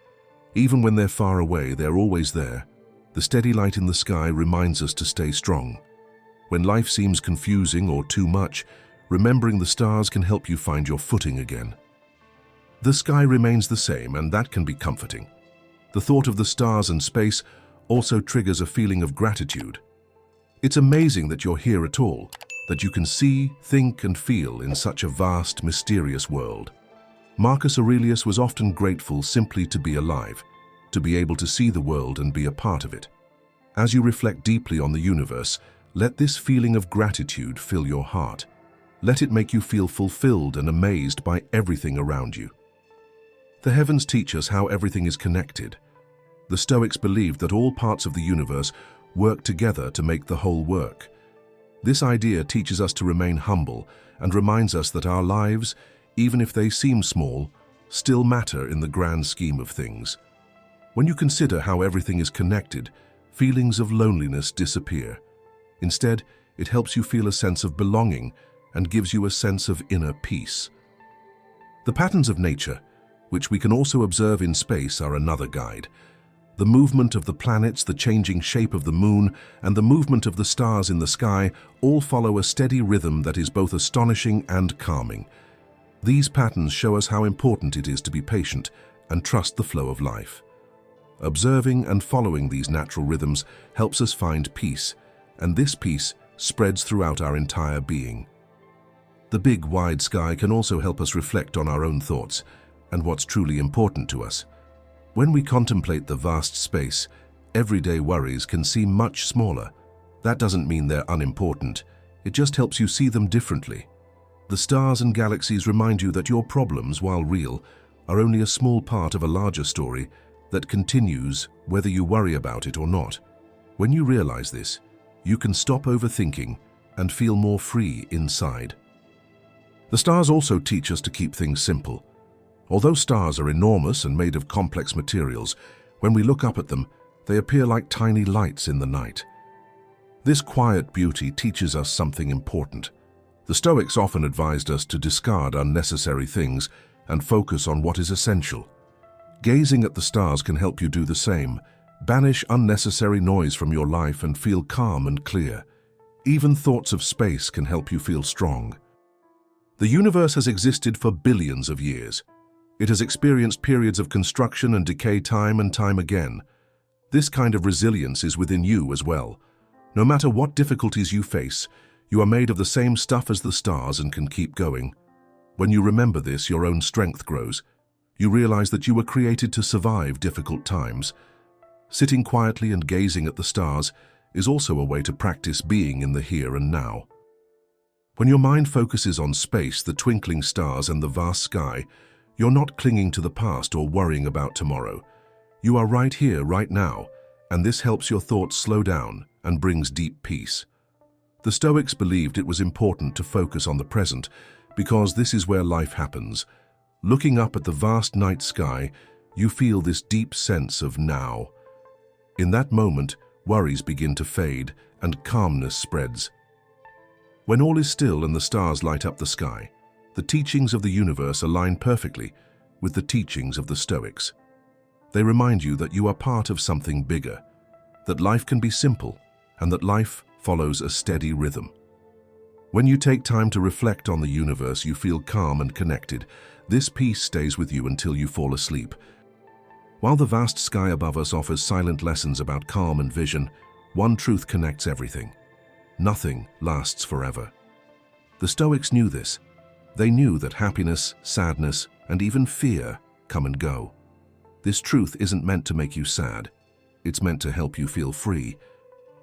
Even when they're far away, they're always there. The steady light in the sky reminds us to stay strong. When life seems confusing or too much, remembering the stars can help you find your footing again. The sky remains the same, and that can be comforting. The thought of the stars and space also triggers a feeling of gratitude. It's amazing that you're here at all, that you can see, think, and feel in such a vast, mysterious world. Marcus Aurelius was often grateful simply to be alive, to be able to see the world and be a part of it. As you reflect deeply on the universe, let this feeling of gratitude fill your heart. Let it make you feel fulfilled and amazed by everything around you. The heavens teach us how everything is connected. The Stoics believed that all parts of the universe work together to make the whole work. This idea teaches us to remain humble and reminds us that our lives, even if they seem small, still matter in the grand scheme of things. When you consider how everything is connected, feelings of loneliness disappear. Instead, it helps you feel a sense of belonging and gives you a sense of inner peace. The patterns of nature, which we can also observe in space, are another guide. The movement of the planets, the changing shape of the moon, and the movement of the stars in the sky all follow a steady rhythm that is both astonishing and calming. These patterns show us how important it is to be patient and trust the flow of life. Observing and following these natural rhythms helps us find peace, and this peace spreads throughout our entire being. The big, wide sky can also help us reflect on our own thoughts and what's truly important to us. When we contemplate the vast space, everyday worries can seem much smaller. That doesn't mean they're unimportant. It just helps you see them differently. The stars and galaxies remind you that your problems, while real, are only a small part of a larger story that continues whether you worry about it or not. When you realize this, you can stop overthinking and feel more free inside. The stars also teach us to keep things simple. Although stars are enormous and made of complex materials, when we look up at them, they appear like tiny lights in the night. This quiet beauty teaches us something important. The Stoics often advised us to discard unnecessary things and focus on what is essential. Gazing at the stars can help you do the same. Banish unnecessary noise from your life and feel calm and clear. Even thoughts of space can help you feel strong. The universe has existed for billions of years. It has experienced periods of construction and decay time and time again. This kind of resilience is within you as well. No matter what difficulties you face, you are made of the same stuff as the stars and can keep going. When you remember this, your own strength grows. You realize that you were created to survive difficult times. Sitting quietly and gazing at the stars is also a way to practice being in the here and now. When your mind focuses on space, the twinkling stars and the vast sky, you're not clinging to the past or worrying about tomorrow. You are right here, right now, and this helps your thoughts slow down and brings deep peace. The Stoics believed it was important to focus on the present because this is where life happens. Looking up at the vast night sky, you feel this deep sense of now. In that moment, worries begin to fade and calmness spreads. When all is still and the stars light up the sky, the teachings of the universe align perfectly with the teachings of the Stoics. They remind you that you are part of something bigger, that life can be simple, and that life follows a steady rhythm. When you take time to reflect on the universe, you feel calm and connected. This peace stays with you until you fall asleep. While the vast sky above us offers silent lessons about calm and vision, one truth connects everything. Nothing lasts forever. The Stoics knew this. They knew that happiness, sadness, and even fear come and go. This truth isn't meant to make you sad. It's meant to help you feel free.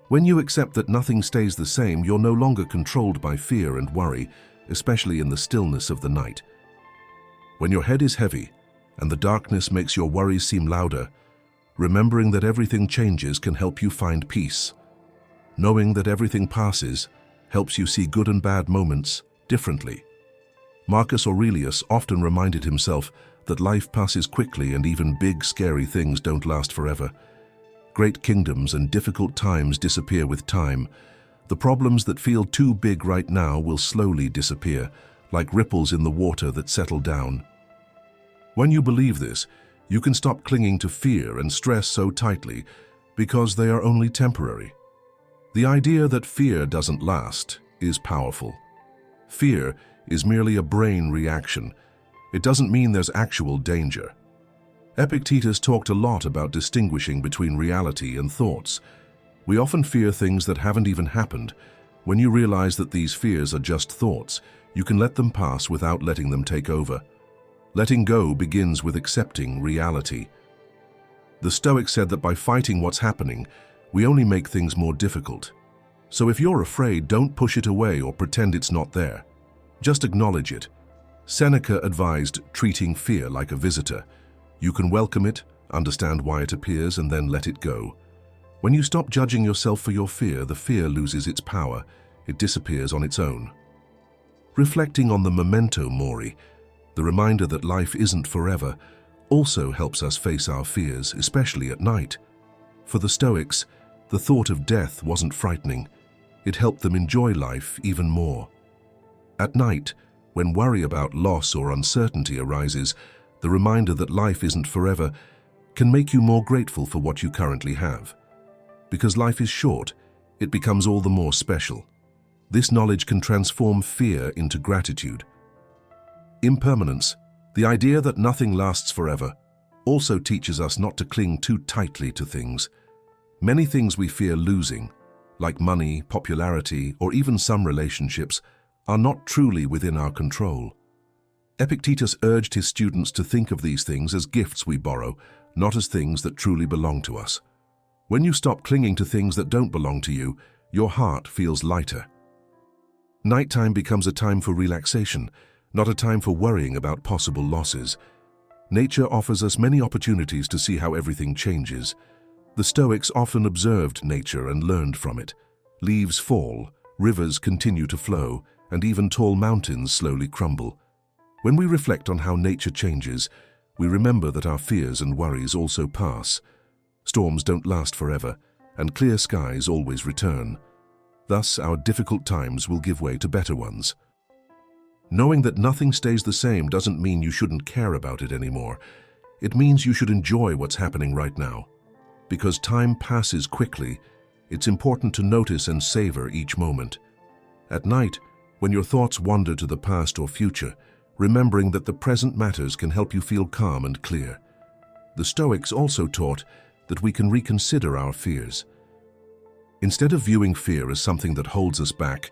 When you accept that nothing stays the same, you're no longer controlled by fear and worry, especially in the stillness of the night. When your head is heavy and the darkness makes your worries seem louder, remembering that everything changes can help you find peace. Knowing that everything passes helps you see good and bad moments differently. Marcus Aurelius often reminded himself that life passes quickly and even big, scary things don't last forever. Great kingdoms and difficult times disappear with time. The problems that feel too big right now will slowly disappear, like ripples in the water that settle down. When you believe this, you can stop clinging to fear and stress so tightly because they are only temporary. The idea that fear doesn't last is powerful. Fear is merely a brain reaction. It doesn't mean there's actual danger. Epictetus talked a lot about distinguishing between reality and thoughts. We often fear things that haven't even happened. When you realize that these fears are just thoughts, you can let them pass without letting them take over. Letting go begins with accepting reality. The Stoics said that by fighting what's happening, we only make things more difficult. So if you're afraid, don't push it away or pretend it's not there. Just acknowledge it. Seneca advised treating fear like a visitor. You can welcome it, understand why it appears, and then let it go. When you stop judging yourself for your fear, the fear loses its power. It disappears on its own. Reflecting on the memento mori, the reminder that life isn't forever, also helps us face our fears, especially at night. For the Stoics, the thought of death wasn't frightening. It helped them enjoy life even more. At night, when worry about loss or uncertainty arises, the reminder that life isn't forever can make you more grateful for what you currently have. Because life is short, it becomes all the more special. This knowledge can transform fear into gratitude. Impermanence, the idea that nothing lasts forever, also teaches us not to cling too tightly to things. Many things we fear losing, like money, popularity, or even some relationships, are not truly within our control. Epictetus urged his students to think of these things as gifts we borrow, not as things that truly belong to us. When you stop clinging to things that don't belong to you, your heart feels lighter. Nighttime becomes a time for relaxation, not a time for worrying about possible losses. Nature offers us many opportunities to see how everything changes. The Stoics often observed nature and learned from it. Leaves fall, rivers continue to flow, and even tall mountains slowly crumble. When we reflect on how nature changes, we remember that our fears and worries also pass. Storms don't last forever, and clear skies always return. Thus, our difficult times will give way to better ones. Knowing that nothing stays the same doesn't mean you shouldn't care about it anymore. it means you should enjoy what's happening right now. Because time passes quickly, it's important to notice and savor each moment. At night, when your thoughts wander to the past or future, remembering that the present matters can help you feel calm and clear. The Stoics also taught that we can reconsider our fears. Instead of viewing fear as something that holds us back,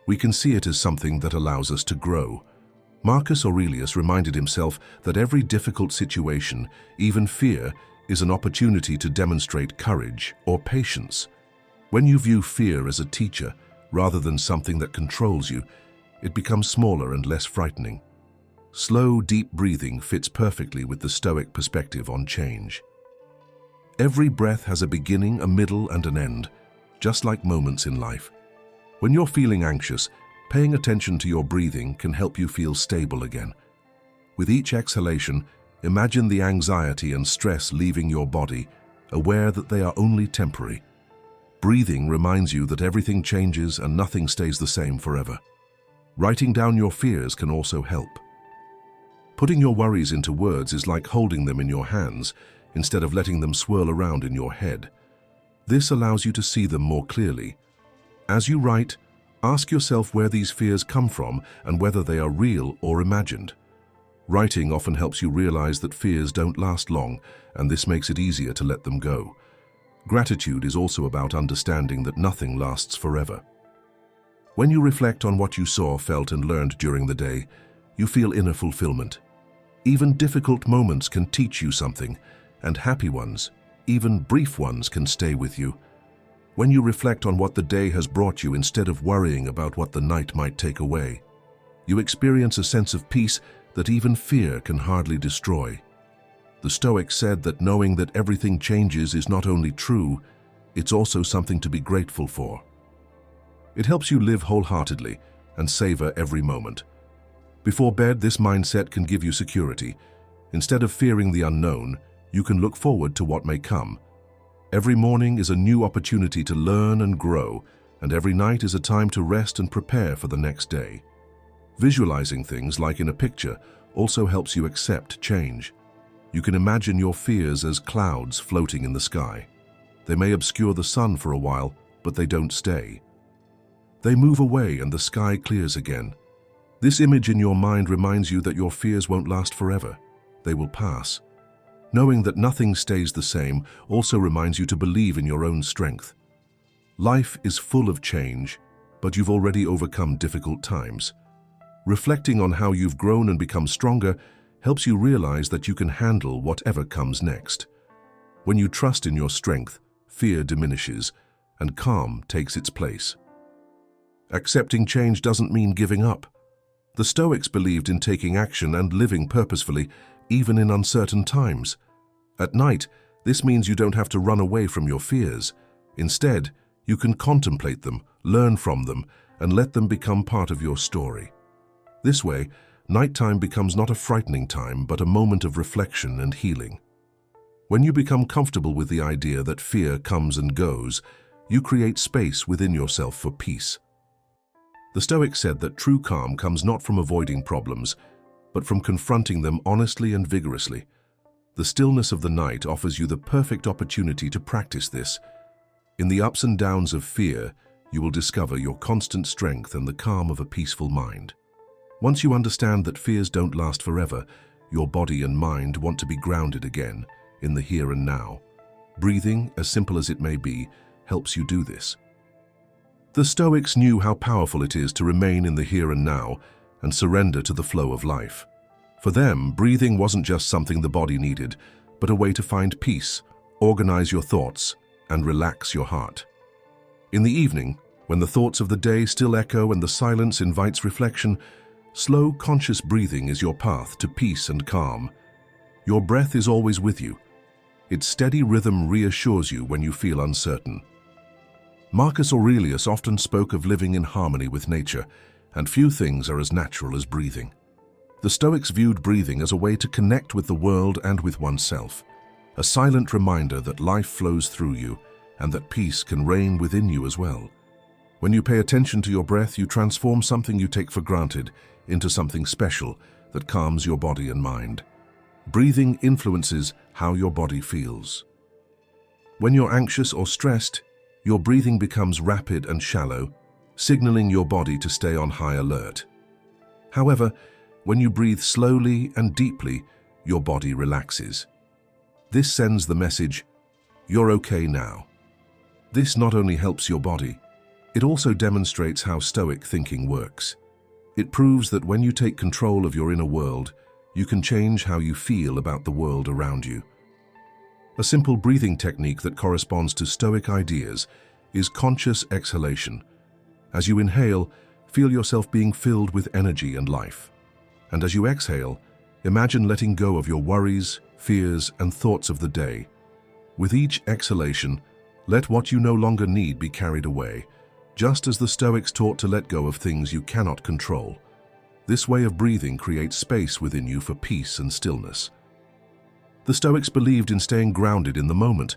we can see it as something that allows us to grow. Marcus Aurelius reminded himself that every difficult situation, even fear, is an opportunity to demonstrate courage or patience. When you view fear as a teacher, rather than something that controls you, it becomes smaller and less frightening. Slow, deep breathing fits perfectly with the Stoic perspective on change. Every breath has a beginning, a middle, and an end, just like moments in life. When you're feeling anxious, paying attention to your breathing can help you feel stable again. With each exhalation, imagine the anxiety and stress leaving your body, aware that they are only temporary. Breathing reminds you that everything changes and nothing stays the same forever. Writing down your fears can also help. Putting your worries into words is like holding them in your hands instead of letting them swirl around in your head. This allows you to see them more clearly. As you write, ask yourself where these fears come from and whether they are real or imagined. Writing often helps you realize that fears don't last long, and this makes it easier to let them go. Gratitude is also about understanding that nothing lasts forever. When you reflect on what you saw, felt, and learned during the day, you feel inner fulfillment. Even difficult moments can teach you something, and happy ones, even brief ones, can stay with you. When you reflect on what the day has brought you instead of worrying about what the night might take away, you experience a sense of peace that even fear can hardly destroy. The Stoics said that knowing that everything changes is not only true, it's also something to be grateful for. It helps you live wholeheartedly and savor every moment. Before bed, this mindset can give you security. Instead of fearing the unknown, you can look forward to what may come. Every morning is a new opportunity to learn and grow, and every night is a time to rest and prepare for the next day. Visualizing things like in a picture also helps you accept change. You can imagine your fears as clouds floating in the sky. They may obscure the sun for a while, but they don't stay. They move away and the sky clears again. This image in your mind reminds you that your fears won't last forever. They will pass. Knowing that nothing stays the same also reminds you to believe in your own strength. Life is full of change, but you've already overcome difficult times. Reflecting on how you've grown and become stronger helps you realize that you can handle whatever comes next. When you trust in your strength, fear diminishes and calm takes its place. Accepting change doesn't mean giving up. The Stoics believed in taking action and living purposefully, even in uncertain times. At night, this means you don't have to run away from your fears. Instead, you can contemplate them, learn from them, and let them become part of your story. This way, nighttime becomes not a frightening time, but a moment of reflection and healing. When you become comfortable with the idea that fear comes and goes, you create space within yourself for peace. The Stoics said that true calm comes not from avoiding problems, but from confronting them honestly and vigorously. The stillness of the night offers you the perfect opportunity to practice this. In the ups and downs of fear, you will discover your constant strength and the calm of a peaceful mind. Once you understand that fears don't last forever, your body and mind want to be grounded again, in the here and now. Breathing, as simple as it may be, helps you do this. The Stoics knew how powerful it is to remain in the here and now and surrender to the flow of life. For them, breathing wasn't just something the body needed, but a way to find peace, organize your thoughts, and relax your heart. In the evening, when the thoughts of the day still echo and the silence invites reflection, slow, conscious breathing is your path to peace and calm. Your breath is always with you. Its steady rhythm reassures you when you feel uncertain. Marcus Aurelius often spoke of living in harmony with nature, and few things are as natural as breathing. The Stoics viewed breathing as a way to connect with the world and with oneself, a silent reminder that life flows through you and that peace can reign within you as well. When you pay attention to your breath, you transform something you take for granted into something special that calms your body and mind. Breathing influences how your body feels. When you're anxious or stressed, your breathing becomes rapid and shallow, signaling your body to stay on high alert. However, when you breathe slowly and deeply, your body relaxes. This sends the message, "You're okay now." This not only helps your body, it also demonstrates how Stoic thinking works. It proves that when you take control of your inner world, you can change how you feel about the world around you. A simple breathing technique that corresponds to Stoic ideas is conscious exhalation. As you inhale, feel yourself being filled with energy and life. And as you exhale, imagine letting go of your worries, fears, and thoughts of the day. With each exhalation, let what you no longer need be carried away, just as the Stoics taught to let go of things you cannot control. This way of breathing creates space within you for peace and stillness. The Stoics believed in staying grounded in the moment,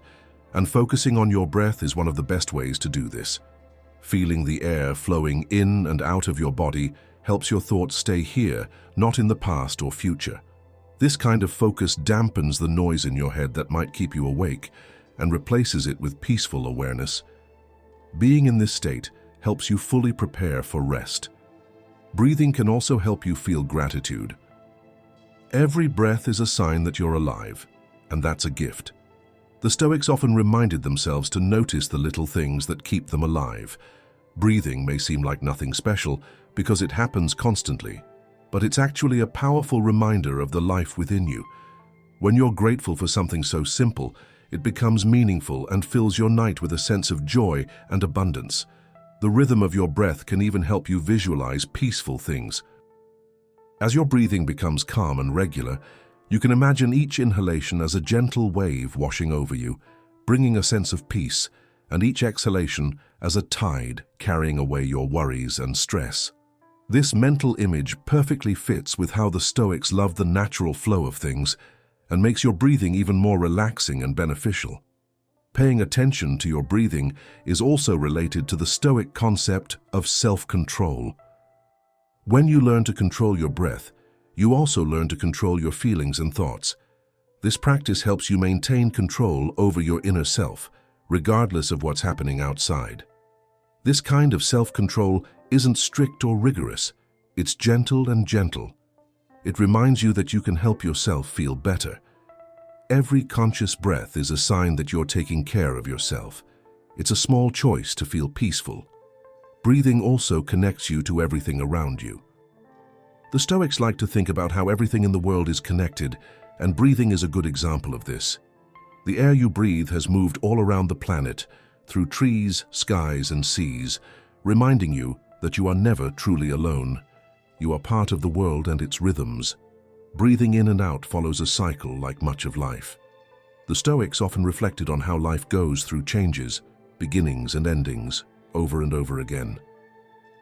and focusing on your breath is one of the best ways to do this. Feeling the air flowing in and out of your body helps your thoughts stay here, not in the past or future. This kind of focus dampens the noise in your head that might keep you awake and replaces it with peaceful awareness. Being in this state helps you fully prepare for rest. Breathing can also help you feel gratitude. Every breath is a sign that you're alive, and that's a gift. The Stoics often reminded themselves to notice the little things that keep them alive. Breathing may seem like nothing special because it happens constantly, but it's actually a powerful reminder of the life within you. When you're grateful for something so simple, it becomes meaningful and fills your night with a sense of joy and abundance. The rhythm of your breath can even help you visualize peaceful things. As your breathing becomes calm and regular, you can imagine each inhalation as a gentle wave washing over you, bringing a sense of peace, and each exhalation as a tide carrying away your worries and stress. This mental image perfectly fits with how the Stoics loved the natural flow of things and makes your breathing even more relaxing and beneficial. Paying attention to your breathing is also related to the Stoic concept of self-control. When you learn to control your breath, you also learn to control your feelings and thoughts. This practice helps you maintain control over your inner self, regardless of what's happening outside. This kind of self-control isn't strict or rigorous. It's gentle and gentle. It reminds you that you can help yourself feel better. Every conscious breath is a sign that you're taking care of yourself. It's a small choice to feel peaceful. Breathing also connects you to everything around you. The Stoics like to think about how everything in the world is connected, and breathing is a good example of this. The air you breathe has moved all around the planet, through trees, skies, and seas, reminding you that you are never truly alone. You are part of the world and its rhythms. Breathing in and out follows a cycle like much of life. The Stoics often reflected on how life goes through changes, beginnings and endings, over and over again.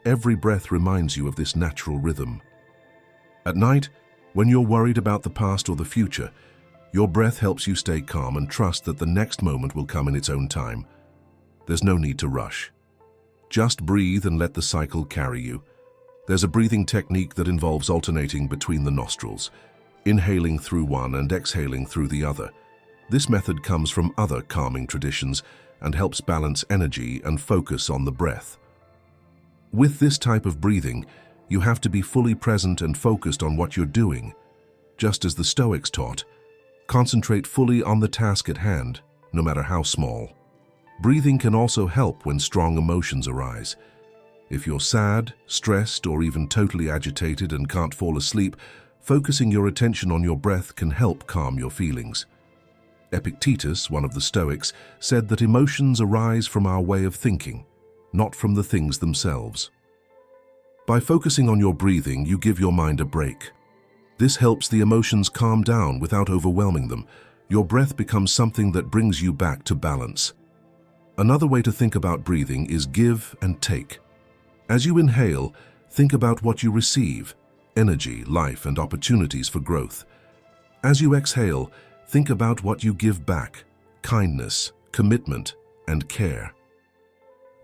Every breath reminds you of this natural rhythm. At night, when you're worried about the past or the future, your breath helps you stay calm and trust that the next moment will come in its own time. There's no need to rush. Just breathe and let the cycle carry you. There's a breathing technique that involves alternating between the nostrils, inhaling through one and exhaling through the other. This method comes from other calming traditions and helps balance energy and focus on the breath. With this type of breathing, you have to be fully present and focused on what you're doing. Just as the Stoics taught, concentrate fully on the task at hand, no matter how small. Breathing can also help when strong emotions arise. If you're sad, stressed, or even totally agitated and can't fall asleep, focusing your attention on your breath can help calm your feelings. Epictetus, one of the Stoics, said that emotions arise from our way of thinking, not from the things themselves. By focusing on your breathing, you give your mind a break. This helps the emotions calm down without overwhelming them. Your breath becomes something that brings you back to balance. Another way to think about breathing is give and take. As you inhale, think about what you receive: energy, life, and opportunities for growth. As you exhale, think about what you give back: kindness, commitment, and care.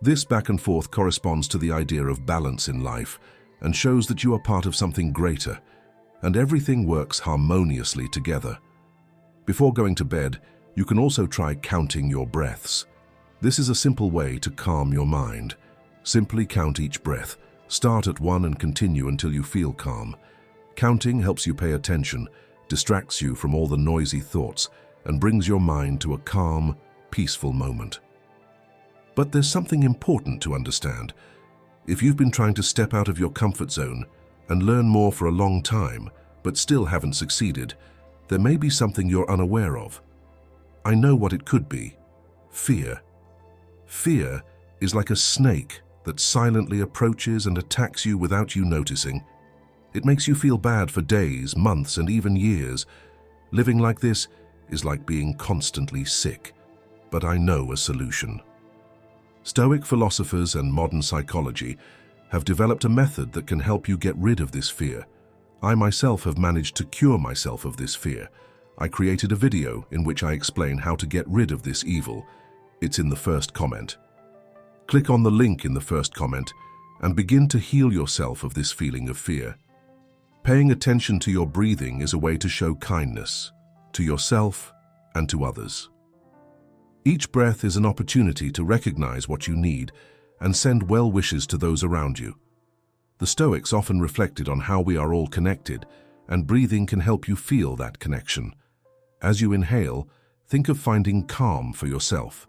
This back and forth corresponds to the idea of balance in life and shows that you are part of something greater. and everything works harmoniously together. Before going to bed, you can also try counting your breaths. This is a simple way to calm your mind. Simply count each breath. Start at 1 and continue until you feel calm. Counting helps you pay attention, distracts you from all the noisy thoughts, and brings your mind to a calm, peaceful moment. But there's something important to understand. If you've been trying to step out of your comfort zone and learn more for a long time, but still haven't succeeded, there may be something you're unaware of. I know what it could be. Fear. Fear is like a snake that silently approaches and attacks you without you noticing. It makes you feel bad for days, months, and even years. Living like this is like being constantly sick. But I know a solution. Stoic philosophers and modern psychology have developed a method that can help you get rid of this fear. I myself have managed to cure myself of this fear. I created a video in which I explain how to get rid of this evil. It's in the first comment. Click on the link in the first comment and begin to heal yourself of this feeling of fear. Paying attention to your breathing is a way to show kindness to yourself and to others. Each breath is an opportunity to recognize what you need and send well wishes to those around you. The Stoics often reflected on how we are all connected, and breathing can help you feel that connection. As you inhale, think of finding calm for yourself.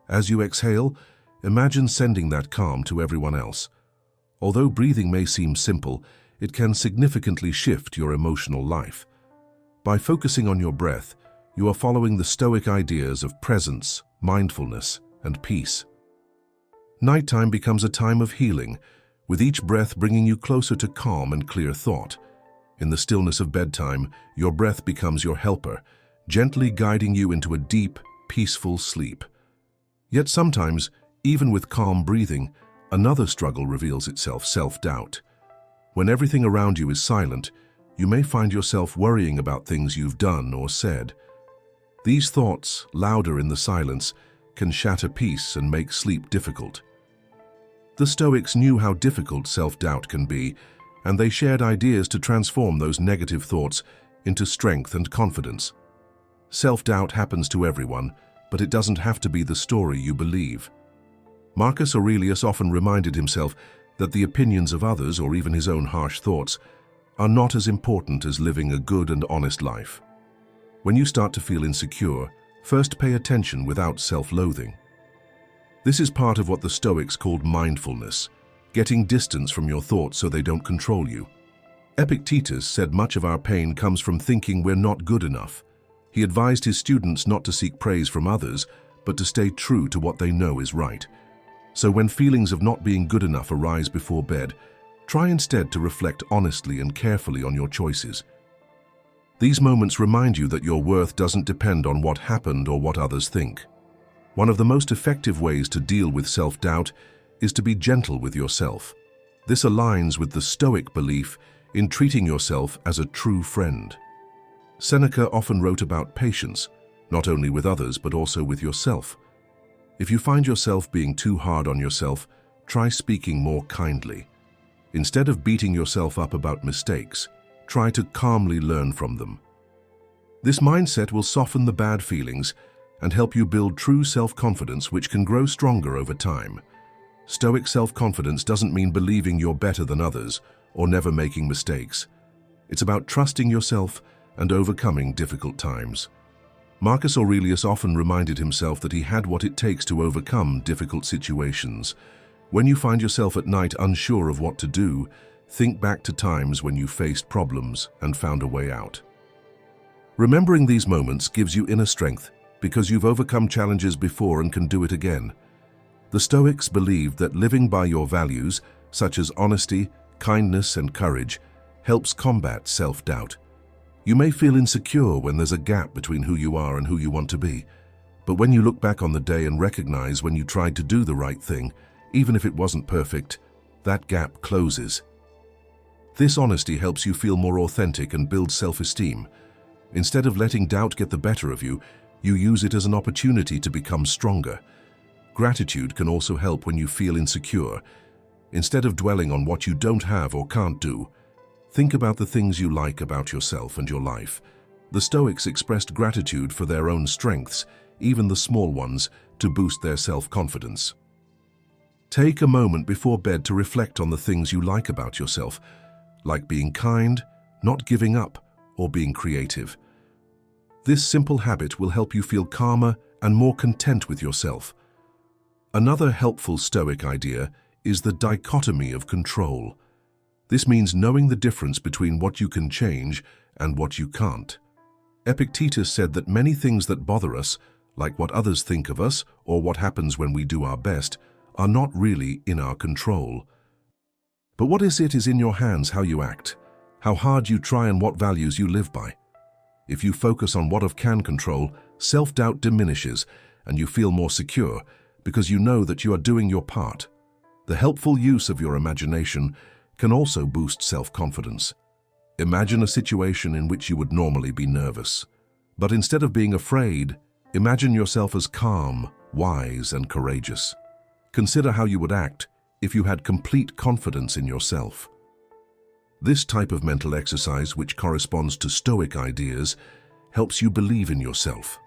As you exhale, imagine sending that calm to everyone else. Although breathing may seem simple, it can significantly shift your emotional life. By focusing on your breath, you are following the Stoic ideas of presence, mindfulness, and peace. Nighttime becomes a time of healing, with each breath bringing you closer to calm and clear thought. In the stillness of bedtime, your breath becomes your helper, gently guiding you into a deep, peaceful sleep. Yet sometimes, even with calm breathing, another struggle reveals itself: self-doubt. When everything around you is silent, you may find yourself worrying about things you've done or said. These thoughts, louder in the silence, can shatter peace and make sleep difficult. The Stoics knew how difficult self-doubt can be, and they shared ideas to transform those negative thoughts into strength and confidence. Self-doubt happens to everyone, but it doesn't have to be the story you believe. Marcus Aurelius often reminded himself that the opinions of others, or even his own harsh thoughts, are not as important as living a good and honest life. When you start to feel insecure, first pay attention without self-loathing. This is part of what the Stoics called mindfulness, getting distance from your thoughts so they don't control you. Epictetus said much of our pain comes from thinking we're not good enough. He advised his students not to seek praise from others, but to stay true to what they know is right. So when feelings of not being good enough arise before bed, try instead to reflect honestly and carefully on your choices. These moments remind you that your worth doesn't depend on what happened or what others think. One of the most effective ways to deal with self-doubt is to be gentle with yourself. This aligns with the Stoic belief in treating yourself as a true friend. Seneca often wrote about patience, not only with others but also with yourself. If you find yourself being too hard on yourself, try speaking more kindly. Instead of beating yourself up about mistakes, try to calmly learn from them. This mindset will soften the bad feelings and help you build true self-confidence, which can grow stronger over time. Stoic self-confidence doesn't mean believing you're better than others or never making mistakes. It's about trusting yourself and overcoming difficult times. Marcus Aurelius often reminded himself that he had what it takes to overcome difficult situations. When you find yourself at night unsure of what to do, think back to times when you faced problems and found a way out. Remembering these moments gives you inner strength because you've overcome challenges before and can do it again. The Stoics believed that living by your values, such as honesty, kindness, and courage, helps combat self-doubt. You may feel insecure when there's a gap between who you are and who you want to be, but when you look back on the day and recognize when you tried to do the right thing, even if it wasn't perfect, that gap closes. This honesty helps you feel more authentic and build self-esteem. Instead of letting doubt get the better of you, you use it as an opportunity to become stronger. Gratitude can also help when you feel insecure. Instead of dwelling on what you don't have or can't do, Think about the things you like about yourself and your life. The Stoics expressed gratitude for their own strengths, even the small ones, to boost their self-confidence. Take a moment before bed to reflect on the things you like about yourself, like being kind, not giving up, or being creative. This simple habit will help you feel calmer and more content with yourself. Another helpful Stoic idea is the dichotomy of control. This means knowing the difference between what you can change and what you can't. Epictetus said that many things that bother us, like what others think of us or what happens when we do our best, are not really in our control. But what is in your hands how you act, how hard you try, and what values you live by. If you focus on what you can control, self-doubt diminishes and you feel more secure because you know that you are doing your part. The helpful use of your imagination can also boost self-confidence. Imagine a situation in which you would normally be nervous. But instead of being afraid, imagine yourself as calm, wise, and courageous. Consider how you would act if you had complete confidence in yourself. This type of mental exercise, which corresponds to Stoic ideas, helps you believe in yourself,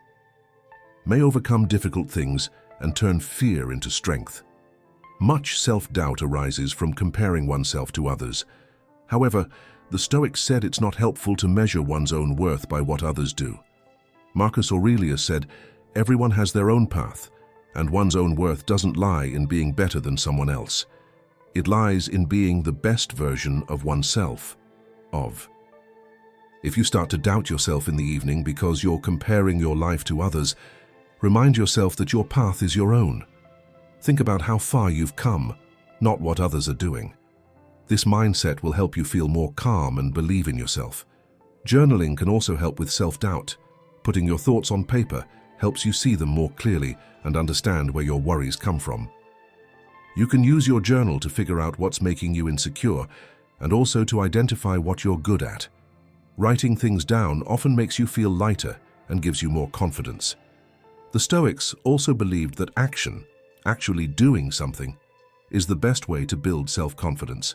may overcome difficult things and turn fear into strength. Much self-doubt arises from comparing oneself to others. However, the Stoics said it's not helpful to measure one's own worth by what others do. Marcus Aurelius said, "Everyone has their own path, and one's own worth doesn't lie in being better than someone else. It lies in being the best version of oneself." If you start to doubt yourself in the evening because you're comparing your life to others, remind yourself that your path is your own. Think about how far you've come, not what others are doing. This mindset will help you feel more calm and believe in yourself. Journaling can also help with self-doubt. Putting your thoughts on paper helps you see them more clearly and understand where your worries come from. You can use your journal to figure out what's making you insecure and also to identify what you're good at. Writing things down often makes you feel lighter and gives you more confidence. The Stoics also believed that action, actually doing something, is the best way to build self-confidence.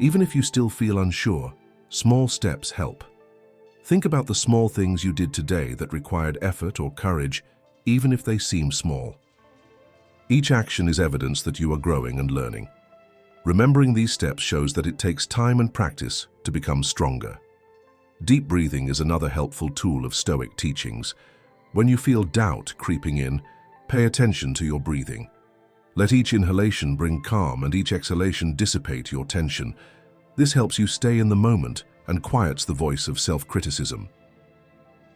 Even if you still feel unsure, small steps help. Think about the small things you did today that required effort or courage, even if they seem small. Each action is evidence that you are growing and learning. Remembering these steps shows that it takes time and practice to become stronger. Deep breathing is another helpful tool of Stoic teachings. When you feel doubt creeping in, pay attention to your breathing. Let each inhalation bring calm and each exhalation dissipate your tension. This helps you stay in the moment and quiets the voice of self-criticism.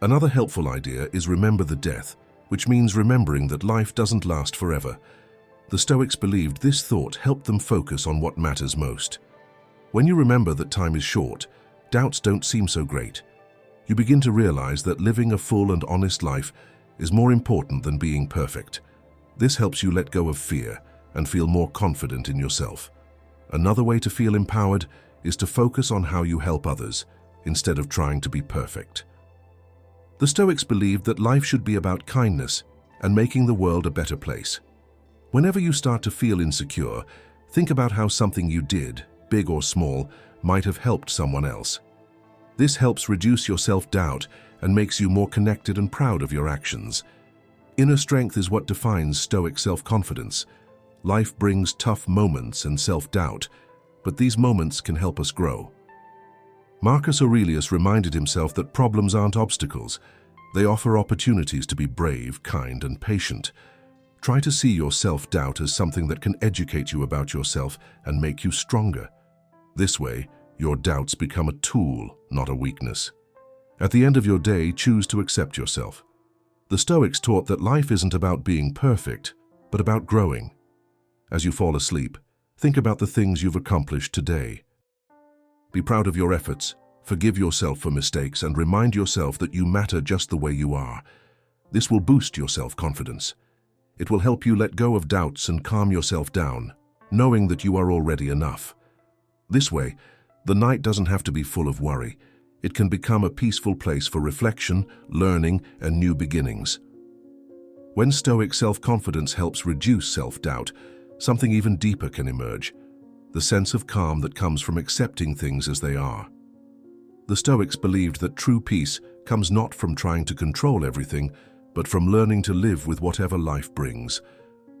Another helpful idea is remember the death, which means remembering that life doesn't last forever. The Stoics believed this thought helped them focus on what matters most. When you remember that time is short, doubts don't seem so great. You begin to realize that living a full and honest life is more important than being perfect. This helps you let go of fear and feel more confident in yourself. Another way to feel empowered is to focus on how you help others instead of trying to be perfect. The Stoics believed that life should be about kindness and making the world a better place. Whenever you start to feel insecure, think about how something you did, big or small, might have helped someone else. This helps reduce your self-doubt and makes you more connected and proud of your actions. Inner strength is what defines Stoic self-confidence. Life brings tough moments and self-doubt, but these moments can help us grow. Marcus Aurelius reminded himself that problems aren't obstacles. They offer opportunities to be brave, kind, and patient. Try to see your self-doubt as something that can educate you about yourself and make you stronger. This way, your doubts become a tool, not a weakness. At the end of your day, choose to accept yourself. The Stoics taught that life isn't about being perfect, but about growing. As you fall asleep, think about the things you've accomplished today. Be proud of your efforts, forgive yourself for mistakes, and remind yourself that you matter just the way you are. This will boost your self-confidence. It will help you let go of doubts and calm yourself down, knowing that you are already enough. This way, the night doesn't have to be full of worry. It can become a peaceful place for reflection, learning, and new beginnings. When Stoic self-confidence helps reduce self-doubt, something even deeper can emerge. The sense of calm that comes from accepting things as they are. The Stoics believed that true peace comes not from trying to control everything, but from learning to live with whatever life brings.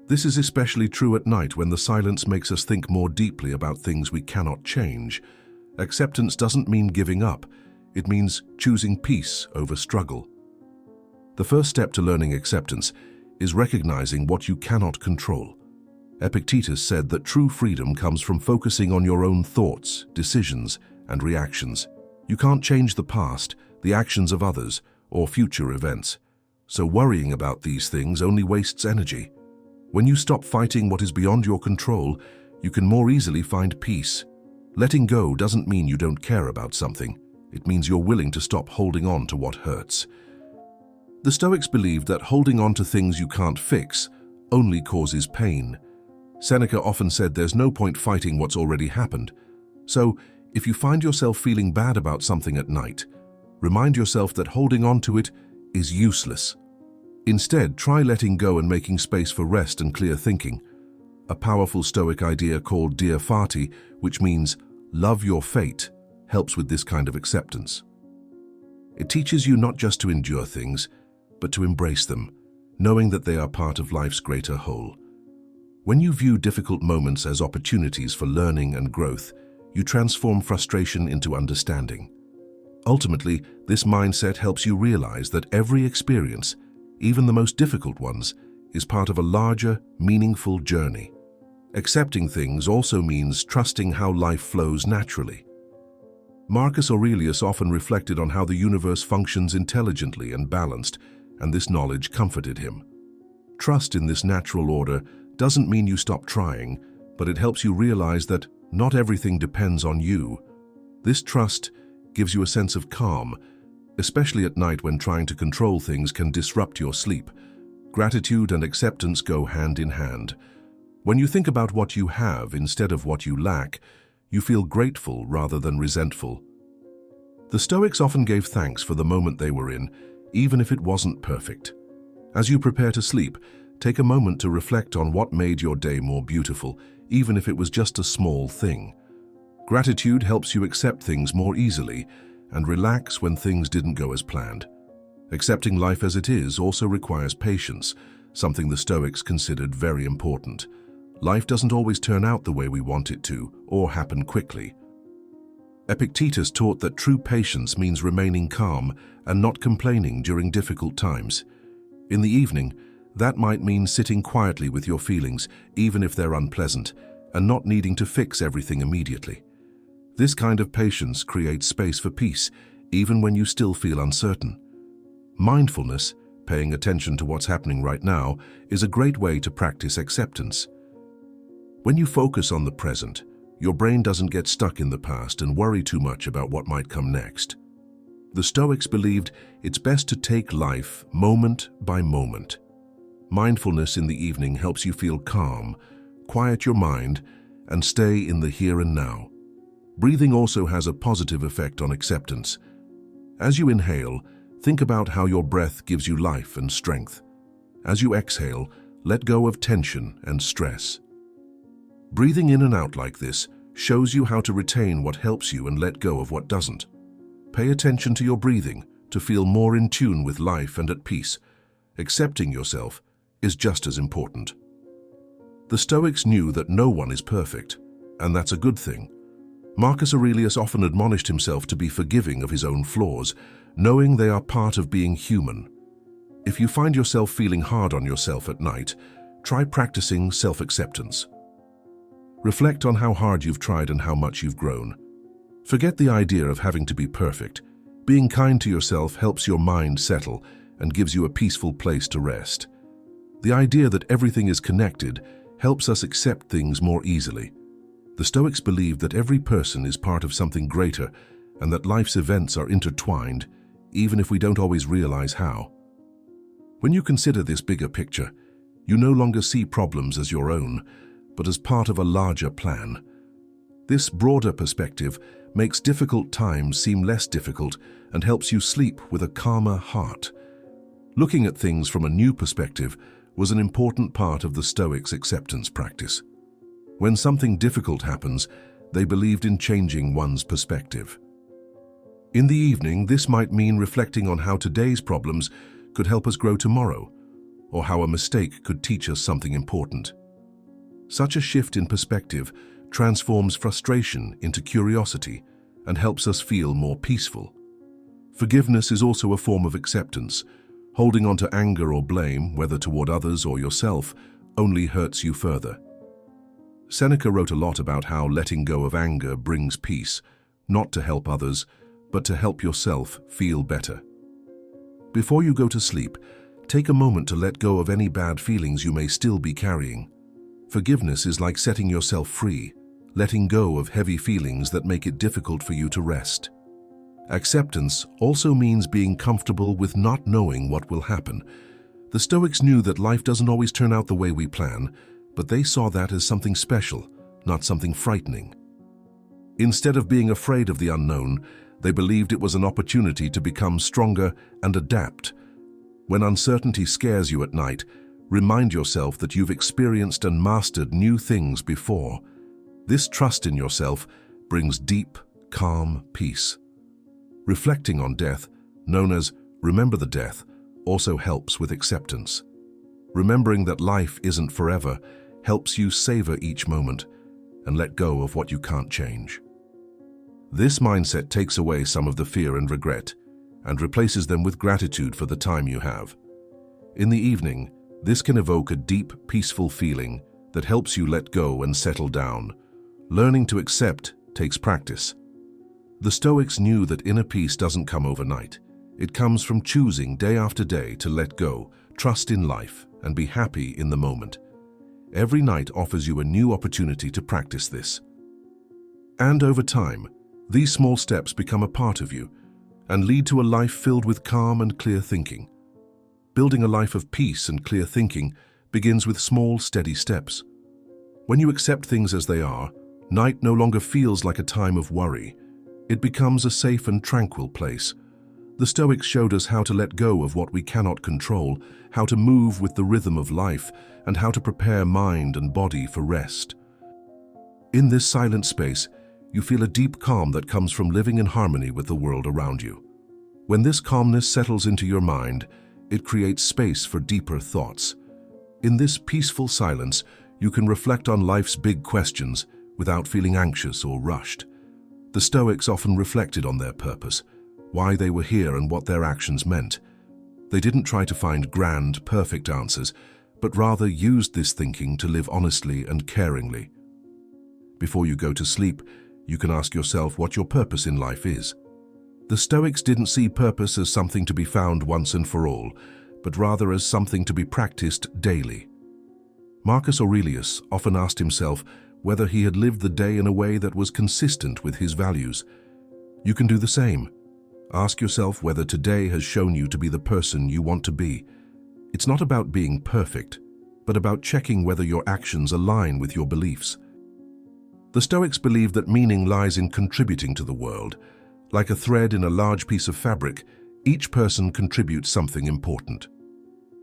This is especially true at night when the silence makes us think more deeply about things we cannot change. Acceptance doesn't mean giving up. It means choosing peace over struggle. The first step to learning acceptance is recognizing what you cannot control. Epictetus said that true freedom comes from focusing on your own thoughts, decisions, and reactions. You can't change the past, the actions of others, or future events. So worrying about these things only wastes energy. When you stop fighting what is beyond your control, you can more easily find peace. Letting go doesn't mean you don't care about something. It means you're willing to stop holding on to what hurts. The Stoics believed that holding on to things you can't fix only causes pain. Seneca often said there's no point fighting what's already happened. So, if you find yourself feeling bad about something at night, remind yourself that holding on to it is useless. Instead, try letting go and making space for rest and clear thinking. A powerful Stoic idea called Dia Fati, which means love your fate, helps with this kind of acceptance. It teaches you not just to endure things, but to embrace them, knowing that they are part of life's greater whole. When you view difficult moments as opportunities for learning and growth, you transform frustration into understanding. Ultimately, this mindset helps you realize that every experience, even the most difficult ones, is part of a larger, meaningful journey. Accepting things also means trusting how life flows naturally. Marcus Aurelius often reflected on how the universe functions intelligently and balanced, and this knowledge comforted him. Trust in this natural order doesn't mean you stop trying, but it helps you realize that not everything depends on you. This trust gives you a sense of calm, especially at night when trying to control things can disrupt your sleep. Gratitude and acceptance go hand in hand. When you think about what you have instead of what you lack, you feel grateful rather than resentful. The Stoics often gave thanks for the moment they were in, even if it wasn't perfect. As you prepare to sleep, take a moment to reflect on what made your day more beautiful, even if it was just a small thing. Gratitude helps you accept things more easily and relax when things didn't go as planned. Accepting life as it is also requires patience, something the Stoics considered very important. Life doesn't always turn out the way we want it to, or happen quickly. Epictetus taught that true patience means remaining calm and not complaining during difficult times. In the evening, that might mean sitting quietly with your feelings, even if they're unpleasant, and not needing to fix everything immediately. This kind of patience creates space for peace, even when you still feel uncertain. Mindfulness, paying attention to what's happening right now, is a great way to practice acceptance. When you focus on the present, your brain doesn't get stuck in the past and worry too much about what might come next. The Stoics believed it's best to take life moment by moment. Mindfulness in the evening helps you feel calm, quiet your mind, and stay in the here and now. Breathing also has a positive effect on acceptance. As you inhale, think about how your breath gives you life and strength. As you exhale, let go of tension and stress. Breathing in and out like this shows you how to retain what helps you and let go of what doesn't. Pay attention to your breathing to feel more in tune with life and at peace. Accepting yourself is just as important. The Stoics knew that no one is perfect, and that's a good thing. Marcus Aurelius often admonished himself to be forgiving of his own flaws, knowing they are part of being human. If you find yourself feeling hard on yourself at night, try practicing self-acceptance. Reflect on how hard you've tried and how much you've grown. Forget the idea of having to be perfect. Being kind to yourself helps your mind settle and gives you a peaceful place to rest. The idea that everything is connected helps us accept things more easily. The Stoics believed that every person is part of something greater and that life's events are intertwined, even if we don't always realize how. When you consider this bigger picture, you no longer see problems as your own, but as part of a larger plan. This broader perspective makes difficult times seem less difficult and helps you sleep with a calmer heart. Looking at things from a new perspective was an important part of the Stoics' acceptance practice. When something difficult happens, they believed in changing one's perspective. In the evening, this might mean reflecting on how today's problems could help us grow tomorrow, or how a mistake could teach us something important. Such a shift in perspective transforms frustration into curiosity and helps us feel more peaceful. Forgiveness is also a form of acceptance. Holding on to anger or blame, whether toward others or yourself, only hurts you further. Seneca wrote a lot about how letting go of anger brings peace, not to help others, but to help yourself feel better. Before you go to sleep, take a moment to let go of any bad feelings you may still be carrying. Forgiveness is like setting yourself free, letting go of heavy feelings that make it difficult for you to rest. Acceptance also means being comfortable with not knowing what will happen. The Stoics knew that life doesn't always turn out the way we plan, but they saw that as something special, not something frightening. Instead of being afraid of the unknown, they believed it was an opportunity to become stronger and adapt. When uncertainty scares you at night, remind yourself that you've experienced and mastered new things before. This trust in yourself brings deep, calm peace. Reflecting on death, known as remember the death, also helps with acceptance. Remembering that life isn't forever helps you savor each moment and let go of what you can't change. This mindset takes away some of the fear and regret and replaces them with gratitude for the time you have. In the evening, this can evoke a deep, peaceful feeling that helps you let go and settle down. Learning to accept takes practice. The Stoics knew that inner peace doesn't come overnight. It comes from choosing day after day to let go, trust in life, and be happy in the moment. Every night offers you a new opportunity to practice this. And over time, these small steps become a part of you and lead to a life filled with calm and clear thinking. Building a life of peace and clear thinking begins with small, steady steps. When you accept things as they are, night no longer feels like a time of worry. It becomes a safe and tranquil place. The Stoics showed us how to let go of what we cannot control, how to move with the rhythm of life, and how to prepare mind and body for rest. In this silent space, you feel a deep calm that comes from living in harmony with the world around you. When this calmness settles into your mind, it creates space for deeper thoughts. In this peaceful silence, you can reflect on life's big questions without feeling anxious or rushed. The Stoics often reflected on their purpose, why they were here and what their actions meant. They didn't try to find grand, perfect answers, but rather used this thinking to live honestly and caringly. Before you go to sleep, you can ask yourself what your purpose in life is. The Stoics didn't see purpose as something to be found once and for all, but rather as something to be practiced daily. Marcus Aurelius often asked himself whether he had lived the day in a way that was consistent with his values. You can do the same. Ask yourself whether today has shown you to be the person you want to be. It's not about being perfect, but about checking whether your actions align with your beliefs. The Stoics believed that meaning lies in contributing to the world. Like a thread in a large piece of fabric, each person contributes something important.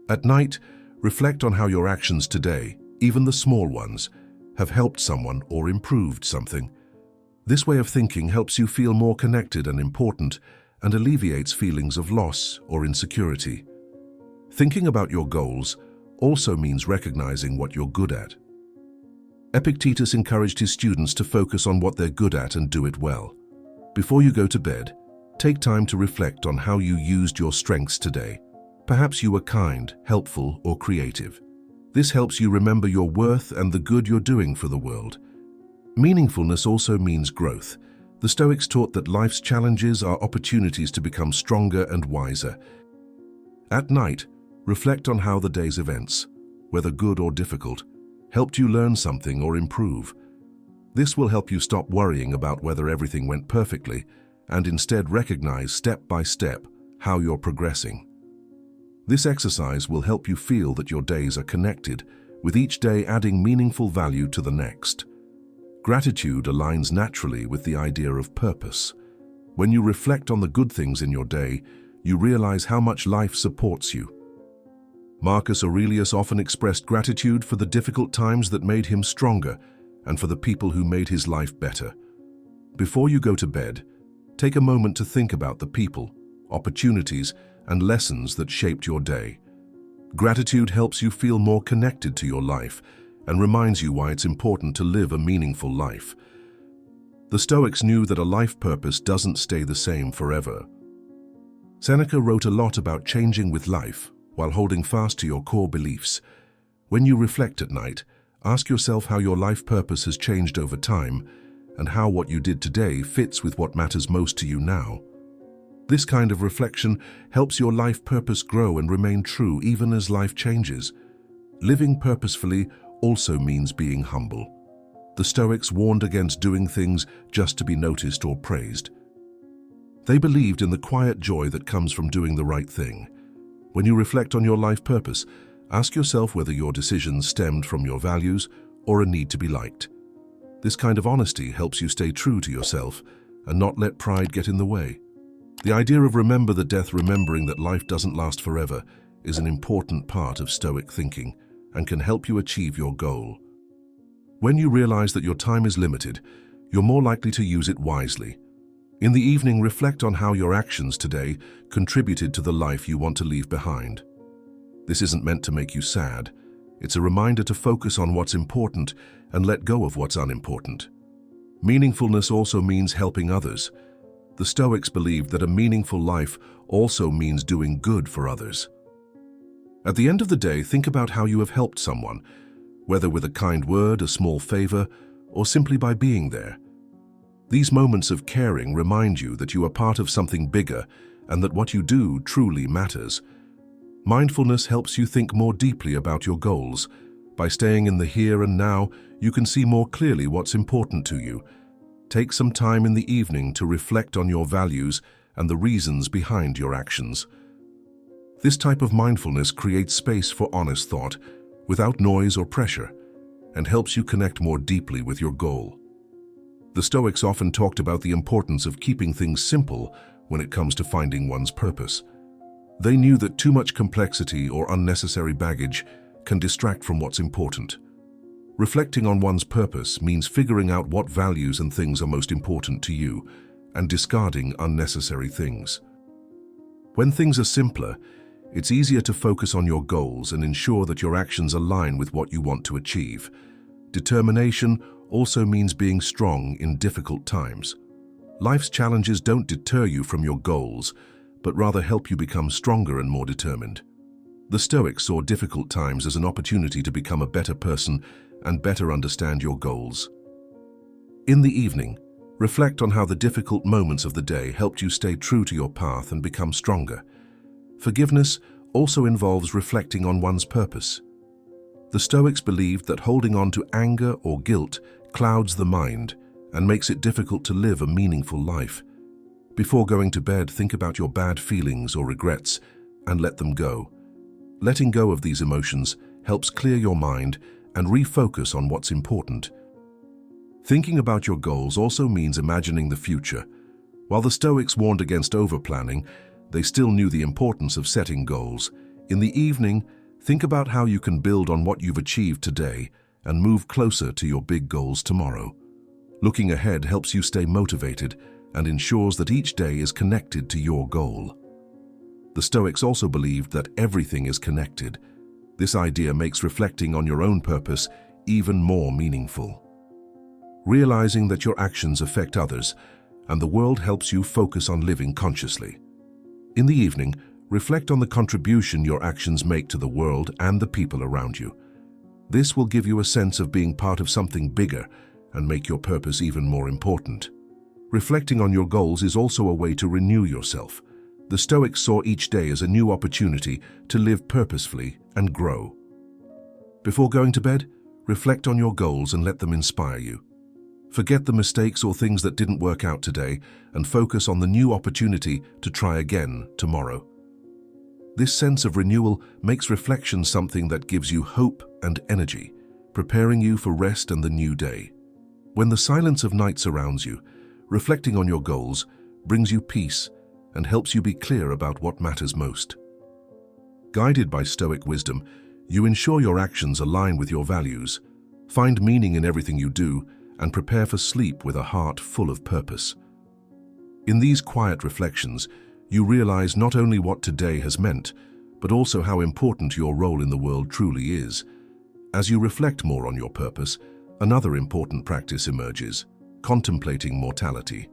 At night, reflect on how your actions today, even the small ones, have helped someone or improved something. This way of thinking helps you feel more connected and important and alleviates feelings of loss or insecurity. Thinking about your goals also means recognizing what you're good at. Epictetus encouraged his students to focus on what they're good at and do it well. Before you go to bed, take time to reflect on how you used your strengths today. Perhaps you were kind, helpful, or creative. This helps you remember your worth and the good you're doing for the world. Meaningfulness also means growth. The Stoics taught that life's challenges are opportunities to become stronger and wiser. At night, reflect on how the day's events, whether good or difficult, helped you learn something or improve. This will help you stop worrying about whether everything went perfectly and instead recognize step by step how you're progressing. This exercise will help you feel that your days are connected, with each day adding meaningful value to the next. Gratitude aligns naturally with the idea of purpose. When you reflect on the good things in your day, you realize how much life supports you. Marcus Aurelius often expressed gratitude for the difficult times that made him stronger and for the people who made his life better. Before you go to bed, Take a moment to think about the people, opportunities, and lessons that shaped your day. Gratitude helps you feel more connected to your life and reminds you why it's important to live a meaningful life. The Stoics knew that a life purpose doesn't stay the same forever. Seneca wrote a lot about changing with life while holding fast to your core beliefs. When you reflect at night, ask yourself how your life purpose has changed over time and how what you did today fits with what matters most to you now. This kind of reflection helps your life purpose grow and remain true even as life changes. Living purposefully also means being humble. The Stoics warned against doing things just to be noticed or praised. They believed in the quiet joy that comes from doing the right thing. When you reflect on your life purpose, ask yourself whether your decisions stemmed from your values or a need to be liked. This kind of honesty helps you stay true to yourself and not let pride get in the way. The idea of remember the death, remembering that life doesn't last forever, is an important part of Stoic thinking and can help you achieve your goal. When you realize that your time is limited, you're more likely to use it wisely. In the evening, reflect on how your actions today contributed to the life you want to leave behind. This isn't meant to make you sad. It's a reminder to focus on what's important and let go of what's unimportant. Meaningfulness also means helping others. The Stoics believed that a meaningful life also means doing good for others. At the end of the day, think about how you have helped someone, whether with a kind word, a small favor, or simply by being there. These moments of caring remind you that you are part of something bigger and that what you do truly matters. Mindfulness helps you think more deeply about your goals. By staying in the here and now, you can see more clearly what's important to you. Take some time in the evening to reflect on your values and the reasons behind your actions. This type of mindfulness creates space for honest thought, without noise or pressure, and helps you connect more deeply with your goal. The Stoics often talked about the importance of keeping things simple when it comes to finding one's purpose. They knew that too much complexity or unnecessary baggage can distract from what's important. Reflecting on one's purpose means figuring out what values and things are most important to you and discarding unnecessary things. When things are simpler, it's easier to focus on your goals and ensure that your actions align with what you want to achieve. Determination also means being strong in difficult times. Life's challenges don't deter you from your goals, but rather help you become stronger and more determined. The Stoics saw difficult times as an opportunity to become a better person and better understand your goals. In the evening, reflect on how the difficult moments of the day helped you stay true to your path and become stronger. Forgiveness also involves reflecting on one's purpose. The Stoics believed that holding on to anger or guilt clouds the mind and makes it difficult to live a meaningful life. Before going to bed, think about your bad feelings or regrets and let them go. Letting go of these emotions helps clear your mind and refocus on what's important. Thinking about your goals also means imagining the future. While the Stoics warned against over-planning, they still knew the importance of setting goals. In the evening, think about how you can build on what you've achieved today and move closer to your big goals tomorrow. Looking ahead helps you stay motivated and ensures that each day is connected to your goal. The Stoics also believed that everything is connected. This idea makes reflecting on your own purpose even more meaningful. Realizing that your actions affect others and the world helps you focus on living consciously. In the evening, reflect on the contribution your actions make to the world and the people around you. This will give you a sense of being part of something bigger and make your purpose even more important. Reflecting on your goals is also a way to renew yourself. The Stoics saw each day as a new opportunity to live purposefully and grow. Before going to bed, reflect on your goals and let them inspire you. Forget the mistakes or things that didn't work out today and focus on the new opportunity to try again tomorrow. This sense of renewal makes reflection something that gives you hope and energy, preparing you for rest and the new day. When the silence of night surrounds you, reflecting on your goals brings you peace and helps you be clear about what matters most. Guided by Stoic wisdom, you ensure your actions align with your values, find meaning in everything you do, and prepare for sleep with a heart full of purpose. In these quiet reflections, you realize not only what today has meant, but also how important your role in the world truly is. As you reflect more on your purpose, another important practice emerges: contemplating mortality.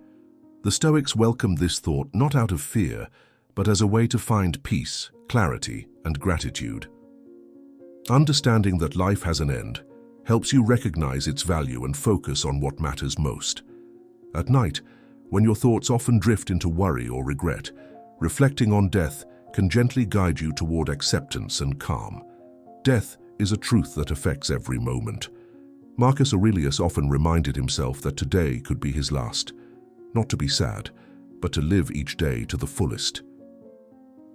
The Stoics welcomed this thought not out of fear, but as a way to find peace, clarity, and gratitude. Understanding that life has an end helps you recognize its value and focus on what matters most. At night, when your thoughts often drift into worry or regret, reflecting on death can gently guide you toward acceptance and calm. Death is a truth that affects every moment. Marcus Aurelius often reminded himself that today could be his last, not to be sad, but to live each day to the fullest.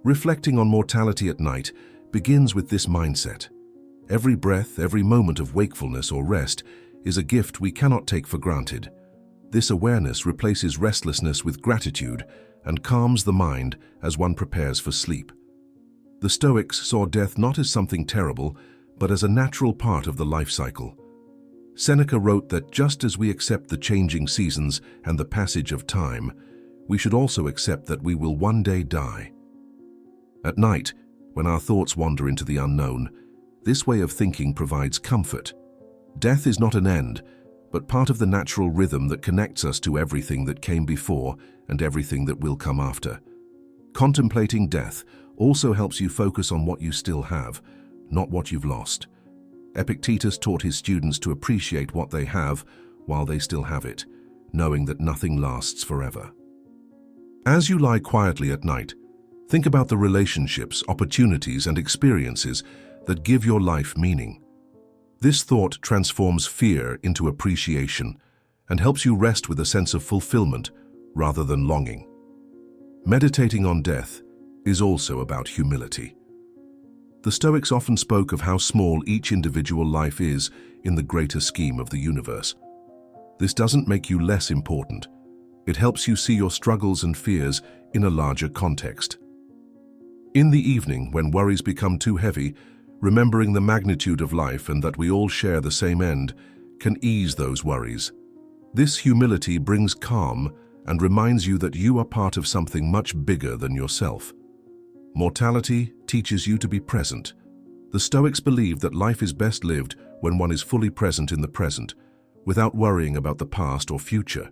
Reflecting on mortality at night begins with this mindset. Every breath, every moment of wakefulness or rest is a gift we cannot take for granted. This awareness replaces restlessness with gratitude and calms the mind as one prepares for sleep. The Stoics saw death not as something terrible, but as a natural part of the life cycle. Seneca wrote that just as we accept the changing seasons and the passage of time, we should also accept that we will one day die. At night, when our thoughts wander into the unknown, this way of thinking provides comfort. Death is not an end, but part of the natural rhythm that connects us to everything that came before and everything that will come after. Contemplating death also helps you focus on what you still have, not what you've lost. Epictetus taught his students to appreciate what they have while they still have it, knowing that nothing lasts forever. As you lie quietly at night, think about the relationships, opportunities, and experiences that give your life meaning. This thought transforms fear into appreciation and helps you rest with a sense of fulfillment rather than longing. Meditating on death is also about humility. The Stoics often spoke of how small each individual life is in the greater scheme of the universe. This doesn't make you less important. It helps you see your struggles and fears in a larger context. In the evening, when worries become too heavy, remembering the magnitude of life and that we all share the same end can ease those worries. This humility brings calm and reminds you that you are part of something much bigger than yourself. Mortality teaches you to be present. The Stoics believe that life is best lived when one is fully present in the present, without worrying about the past or future.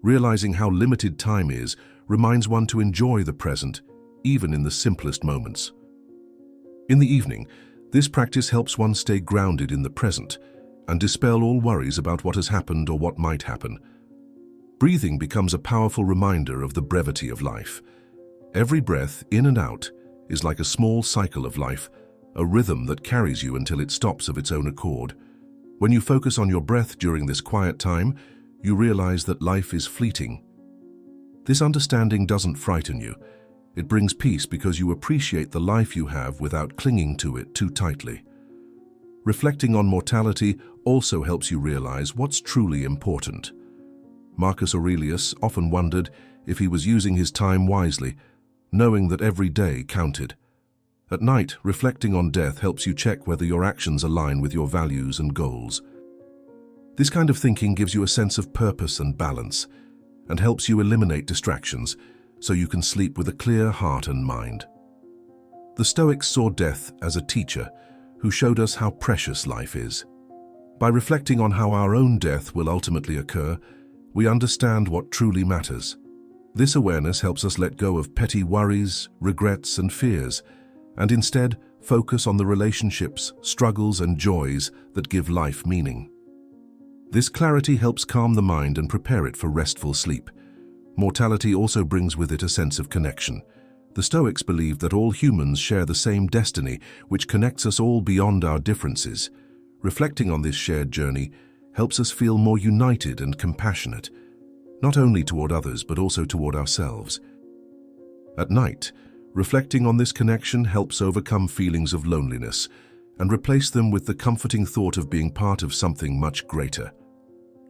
Realizing how limited time is reminds one to enjoy the present, even in the simplest moments. In the evening, this practice helps one stay grounded in the present and dispel all worries about what has happened or what might happen. Breathing becomes a powerful reminder of the brevity of life. Every breath, in and out, is like a small cycle of life, a rhythm that carries you until it stops of its own accord. When you focus on your breath during this quiet time, you realize that life is fleeting. This understanding doesn't frighten you. It brings peace because you appreciate the life you have without clinging to it too tightly. Reflecting on mortality also helps you realize what's truly important. Marcus Aurelius often wondered if he was using his time wisely, knowing that every day counted. At night, reflecting on death helps you check whether your actions align with your values and goals. This kind of thinking gives you a sense of purpose and balance, and helps you eliminate distractions, so you can sleep with a clear heart and mind. The Stoics saw death as a teacher who showed us how precious life is. By reflecting on how our own death will ultimately occur, we understand what truly matters. This awareness helps us let go of petty worries, regrets, and fears, and instead focus on the relationships, struggles, and joys that give life meaning. This clarity helps calm the mind and prepare it for restful sleep. Mortality also brings with it a sense of connection. The Stoics believe that all humans share the same destiny, which connects us all beyond our differences. Reflecting on this shared journey helps us feel more united and compassionate, not only toward others but also toward ourselves. At night, reflecting on this connection helps overcome feelings of loneliness and replace them with the comforting thought of being part of something much greater.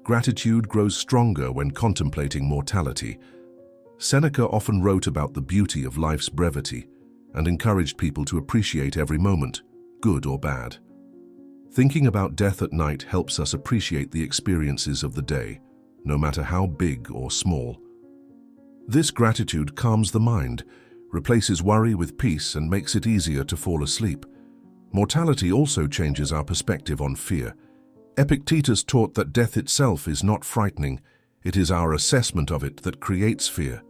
Gratitude grows stronger when contemplating mortality. Seneca often wrote about the beauty of life's brevity and encouraged people to appreciate every moment, good or bad. Thinking about death at night helps us appreciate the experiences of the day, no matter how big or small. This gratitude calms the mind, replaces worry with peace, and makes it easier to fall asleep. Mortality also changes our perspective on fear. Epictetus taught that death itself is not frightening, it is our assessment of it that creates fear.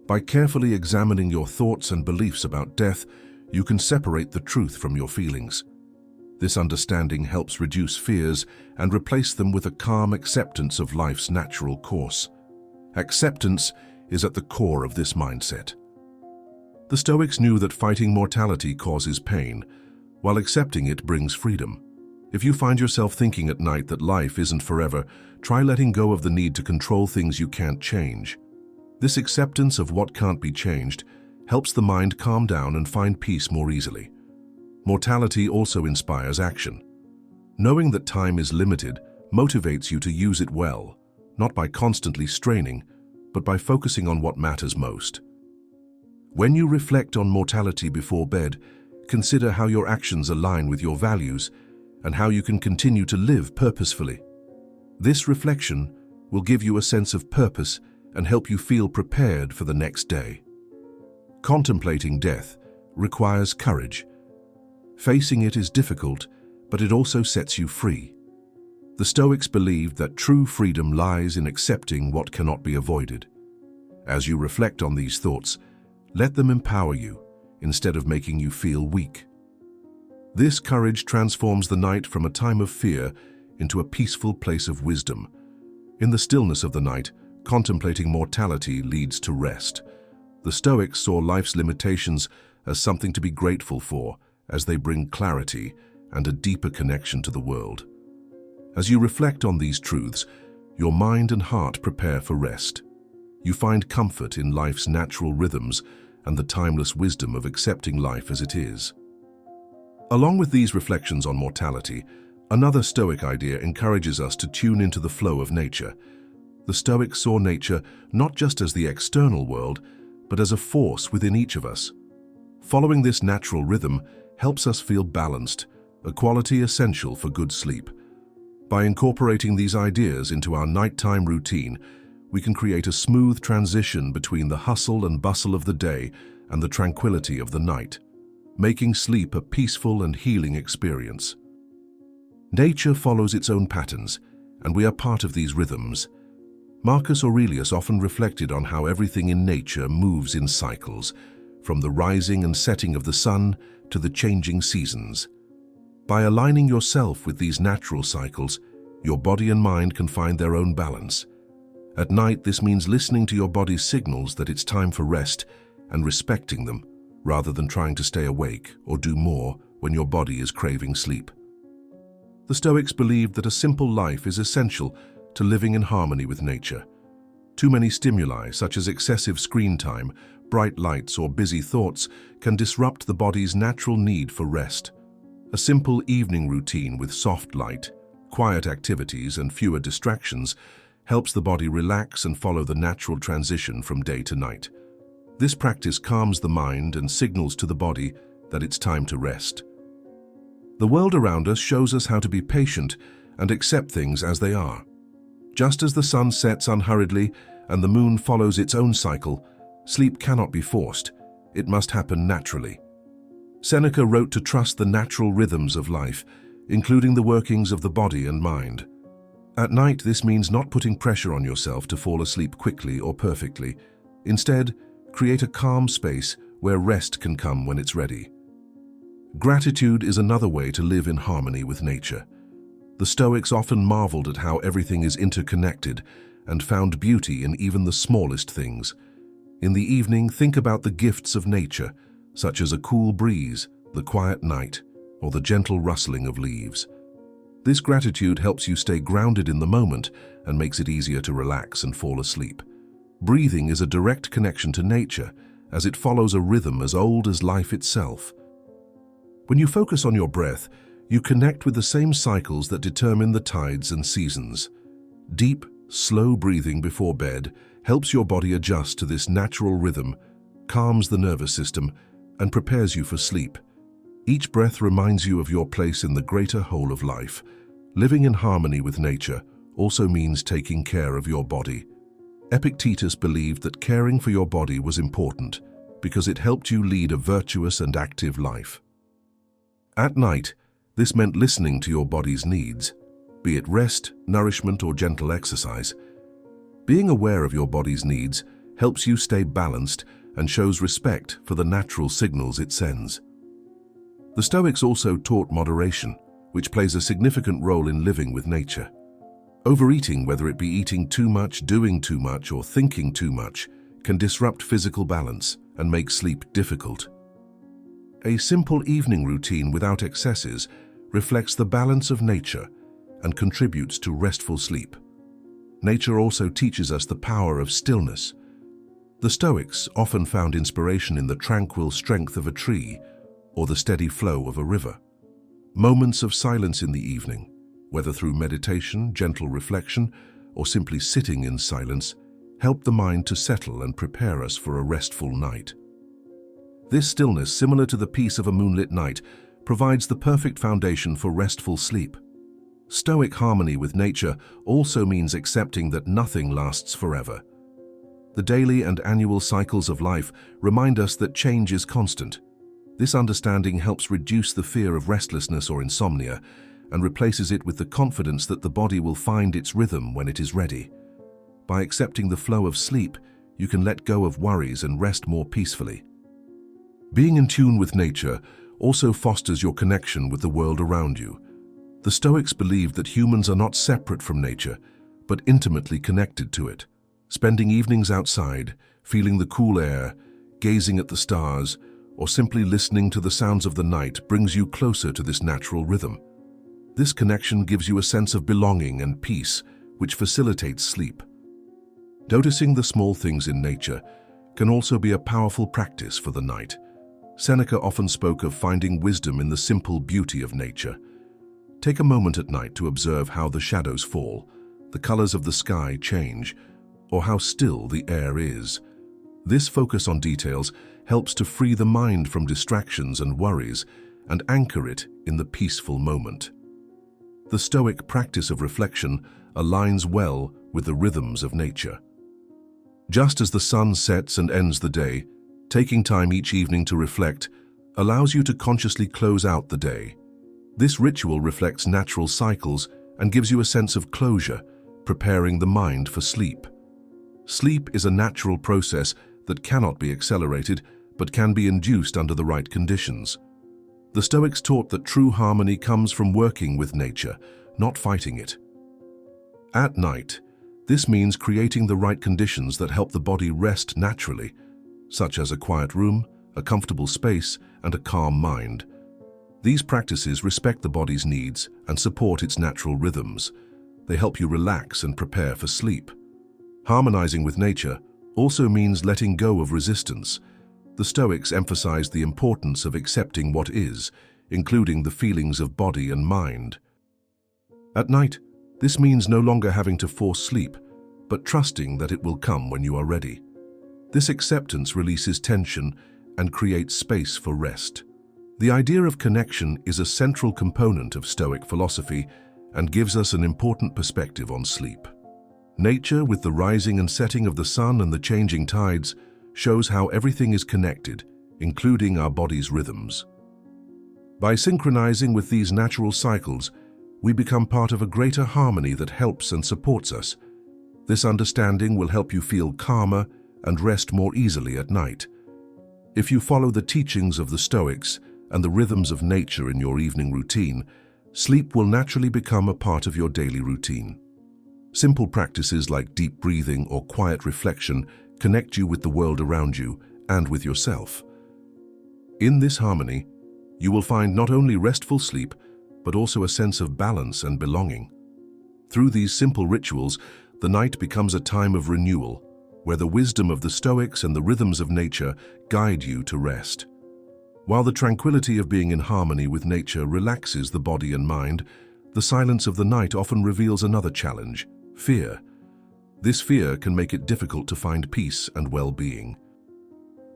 By carefully examining your thoughts and beliefs about death, you can separate the truth from your feelings. This understanding helps reduce fears and replace them with a calm acceptance of life's natural course. Acceptance is at the core of this mindset. The Stoics knew that fighting mortality causes pain, while accepting it brings freedom. If you find yourself thinking at night that life isn't forever, try letting go of the need to control things you can't change. This acceptance of what can't be changed helps the mind calm down and find peace more easily. Mortality also inspires action. Knowing that time is limited motivates you to use it well, not by constantly straining, but by focusing on what matters most. When you reflect on mortality before bed, consider how your actions align with your values and how you can continue to live purposefully. This reflection will give you a sense of purpose and help you feel prepared for the next day. Contemplating death requires courage. Facing it is difficult, but it also sets you free. The Stoics believed that true freedom lies in accepting what cannot be avoided. As you reflect on these thoughts, let them empower you instead of making you feel weak. This courage transforms the night from a time of fear into a peaceful place of wisdom. In the stillness of the night, contemplating mortality leads to rest. The Stoics saw life's limitations as something to be grateful for, as they bring clarity and a deeper connection to the world. As you reflect on these truths, your mind and heart prepare for rest. You find comfort in life's natural rhythms and the timeless wisdom of accepting life as it is. Along with these reflections on mortality, another Stoic idea encourages us to tune into the flow of nature. The Stoics saw nature not just as the external world, but as a force within each of us. Following this natural rhythm helps us feel balanced, a quality essential for good sleep. By incorporating these ideas into our nighttime routine, we can create a smooth transition between the hustle and bustle of the day and the tranquility of the night, making sleep a peaceful and healing experience. Nature follows its own patterns, and we are part of these rhythms. Marcus Aurelius often reflected on how everything in nature moves in cycles, from the rising and setting of the sun to the changing seasons. By aligning yourself with these natural cycles, your body and mind can find their own balance. At night, this means listening to your body's signals that it's time for rest and respecting them, rather than trying to stay awake or do more when your body is craving sleep. The Stoics believed that a simple life is essential to living in harmony with nature. Too many stimuli, such as excessive screen time, bright lights, or busy thoughts, can disrupt the body's natural need for rest. A simple evening routine with soft light, quiet activities, and fewer distractions helps the body relax and follow the natural transition from day to night. This practice calms the mind and signals to the body that it's time to rest. The world around us shows us how to be patient and accept things as they are. Just as the sun sets unhurriedly and the moon follows its own cycle, sleep cannot be forced. It must happen naturally. Seneca wrote to trust the natural rhythms of life, including the workings of the body and mind. At night, this means not putting pressure on yourself to fall asleep quickly or perfectly. Instead, create a calm space where rest can come when it's ready. Gratitude is another way to live in harmony with nature. The Stoics often marveled at how everything is interconnected and found beauty in even the smallest things. In the evening, think about the gifts of nature, such as a cool breeze, the quiet night, or the gentle rustling of leaves. This gratitude helps you stay grounded in the moment and makes it easier to relax and fall asleep. Breathing is a direct connection to nature, as it follows a rhythm as old as life itself. When you focus on your breath, you connect with the same cycles that determine the tides and seasons. Deep, slow breathing before bed helps your body adjust to this natural rhythm, calms the nervous system, and prepares you for sleep. Each breath reminds you of your place in the greater whole of life. Living in harmony with nature also means taking care of your body. Epictetus believed that caring for your body was important because it helped you lead a virtuous and active life. At night, this meant listening to your body's needs, be it rest, nourishment, or gentle exercise. Being aware of your body's needs helps you stay balanced and shows respect for the natural signals it sends. The Stoics also taught moderation, which plays a significant role in living with nature. Overeating, whether it be eating too much, doing too much, or thinking too much, can disrupt physical balance and make sleep difficult. A simple evening routine without excesses reflects the balance of nature and contributes to restful sleep. Nature also teaches us the power of stillness. The Stoics often found inspiration in the tranquil strength of a tree or the steady flow of a river. Moments of silence in the evening, whether through meditation, gentle reflection, or simply sitting in silence, help the mind to settle and prepare us for a restful night. This stillness, similar to the peace of a moonlit night, provides the perfect foundation for restful sleep. Stoic harmony with nature also means accepting that nothing lasts forever. The daily and annual cycles of life remind us that change is constant. This understanding helps reduce the fear of restlessness or insomnia and replaces it with the confidence that the body will find its rhythm when it is ready. By accepting the flow of sleep, you can let go of worries and rest more peacefully. Being in tune with nature also fosters your connection with the world around you. The Stoics believed that humans are not separate from nature, but intimately connected to it. Spending evenings outside, feeling the cool air, gazing at the stars, or simply listening to the sounds of the night brings you closer to this natural rhythm. This connection gives you a sense of belonging and peace, which facilitates sleep. Noticing the small things in nature can also be a powerful practice for the night. Seneca often spoke of finding wisdom in the simple beauty of nature. Take a moment at night to observe how the shadows fall, the colors of the sky change, or how still the air is. This focus on details helps to free the mind from distractions and worries and anchor it in the peaceful moment. The Stoic practice of reflection aligns well with the rhythms of nature. Just as the sun sets and ends the day, taking time each evening to reflect allows you to consciously close out the day. This ritual reflects natural cycles and gives you a sense of closure, preparing the mind for sleep. Sleep is a natural process that cannot be accelerated, but can be induced under the right conditions. The Stoics taught that true harmony comes from working with nature, not fighting it. At night, this means creating the right conditions that help the body rest naturally, such as a quiet room, a comfortable space, and a calm mind. These practices respect the body's needs and support its natural rhythms. They help you relax and prepare for sleep. Harmonizing with nature also means letting go of resistance. The Stoics emphasized the importance of accepting what is, including the feelings of body and mind. At night, this means no longer having to force sleep, but trusting that it will come when you are ready. This acceptance releases tension and creates space for rest. The idea of connection is a central component of Stoic philosophy and gives us an important perspective on sleep. Nature, with the rising and setting of the sun and the changing tides, shows how everything is connected, including our body's rhythms. By synchronizing with these natural cycles, we become part of a greater harmony that helps and supports us. This understanding will help you feel calmer and rest more easily at night. If you follow the teachings of the Stoics and the rhythms of nature in your evening routine, sleep will naturally become a part of your daily routine. Simple practices like deep breathing or quiet reflection connect you with the world around you and with yourself. In this harmony, you will find not only restful sleep, but also a sense of balance and belonging. Through these simple rituals, the night becomes a time of renewal, where the wisdom of the Stoics and the rhythms of nature guide you to rest. While the tranquility of being in harmony with nature relaxes the body and mind, the silence of the night often reveals another challenge: fear. This fear can make it difficult to find peace and well-being.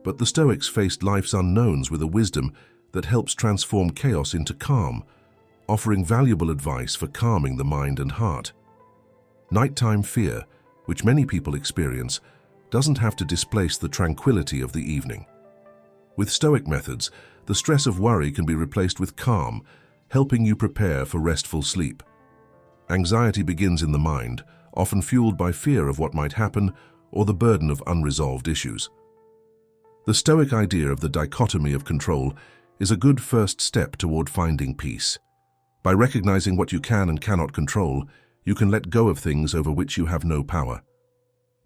But the Stoics faced life's unknowns with a wisdom that helps transform chaos into calm, offering valuable advice for calming the mind and heart. Nighttime fear which many people experience, doesn't have to displace the tranquility of the evening. With Stoic methods, the stress of worry can be replaced with calm, helping you prepare for restful sleep. Anxiety begins in the mind, often fueled by fear of what might happen or the burden of unresolved issues. The Stoic idea of the dichotomy of control is a good first step toward finding peace. By recognizing what you can and cannot control, you can let go of things over which you have no power.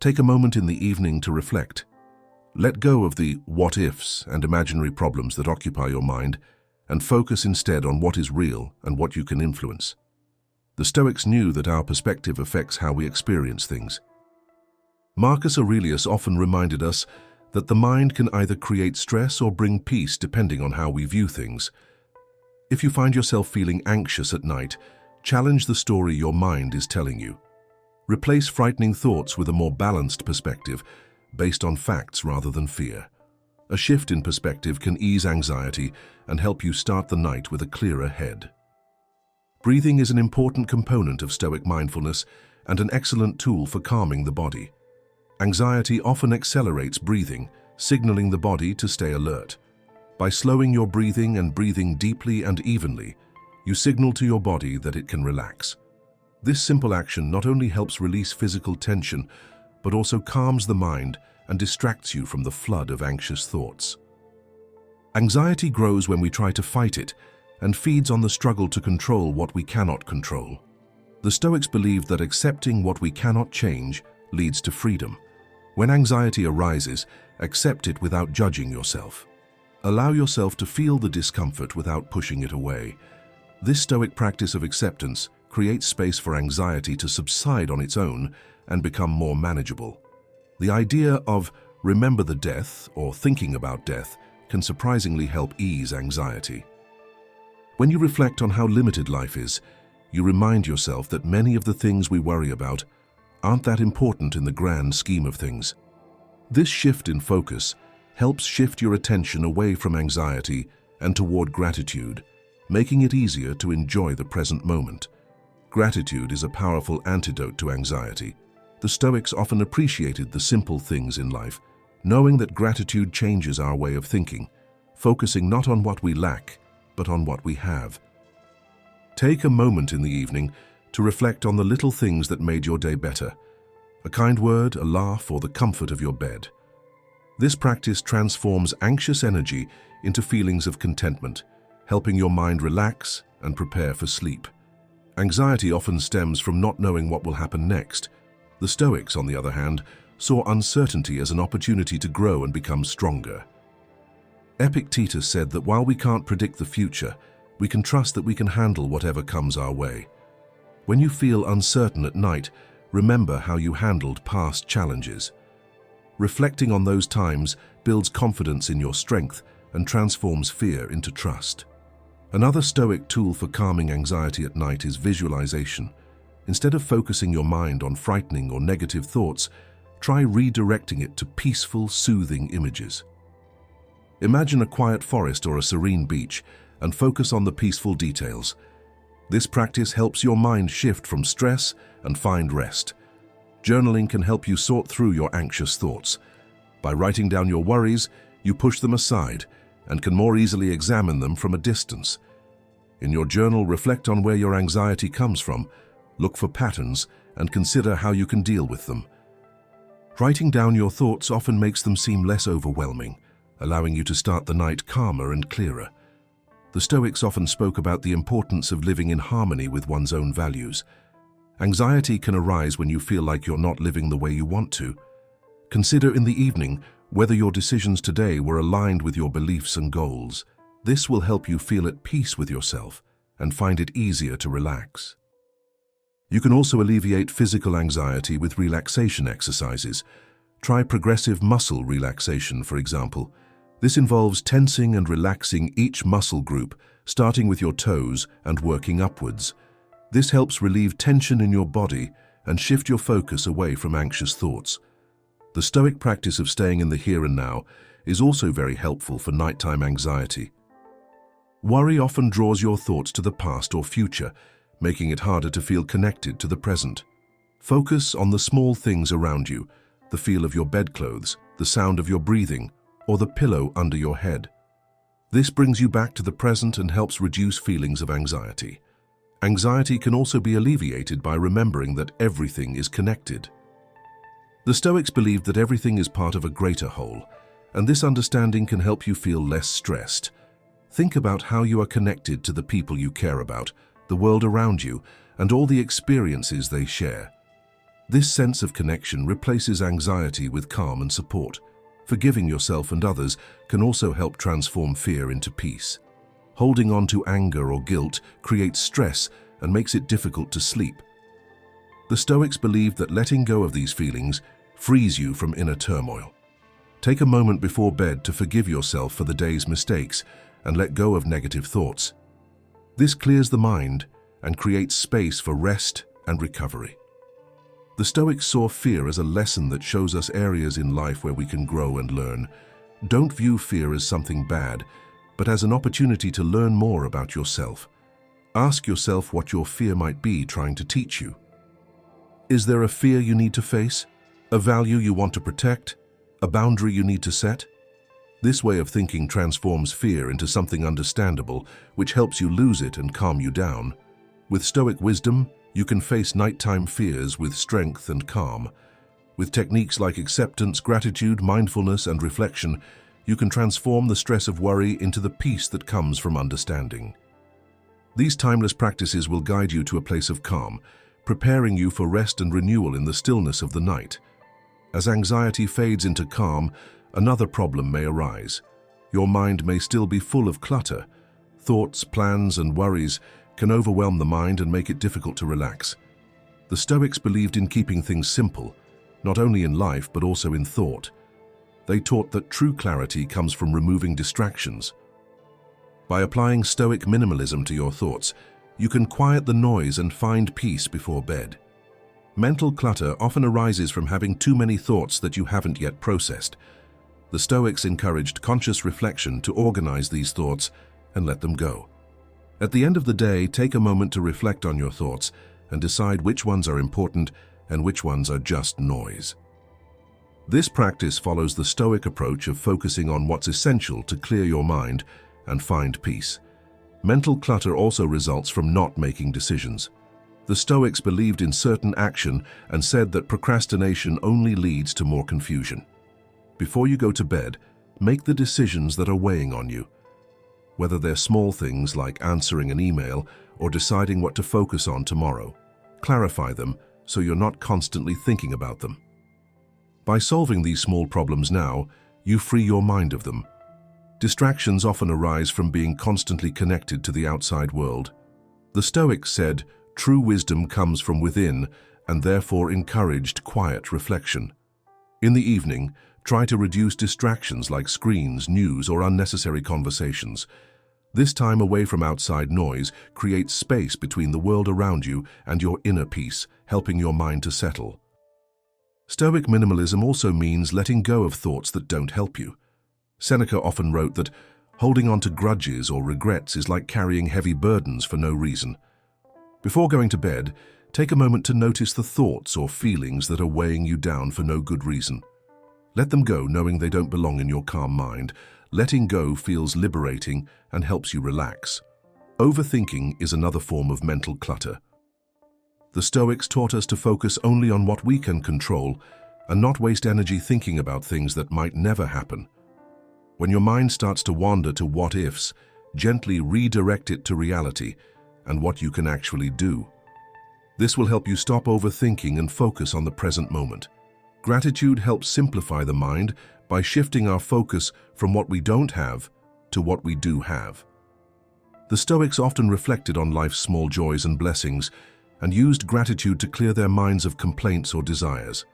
Take a moment in the evening to reflect. Let go of the what-ifs and imaginary problems that occupy your mind and focus instead on what is real and what you can influence. The Stoics knew that our perspective affects how we experience things. Marcus Aurelius often reminded us that the mind can either create stress or bring peace depending on how we view things. If you find yourself feeling anxious at night, challenge the story your mind is telling you. Replace frightening thoughts with a more balanced perspective based on facts rather than fear. A shift in perspective can ease anxiety and help you start the night with a clearer head. Breathing is an important component of Stoic mindfulness and an excellent tool for calming the body. Anxiety often accelerates breathing, signaling the body to stay alert. By slowing your breathing and breathing deeply and evenly, you signal to your body that it can relax. This simple action not only helps release physical tension, but also calms the mind and distracts you from the flood of anxious thoughts. Anxiety grows when we try to fight it and feeds on the struggle to control what we cannot control. The Stoics believed that accepting what we cannot change leads to freedom. When anxiety arises, accept it without judging yourself. Allow yourself to feel the discomfort without pushing it away. This Stoic practice of acceptance creates space for anxiety to subside on its own and become more manageable. The idea of remember the death or thinking about death can surprisingly help ease anxiety. When you reflect on how limited life is, you remind yourself that many of the things we worry about aren't that important in the grand scheme of things. This shift in focus helps shift your attention away from anxiety and toward gratitude, making it easier to enjoy the present moment. Gratitude is a powerful antidote to anxiety. The Stoics often appreciated the simple things in life, knowing that gratitude changes our way of thinking, focusing not on what we lack, but on what we have. Take a moment in the evening to reflect on the little things that made your day better. A kind word, a laugh, or the comfort of your bed. This practice transforms anxious energy into feelings of contentment, helping your mind relax and prepare for sleep. Anxiety often stems from not knowing what will happen next. The Stoics, on the other hand, saw uncertainty as an opportunity to grow and become stronger. Epictetus said that while we can't predict the future, we can trust that we can handle whatever comes our way. When you feel uncertain at night, remember how you handled past challenges. Reflecting on those times builds confidence in your strength and transforms fear into trust. Another Stoic tool for calming anxiety at night is visualization. Instead of focusing your mind on frightening or negative thoughts, try redirecting it to peaceful, soothing images. Imagine a quiet forest or a serene beach and focus on the peaceful details. This practice helps your mind shift from stress and find rest. Journaling can help you sort through your anxious thoughts. By writing down your worries, you push them aside and can more easily examine them from a distance. In your journal, reflect on where your anxiety comes from, look for patterns, and consider how you can deal with them. Writing down your thoughts often makes them seem less overwhelming, allowing you to start the night calmer and clearer. The Stoics often spoke about the importance of living in harmony with one's own values. Anxiety can arise when you feel like you're not living the way you want to. Consider in the evening whether your decisions today were aligned with your beliefs and goals. This will help you feel at peace with yourself and find it easier to relax. You can also alleviate physical anxiety with relaxation exercises. Try progressive muscle relaxation, for example. This involves tensing and relaxing each muscle group, starting with your toes and working upwards. This helps relieve tension in your body and shift your focus away from anxious thoughts. The Stoic practice of staying in the here and now is also very helpful for nighttime anxiety. Worry often draws your thoughts to the past or future, making it harder to feel connected to the present. Focus on the small things around you, the feel of your bedclothes, the sound of your breathing, or the pillow under your head. This brings you back to the present and helps reduce feelings of anxiety. Anxiety can also be alleviated by remembering that everything is connected. The Stoics believed that everything is part of a greater whole, and this understanding can help you feel less stressed. Think about how you are connected to the people you care about, the world around you, and all the experiences they share. This sense of connection replaces anxiety with calm and support. Forgiving yourself and others can also help transform fear into peace. Holding on to anger or guilt creates stress and makes it difficult to sleep. The Stoics believed that letting go of these feelings frees you from inner turmoil. Take a moment before bed to forgive yourself for the day's mistakes and let go of negative thoughts. This clears the mind and creates space for rest and recovery. The Stoics saw fear as a lesson that shows us areas in life where we can grow and learn. Don't view fear as something bad, but as an opportunity to learn more about yourself. Ask yourself what your fear might be trying to teach you. Is there a fear you need to face? A value you want to protect? A boundary you need to set? This way of thinking transforms fear into something understandable, which helps you lose it and calm you down. With Stoic wisdom, you can face nighttime fears with strength and calm. With techniques like acceptance, gratitude, mindfulness, and reflection, you can transform the stress of worry into the peace that comes from understanding. These timeless practices will guide you to a place of calm, preparing you for rest and renewal in the stillness of the night. As anxiety fades into calm, another problem may arise. Your mind may still be full of clutter. Thoughts, plans, and worries can overwhelm the mind and make it difficult to relax. The Stoics believed in keeping things simple, not only in life but also in thought. They taught that true clarity comes from removing distractions. By applying Stoic minimalism to your thoughts, you can quiet the noise and find peace before bed. Mental clutter often arises from having too many thoughts that you haven't yet processed. The Stoics encouraged conscious reflection to organize these thoughts and let them go. At the end of the day, take a moment to reflect on your thoughts and decide which ones are important and which ones are just noise. This practice follows the Stoic approach of focusing on what's essential to clear your mind and find peace. Mental clutter also results from not making decisions. The Stoics believed in certain action and said that procrastination only leads to more confusion. Before you go to bed, make the decisions that are weighing on you. Whether they're small things like answering an email or deciding what to focus on tomorrow. Clarify them so you're not constantly thinking about them. By solving these small problems now, you free your mind of them. Distractions often arise from being constantly connected to the outside world. The Stoics said, true wisdom comes from within and therefore encouraged quiet reflection. In the evening, try to reduce distractions like screens, news, or unnecessary conversations. This time away from outside noise creates space between the world around you and your inner peace, helping your mind to settle. Stoic minimalism also means letting go of thoughts that don't help you. Seneca often wrote that holding on to grudges or regrets is like carrying heavy burdens for no reason. Before going to bed, take a moment to notice the thoughts or feelings that are weighing you down for no good reason. Let them go knowing they don't belong in your calm mind. Letting go feels liberating and helps you relax. Overthinking is another form of mental clutter. The Stoics taught us to focus only on what we can control and not waste energy thinking about things that might never happen. When your mind starts to wander to what-ifs, gently redirect it to reality and what you can actually do. This will help you stop overthinking and focus on the present moment. Gratitude helps simplify the mind by shifting our focus from what we don't have to what we do have. The Stoics often reflected on life's small joys and blessings and used gratitude to clear their minds of complaints or desires.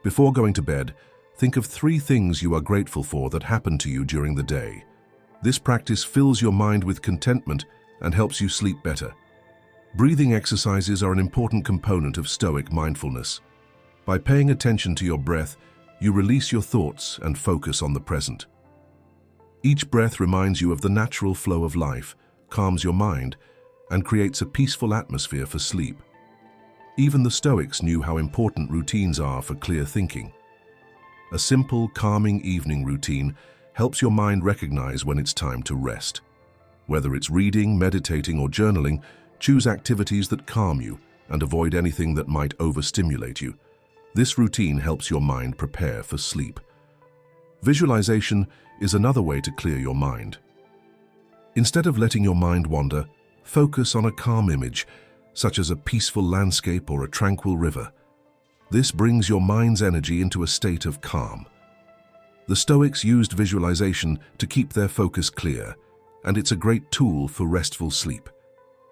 Before going to bed, think of 3 things you are grateful for that happened to you during the day. This practice fills your mind with contentment and helps you sleep better. Breathing exercises are an important component of Stoic mindfulness. By paying attention to your breath, you release your thoughts and focus on the present. Each breath reminds you of the natural flow of life, calms your mind, and creates a peaceful atmosphere for sleep. Even the Stoics knew how important routines are for clear thinking. A simple, calming evening routine helps your mind recognize when it's time to rest. Whether it's reading, meditating, or journaling, choose activities that calm you and avoid anything that might overstimulate you. This routine helps your mind prepare for sleep. Visualization is another way to clear your mind. Instead of letting your mind wander, focus on a calm image, such as a peaceful landscape or a tranquil river. This brings your mind's energy into a state of calm. The Stoics used visualization to keep their focus clear, and it's a great tool for restful sleep.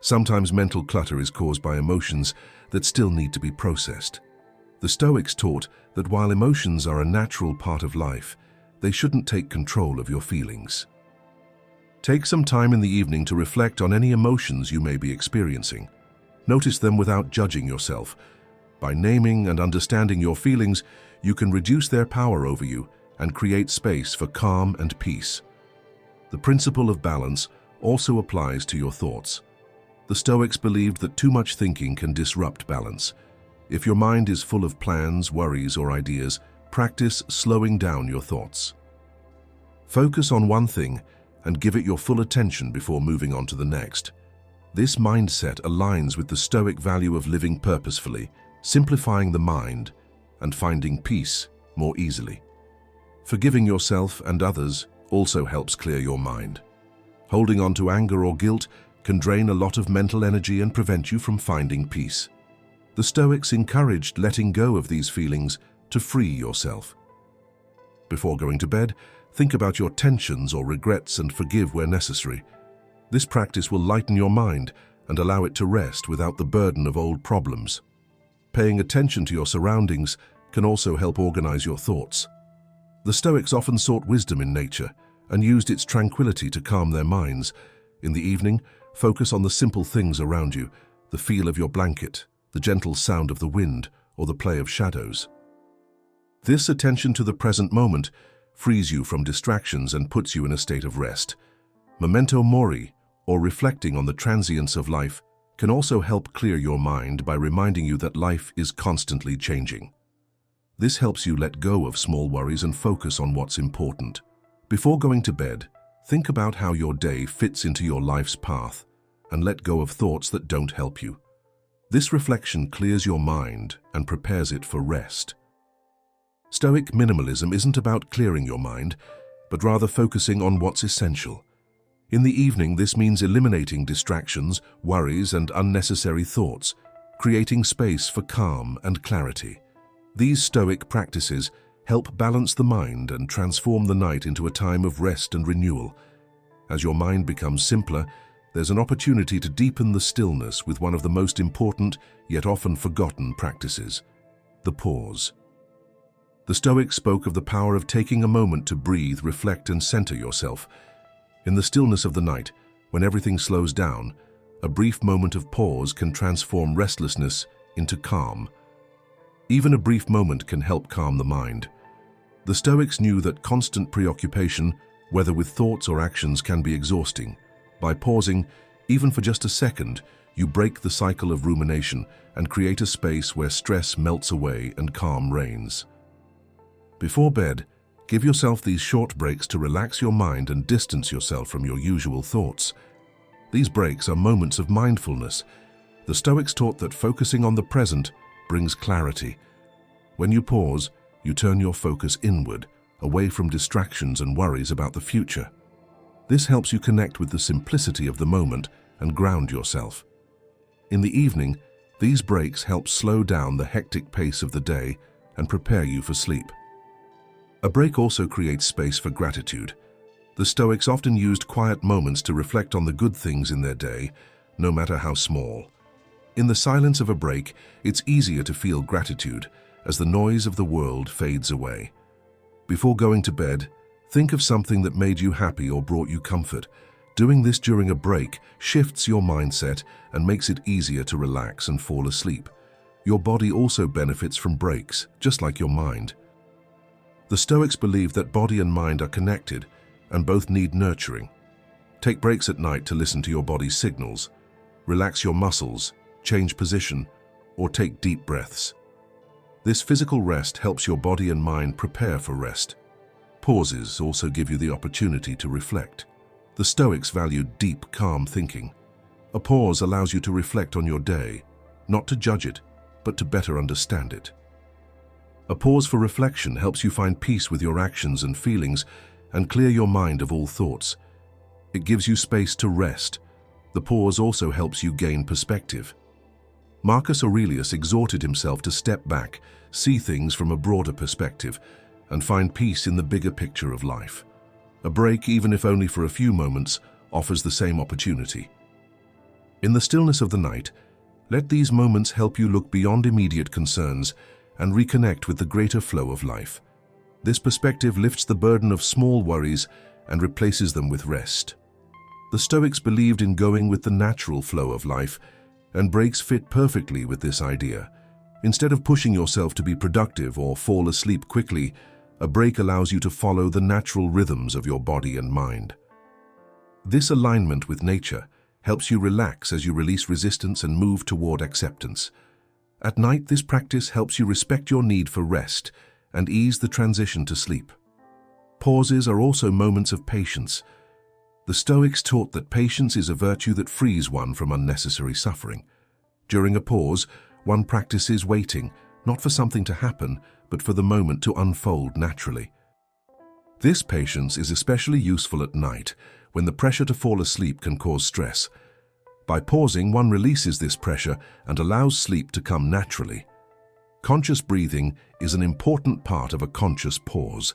Sometimes mental clutter is caused by emotions that still need to be processed. The Stoics taught that while emotions are a natural part of life, they shouldn't take control of your feelings. Take some time in the evening to reflect on any emotions you may be experiencing. Notice them without judging yourself. By naming and understanding your feelings, you can reduce their power over you and create space for calm and peace. The principle of balance also applies to your thoughts. The Stoics believed that too much thinking can disrupt balance. If your mind is full of plans, worries, or ideas, practice slowing down your thoughts. Focus on one thing and give it your full attention before moving on to the next. This mindset aligns with the Stoic value of living purposefully, simplifying the mind, and finding peace more easily. Forgiving yourself and others also helps clear your mind. Holding on to anger or guilt can drain a lot of mental energy and prevent you from finding peace. The Stoics encouraged letting go of these feelings to free yourself. Before going to bed, think about your tensions or regrets and forgive where necessary. This practice will lighten your mind and allow it to rest without the burden of old problems. Paying attention to your surroundings can also help organize your thoughts. The Stoics often sought wisdom in nature and used its tranquility to calm their minds. In the evening, focus on the simple things around you, the feel of your blanket, the gentle sound of the wind, or the play of shadows. This attention to the present moment frees you from distractions and puts you in a state of rest. Memento mori, or reflecting on the transience of life, can also help clear your mind by reminding you that life is constantly changing. This helps you let go of small worries and focus on what's important. Before going to bed, think about how your day fits into your life's path and let go of thoughts that don't help you. This reflection clears your mind and prepares it for rest. Stoic minimalism isn't about clearing your mind, but rather focusing on what's essential. In the evening, this means eliminating distractions, worries, and unnecessary thoughts, creating space for calm and clarity. These Stoic practices help balance the mind and transform the night into a time of rest and renewal. As your mind becomes simpler, there's an opportunity to deepen the stillness with one of the most important, yet often forgotten practices: the pause. The Stoics spoke of the power of taking a moment to breathe, reflect, and center yourself. In the stillness of the night, when everything slows down, a brief moment of pause can transform restlessness into calm. Even a brief moment can help calm the mind. The Stoics knew that constant preoccupation, whether with thoughts or actions, can be exhausting. By pausing, even for just a second, you break the cycle of rumination and create a space where stress melts away and calm reigns. Before bed, give yourself these short breaks to relax your mind and distance yourself from your usual thoughts. These breaks are moments of mindfulness. The Stoics taught that focusing on the present brings clarity. When you pause, you turn your focus inward, away from distractions and worries about the future. This helps you connect with the simplicity of the moment and ground yourself. In the evening, these breaks help slow down the hectic pace of the day and prepare you for sleep. A break also creates space for gratitude. The Stoics often used quiet moments to reflect on the good things in their day, no matter how small. In the silence of a break, it's easier to feel gratitude as the noise of the world fades away. Before going to bed, think of something that made you happy or brought you comfort. Doing this during a break shifts your mindset and makes it easier to relax and fall asleep. Your body also benefits from breaks, just like your mind. The Stoics believe that body and mind are connected and both need nurturing. Take breaks at night to listen to your body's signals. Relax your muscles, change position, or take deep breaths. This physical rest helps your body and mind prepare for rest. Pauses also give you the opportunity to reflect. The Stoics valued deep, calm thinking. A pause allows you to reflect on your day, not to judge it, but to better understand it. A pause for reflection helps you find peace with your actions and feelings and clear your mind of all thoughts. It gives you space to rest. The pause also helps you gain perspective. Marcus Aurelius exhorted himself to step back, see things from a broader perspective, and find peace in the bigger picture of life. A break, even if only for a few moments, offers the same opportunity. In the stillness of the night, let these moments help you look beyond immediate concerns and reconnect with the greater flow of life. This perspective lifts the burden of small worries and replaces them with rest. The Stoics believed in going with the natural flow of life, and breaks fit perfectly with this idea. Instead of pushing yourself to be productive or fall asleep quickly, a break allows you to follow the natural rhythms of your body and mind. This alignment with nature helps you relax as you release resistance and move toward acceptance. At night, this practice helps you respect your need for rest and ease the transition to sleep. Pauses are also moments of patience. The Stoics taught that patience is a virtue that frees one from unnecessary suffering. During a pause, one practices waiting, not for something to happen, but for the moment to unfold naturally. This patience is especially useful at night, when the pressure to fall asleep can cause stress. By pausing, one releases this pressure and allows sleep to come naturally. Conscious breathing is an important part of a conscious pause.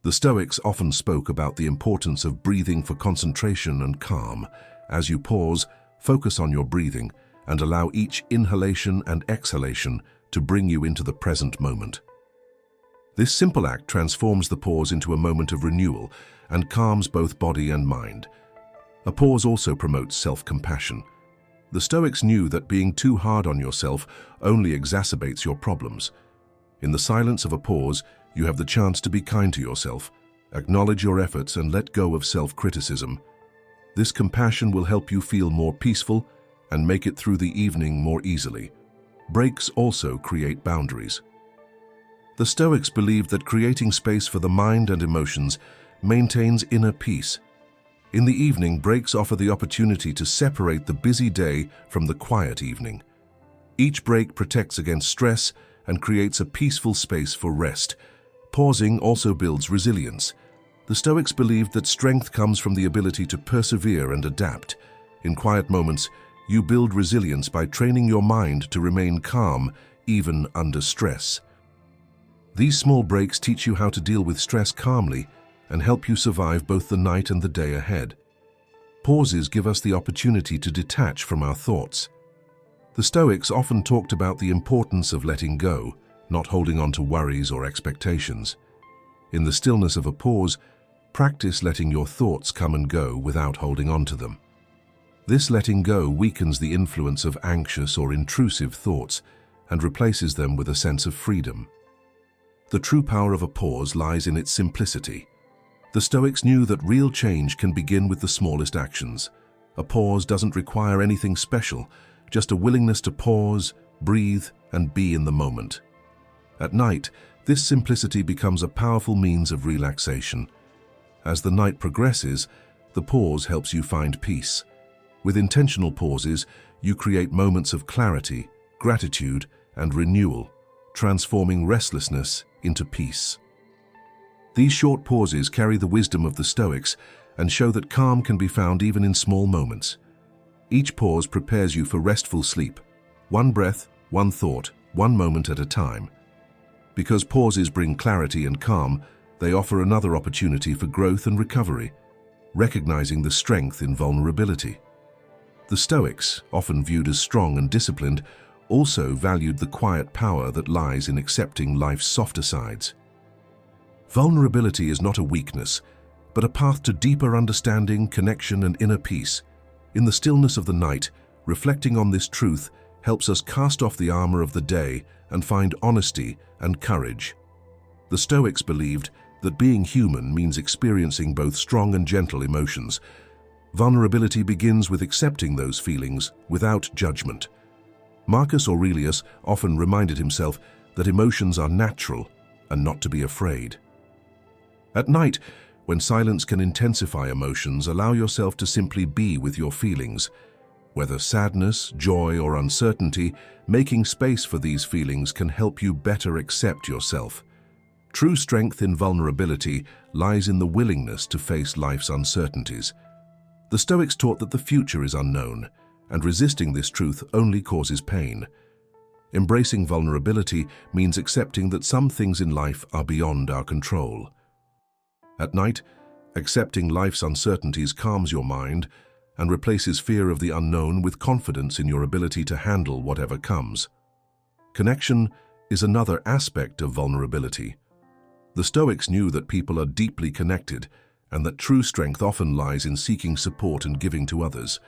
The Stoics often spoke about the importance of breathing for concentration and calm. As you pause, focus on your breathing and allow each inhalation and exhalation to bring you into the present moment. This simple act transforms the pause into a moment of renewal and calms both body and mind. A pause also promotes self-compassion. The Stoics knew that being too hard on yourself only exacerbates your problems. In the silence of a pause, you have the chance to be kind to yourself, acknowledge your efforts, and let go of self-criticism. This compassion will help you feel more peaceful and make it through the evening more easily. Breaks also create boundaries. The Stoics believed that creating space for the mind and emotions maintains inner peace. In the evening, breaks offer the opportunity to separate the busy day from the quiet evening. Each break protects against stress and creates a peaceful space for rest. Pausing also builds resilience. The Stoics believed that strength comes from the ability to persevere and adapt. In quiet moments, you build resilience by training your mind to remain calm, even under stress. These small breaks teach you how to deal with stress calmly and help you survive both the night and the day ahead. Pauses give us the opportunity to detach from our thoughts. The Stoics often talked about the importance of letting go, not holding on to worries or expectations. In the stillness of a pause, practice letting your thoughts come and go without holding on to them. This letting go weakens the influence of anxious or intrusive thoughts and replaces them with a sense of freedom. The true power of a pause lies in its simplicity. The Stoics knew that real change can begin with the smallest actions. A pause doesn't require anything special, just a willingness to pause, breathe, and be in the moment. At night, this simplicity becomes a powerful means of relaxation. As the night progresses, the pause helps you find peace. With intentional pauses, you create moments of clarity, gratitude, and renewal, transforming restlessness into peace. These short pauses carry the wisdom of the Stoics and show that calm can be found even in small moments. Each pause prepares you for restful sleep, one breath, one thought, one moment at a time. Because pauses bring clarity and calm, they offer another opportunity for growth and recovery, recognizing the strength in vulnerability. The Stoics, often viewed as strong and disciplined, also valued the quiet power that lies in accepting life's softer sides. Vulnerability is not a weakness, but a path to deeper understanding, connection, and inner peace. In the stillness of the night, reflecting on this truth helps us cast off the armor of the day and find honesty and courage. The Stoics believed that being human means experiencing both strong and gentle emotions. Vulnerability begins with accepting those feelings without judgment. Marcus Aurelius often reminded himself that emotions are natural and not to be afraid. At night, when silence can intensify emotions, allow yourself to simply be with your feelings. Whether sadness, joy, or uncertainty, making space for these feelings can help you better accept yourself. True strength in vulnerability lies in the willingness to face life's uncertainties. The Stoics taught that the future is unknown, and resisting this truth only causes pain. Embracing vulnerability means accepting that some things in life are beyond our control. At night, accepting life's uncertainties calms your mind and replaces fear of the unknown with confidence in your ability to handle whatever comes. Connection is another aspect of vulnerability. The Stoics knew that people are deeply connected and that true strength often lies in seeking support and giving to others.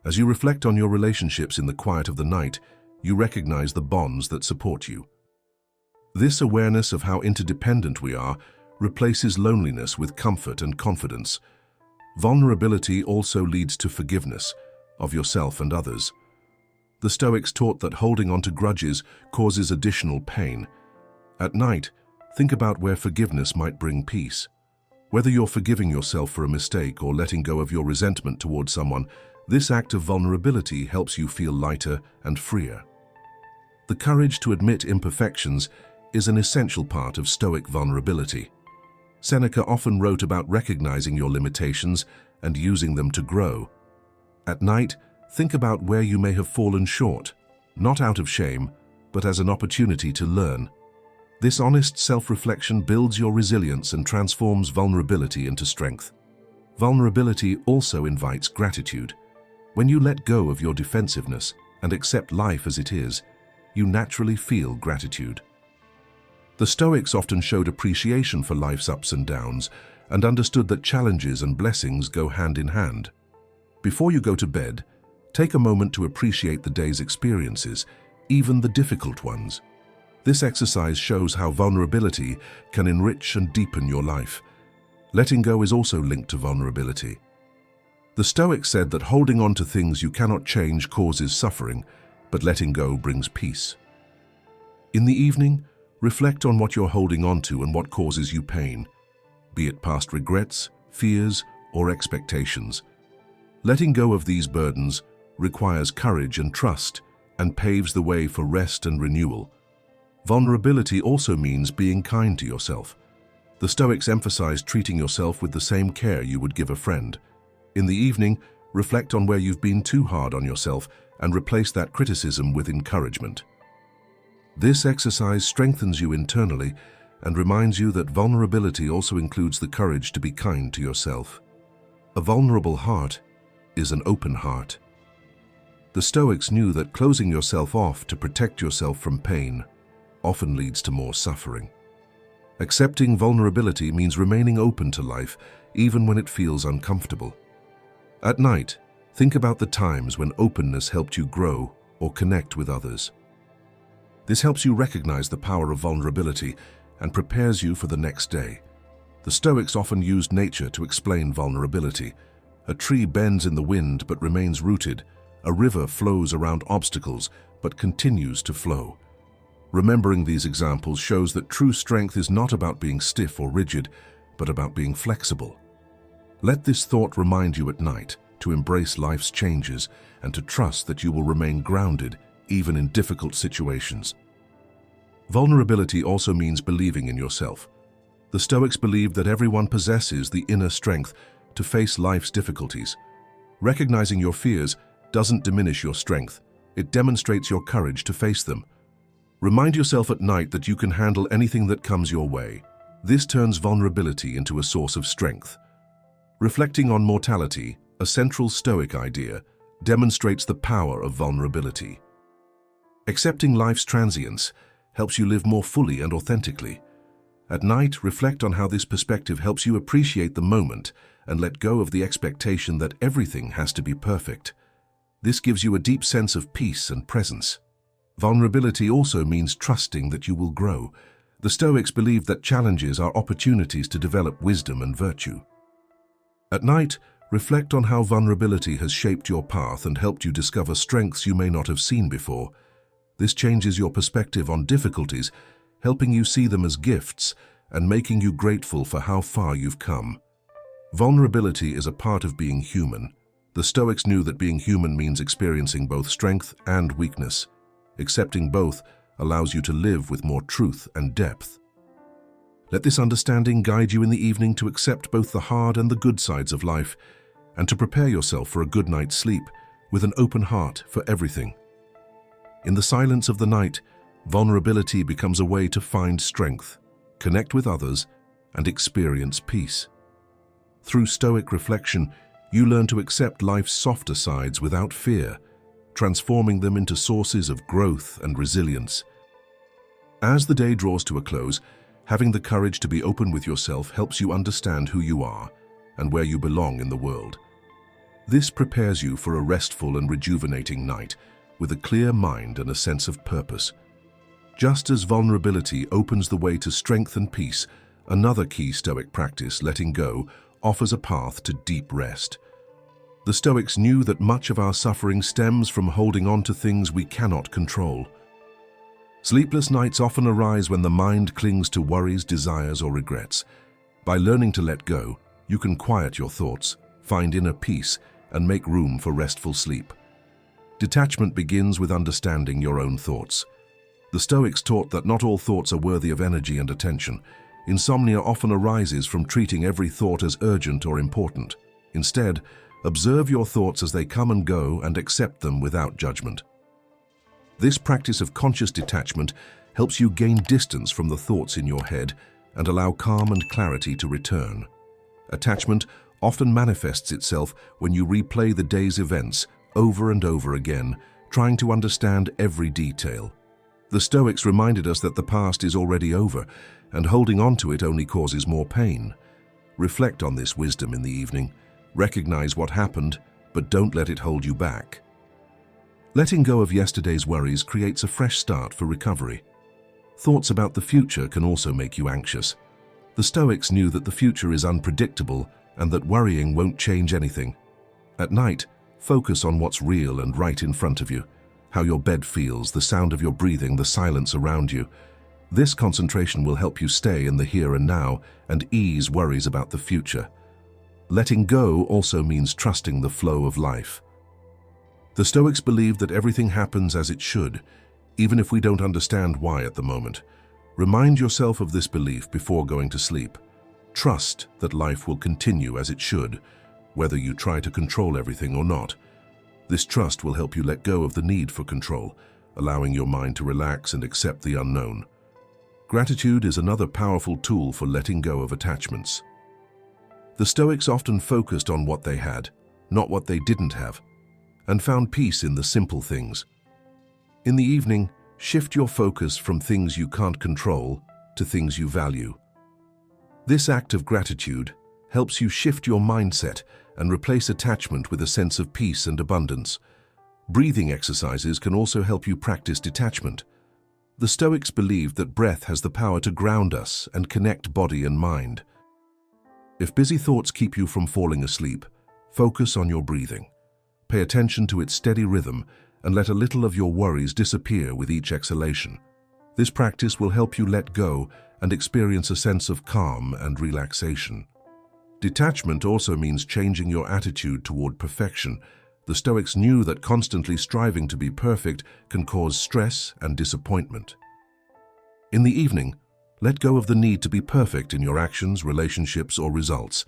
As you reflect on your relationships in the quiet of the night, you recognize the bonds that support you. This awareness of how interdependent we are replaces loneliness with comfort and confidence. Vulnerability also leads to forgiveness of yourself and others. The Stoics taught that holding on to grudges causes additional pain. At night, think about where forgiveness might bring peace. Whether you're forgiving yourself for a mistake or letting go of your resentment towards someone, this act of vulnerability helps you feel lighter and freer. The courage to admit imperfections is an essential part of Stoic vulnerability. Seneca often wrote about recognizing your limitations and using them to grow. At night, think about where you may have fallen short, not out of shame, but as an opportunity to learn. This honest self-reflection builds your resilience and transforms vulnerability into strength. Vulnerability also invites gratitude. When you let go of your defensiveness and accept life as it is, you naturally feel gratitude. The Stoics often showed appreciation for life's ups and downs and understood that challenges and blessings go hand in hand. Before you go to bed, take a moment to appreciate the day's experiences, even the difficult ones. This exercise shows how vulnerability can enrich and deepen your life. Letting go is also linked to vulnerability. The Stoics said that holding on to things you cannot change causes suffering, but letting go brings peace. In the evening, reflect on what you're holding on to and what causes you pain, be it past regrets, fears, or expectations. Letting go of these burdens requires courage and trust and paves the way for rest and renewal. Vulnerability also means being kind to yourself. The Stoics emphasized treating yourself with the same care you would give a friend. In the evening, reflect on where you've been too hard on yourself and replace that criticism with encouragement. This exercise strengthens you internally and reminds you that vulnerability also includes the courage to be kind to yourself. A vulnerable heart is an open heart. The Stoics knew that closing yourself off to protect yourself from pain often leads to more suffering. Accepting vulnerability means remaining open to life, even when it feels uncomfortable. At night, think about the times when openness helped you grow or connect with others. This helps you recognize the power of vulnerability and prepares you for the next day. The Stoics often used nature to explain vulnerability. A tree bends in the wind but remains rooted. A river flows around obstacles but continues to flow. Remembering these examples shows that true strength is not about being stiff or rigid, but about being flexible. Let this thought remind you at night to embrace life's changes and to trust that you will remain grounded even in difficult situations. Vulnerability also means believing in yourself. The Stoics believed that everyone possesses the inner strength to face life's difficulties. Recognizing your fears doesn't diminish your strength, it demonstrates your courage to face them. Remind yourself at night that you can handle anything that comes your way. This turns vulnerability into a source of strength. Reflecting on mortality, a central Stoic idea, demonstrates the power of vulnerability. Accepting life's transience helps you live more fully and authentically. At night, reflect on how this perspective helps you appreciate the moment and let go of the expectation that everything has to be perfect. This gives you a deep sense of peace and presence. Vulnerability also means trusting that you will grow. The Stoics believed that challenges are opportunities to develop wisdom and virtue. At night, reflect on how vulnerability has shaped your path and helped you discover strengths you may not have seen before. This changes your perspective on difficulties, helping you see them as gifts and making you grateful for how far you've come. Vulnerability is a part of being human. The Stoics knew that being human means experiencing both strength and weakness. Accepting both allows you to live with more truth and depth. Let this understanding guide you in the evening to accept both the hard and the good sides of life, and to prepare yourself for a good night's sleep with an open heart for everything. In the silence of the night, vulnerability becomes a way to find strength, connect with others, and experience peace. Through Stoic reflection, you learn to accept life's softer sides without fear, transforming them into sources of growth and resilience. As the day draws to a close, having the courage to be open with yourself helps you understand who you are and where you belong in the world. This prepares you for a restful and rejuvenating night, with a clear mind and a sense of purpose. Just as vulnerability opens the way to strength and peace, another key Stoic practice, letting go, offers a path to deep rest. The Stoics knew that much of our suffering stems from holding on to things we cannot control. Sleepless nights often arise when the mind clings to worries, desires, or regrets. By learning to let go, you can quiet your thoughts, find inner peace, and make room for restful sleep. Detachment begins with understanding your own thoughts. The Stoics taught that not all thoughts are worthy of energy and attention. Insomnia often arises from treating every thought as urgent or important. Instead, observe your thoughts as they come and go and accept them without judgment. This practice of conscious detachment helps you gain distance from the thoughts in your head and allow calm and clarity to return. Attachment often manifests itself when you replay the day's events over and over again, trying to understand every detail. The Stoics reminded us that the past is already over, and holding on to it only causes more pain. Reflect on this wisdom in the evening. Recognize what happened, but don't let it hold you back. Letting go of yesterday's worries creates a fresh start for recovery. Thoughts about the future can also make you anxious. The Stoics knew that the future is unpredictable and that worrying won't change anything. At night, focus on what's real and right in front of you, how your bed feels, the sound of your breathing, the silence around you. This concentration will help you stay in the here and now and ease worries about the future. Letting go also means trusting the flow of life. The Stoics believed that everything happens as it should, even if we don't understand why at the moment. Remind yourself of this belief before going to sleep. Trust that life will continue as it should, whether you try to control everything or not. This trust will help you let go of the need for control, allowing your mind to relax and accept the unknown. Gratitude is another powerful tool for letting go of attachments. The Stoics often focused on what they had, not what they didn't have, and found peace in the simple things. In the evening, shift your focus from things you can't control to things you value. This act of gratitude helps you shift your mindset and replace attachment with a sense of peace and abundance. Breathing exercises can also help you practice detachment. The Stoics believed that breath has the power to ground us and connect body and mind. If busy thoughts keep you from falling asleep, focus on your breathing. Pay attention to its steady rhythm and let a little of your worries disappear with each exhalation. This practice will help you let go and experience a sense of calm and relaxation. Detachment also means changing your attitude toward perfection. The Stoics knew that constantly striving to be perfect can cause stress and disappointment. In the evening, let go of the need to be perfect in your actions, relationships, or results.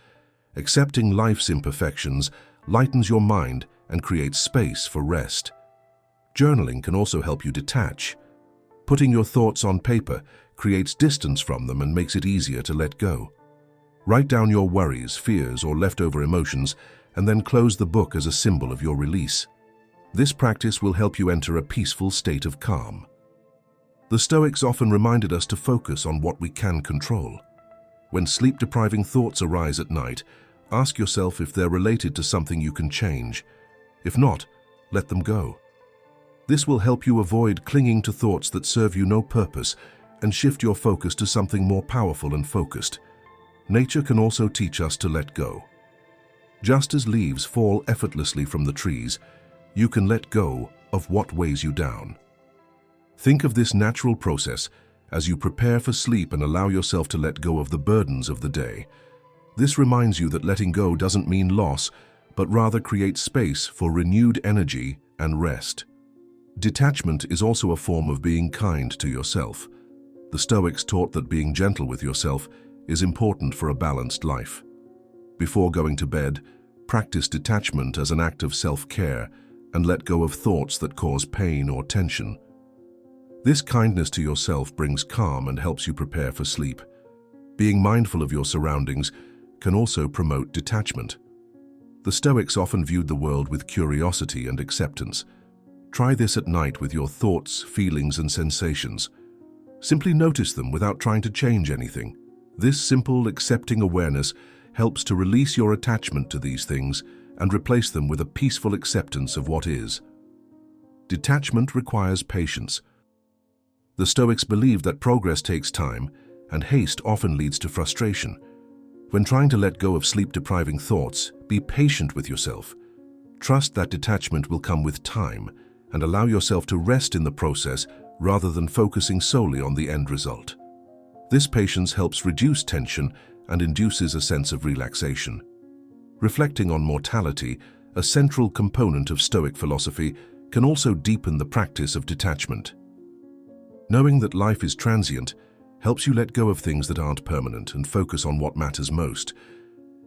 Accepting life's imperfections lightens your mind and creates space for rest. Journaling can also help you detach. Putting your thoughts on paper creates distance from them and makes it easier to let go. Write down your worries, fears, or leftover emotions, and then close the book as a symbol of your release. This practice will help you enter a peaceful state of calm. The Stoics often reminded us to focus on what we can control. When sleep-depriving thoughts arise at night, ask yourself if they're related to something you can change. If not, let them go. This will help you avoid clinging to thoughts that serve you no purpose and shift your focus to something more powerful and focused. Nature can also teach us to let go. Just as leaves fall effortlessly from the trees, you can let go of what weighs you down. Think of this natural process as you prepare for sleep and allow yourself to let go of the burdens of the day. This reminds you that letting go doesn't mean loss, but rather creates space for renewed energy and rest. Detachment is also a form of being kind to yourself. The Stoics taught that being gentle with yourself is important for a balanced life. Before going to bed, practice detachment as an act of self-care and let go of thoughts that cause pain or tension. This kindness to yourself brings calm and helps you prepare for sleep. Being mindful of your surroundings can also promote detachment. The Stoics often viewed the world with curiosity and acceptance. Try this at night with your thoughts, feelings, and sensations. Simply notice them without trying to change anything. This simple, accepting awareness helps to release your attachment to these things and replace them with a peaceful acceptance of what is. Detachment requires patience. The Stoics believed that progress takes time, and haste often leads to frustration. When trying to let go of sleep-depriving thoughts, be patient with yourself. Trust that detachment will come with time, and allow yourself to rest in the process rather than focusing solely on the end result. This patience helps reduce tension and induces a sense of relaxation. Reflecting on mortality, a central component of Stoic philosophy, can also deepen the practice of detachment. Knowing that life is transient helps you let go of things that aren't permanent and focus on what matters most.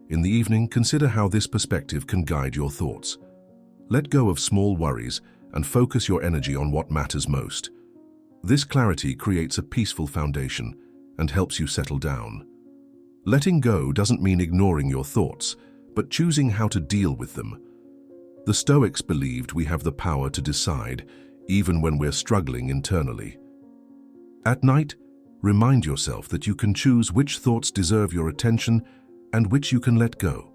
In the evening, consider how this perspective can guide your thoughts. Let go of small worries and focus your energy on what matters most. This clarity creates a peaceful foundation and helps you settle down. Letting go doesn't mean ignoring your thoughts, but choosing how to deal with them. The Stoics believed we have the power to decide, even when we're struggling internally. At night, remind yourself that you can choose which thoughts deserve your attention and which you can let go.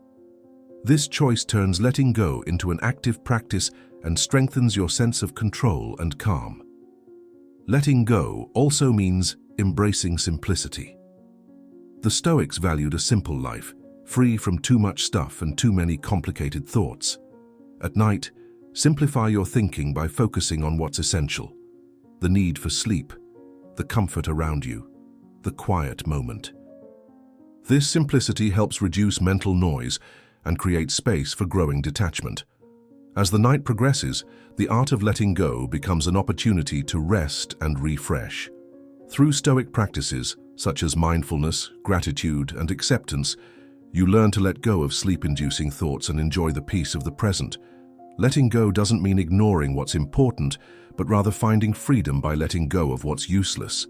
This choice turns letting go into an active practice and strengthens your sense of control and calm. Letting go also means embracing simplicity. The Stoics valued a simple life, free from too much stuff and too many complicated thoughts. At night, simplify your thinking by focusing on what's essential: the need for sleep, the comfort around you, the quiet moment. This simplicity helps reduce mental noise and create space for growing detachment. As the night progresses, the art of letting go becomes an opportunity to rest and refresh. Through Stoic practices, such as mindfulness, gratitude, and acceptance, you learn to let go of sleep-inducing thoughts and enjoy the peace of the present. Letting go doesn't mean ignoring what's important, but rather finding freedom by letting go of what's useless.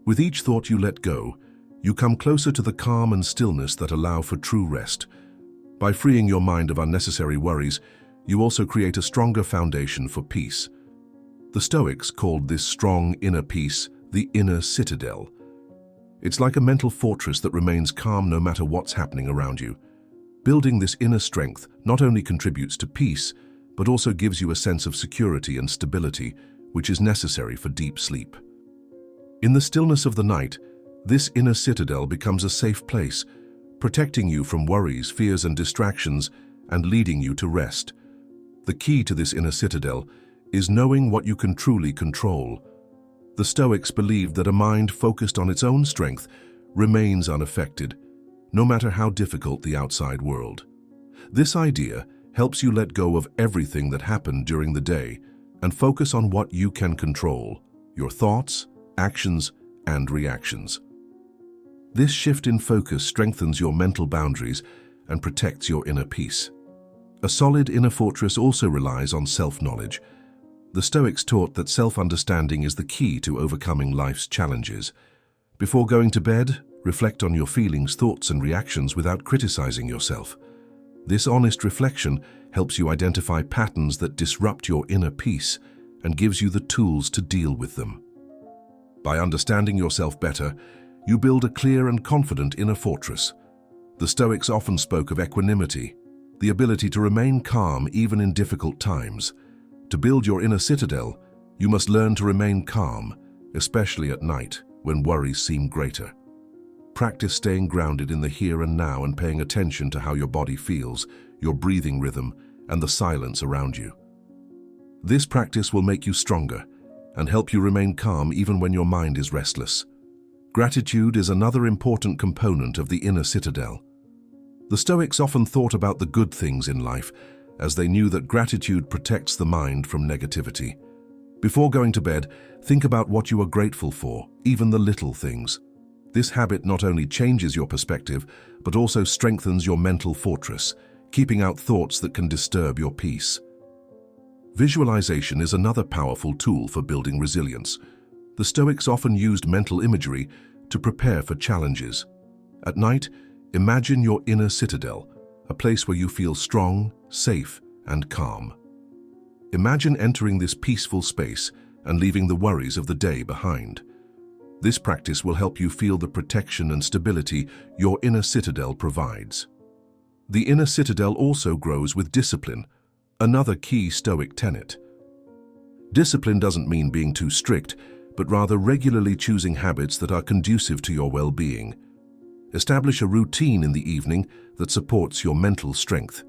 With each thought you let go, you come closer to the calm and stillness that allow for true rest. By freeing your mind of unnecessary worries, you also create a stronger foundation for peace. The Stoics called this strong inner peace the inner citadel. It's like a mental fortress that remains calm no matter what's happening around you. Building this inner strength not only contributes to peace, but also gives you a sense of security and stability, which is necessary for deep sleep. In the stillness of the night, this inner citadel becomes a safe place, protecting you from worries, fears, and distractions, and leading you to rest. The key to this inner citadel is knowing what you can truly control. The Stoics believed that a mind focused on its own strength remains unaffected, no matter how difficult the outside world. This idea helps you let go of everything that happened during the day and focus on what you can control: your thoughts, actions, and reactions. This shift in focus strengthens your mental boundaries and protects your inner peace. A solid inner fortress also relies on self-knowledge. The Stoics taught that self-understanding is the key to overcoming life's challenges. Before going to bed, reflect on your feelings, thoughts, and reactions without criticizing yourself. This honest reflection helps you identify patterns that disrupt your inner peace and gives you the tools to deal with them. By understanding yourself better, you build a clear and confident inner fortress. The Stoics often spoke of equanimity, the ability to remain calm even in difficult times. To build your inner citadel, you must learn to remain calm, especially at night when worries seem greater. Practice staying grounded in the here and now and paying attention to how your body feels, your breathing rhythm, and the silence around you. This practice will make you stronger and help you remain calm even when your mind is restless. Gratitude is another important component of the inner citadel. The Stoics often thought about the good things in life, as they knew that gratitude protects the mind from negativity. Before going to bed, think about what you are grateful for, even the little things. This habit not only changes your perspective, but also strengthens your mental fortress, keeping out thoughts that can disturb your peace. Visualization is another powerful tool for building resilience. The Stoics often used mental imagery to prepare for challenges. At night, imagine your inner citadel, a place where you feel strong, safe, and calm. Imagine entering this peaceful space and leaving the worries of the day behind. This practice will help you feel the protection and stability your inner citadel provides. The inner citadel also grows with discipline, another key Stoic tenet. Discipline doesn't mean being too strict, but rather regularly choosing habits that are conducive to your well-being. Establish a routine in the evening that supports your mental strength.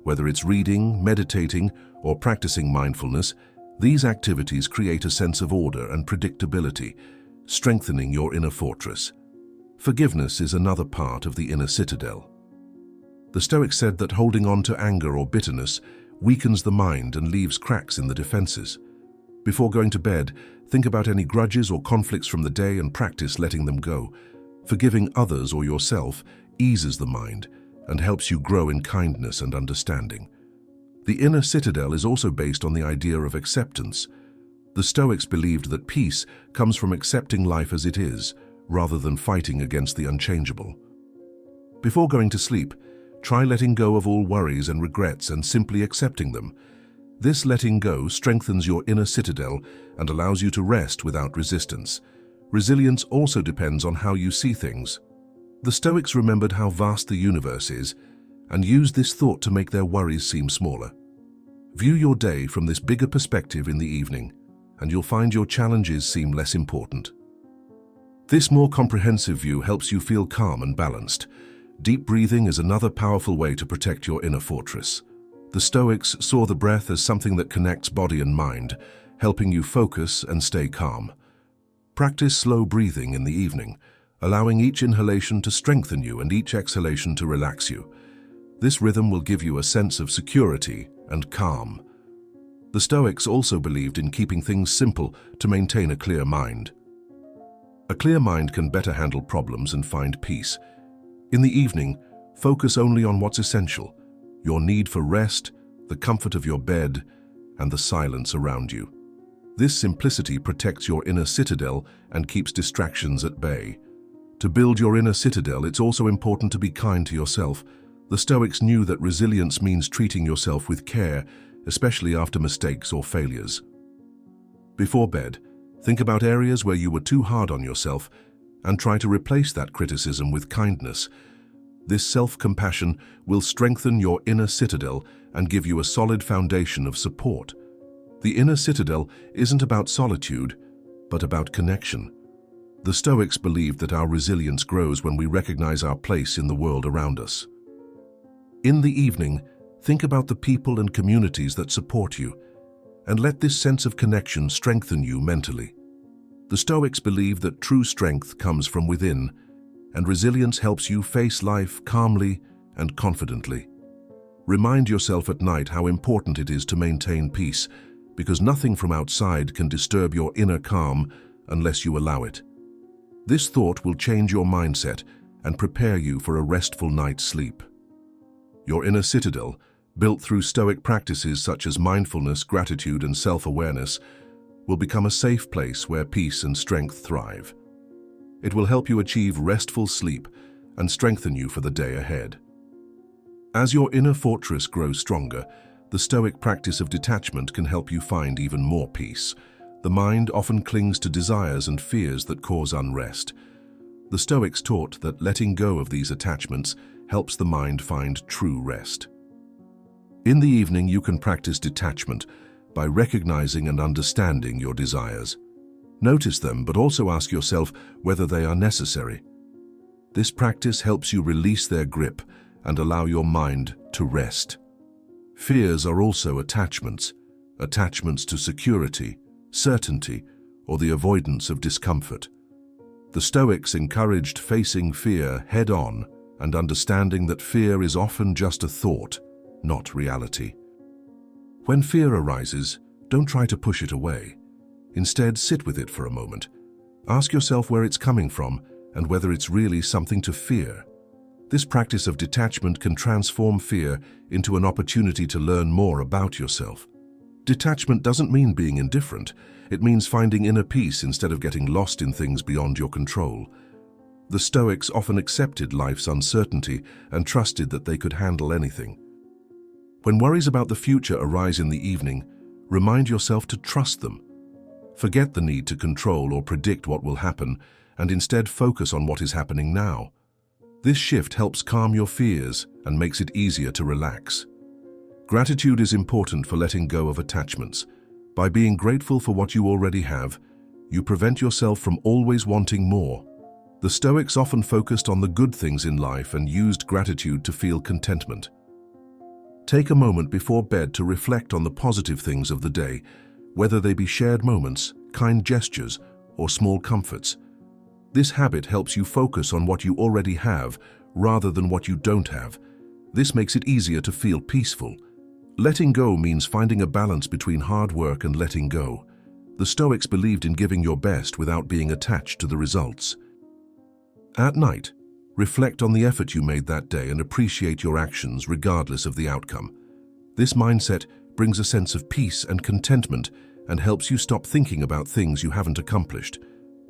Whether it's reading, meditating, or practicing mindfulness, these activities create a sense of order and predictability, strengthening your inner fortress. Forgiveness is another part of the inner citadel. The Stoics said that holding on to anger or bitterness weakens the mind and leaves cracks in the defenses. Before going to bed, think about any grudges or conflicts from the day and practice letting them go. Forgiving others or yourself eases the mind and helps you grow in kindness and understanding. The inner citadel is also based on the idea of acceptance. The Stoics believed that peace comes from accepting life as it is, rather than fighting against the unchangeable. Before going to sleep, try letting go of all worries and regrets and simply accepting them. This letting go strengthens your inner citadel and allows you to rest without resistance. Resilience also depends on how you see things. The Stoics remembered how vast the universe is and used this thought to make their worries seem smaller. View your day from this bigger perspective in the evening, and you'll find your challenges seem less important. This more comprehensive view helps you feel calm and balanced. Deep breathing is another powerful way to protect your inner fortress. The Stoics saw the breath as something that connects body and mind, helping you focus and stay calm. Practice slow breathing in the evening, allowing each inhalation to strengthen you and each exhalation to relax you. This rhythm will give you a sense of security and calm. The Stoics also believed in keeping things simple to maintain a clear mind. A clear mind can better handle problems and find peace. In the evening, focus only on what's essential: your need for rest, the comfort of your bed, and the silence around you. This simplicity protects your inner citadel and keeps distractions at bay. To build your inner citadel, it's also important to be kind to yourself. The Stoics knew that resilience means treating yourself with care, especially after mistakes or failures. Before bed, think about areas where you were too hard on yourself and try to replace that criticism with kindness. This self-compassion will strengthen your inner citadel and give you a solid foundation of support. The inner citadel isn't about solitude, but about connection. The Stoics believed that our resilience grows when we recognize our place in the world around us. In the evening, think about the people and communities that support you, and let this sense of connection strengthen you mentally. The Stoics believe that true strength comes from within, and resilience helps you face life calmly and confidently. Remind yourself at night how important it is to maintain peace, because nothing from outside can disturb your inner calm unless you allow it. This thought will change your mindset and prepare you for a restful night's sleep. Your inner citadel, built through Stoic practices such as mindfulness, gratitude, and self-awareness, will become a safe place where peace and strength thrive. It will help you achieve restful sleep and strengthen you for the day ahead. As your inner fortress grows stronger, the Stoic practice of detachment can help you find even more peace. The mind often clings to desires and fears that cause unrest. The Stoics taught that letting go of these attachments helps the mind find true rest. In the evening, you can practice detachment by recognizing and understanding your desires. Notice them, but also ask yourself whether they are necessary. This practice helps you release their grip and allow your mind to rest. Fears are also attachments to security, certainty, or the avoidance of discomfort. The Stoics encouraged facing fear head-on and understanding that fear is often just a thought, not reality. When fear arises, don't try to push it away. Instead, sit with it for a moment. Ask yourself where it's coming from and whether it's really something to fear. This practice of detachment can transform fear into an opportunity to learn more about yourself. Detachment doesn't mean being indifferent. It means finding inner peace instead of getting lost in things beyond your control. The Stoics often accepted life's uncertainty and trusted that they could handle anything. When worries about the future arise in the evening, remind yourself to trust them. Forget the need to control or predict what will happen, and instead focus on what is happening now. This shift helps calm your fears and makes it easier to relax. Gratitude is important for letting go of attachments. By being grateful for what you already have, you prevent yourself from always wanting more. The Stoics often focused on the good things in life and used gratitude to feel contentment. Take a moment before bed to reflect on the positive things of the day, whether they be shared moments, kind gestures, or small comforts. This habit helps you focus on what you already have rather than what you don't have. This makes it easier to feel peaceful. Letting go means finding a balance between hard work and letting go. The Stoics believed in giving your best without being attached to the results. At night, reflect on the effort you made that day and appreciate your actions regardless of the outcome. This mindset brings a sense of peace and contentment and helps you stop thinking about things you haven't accomplished.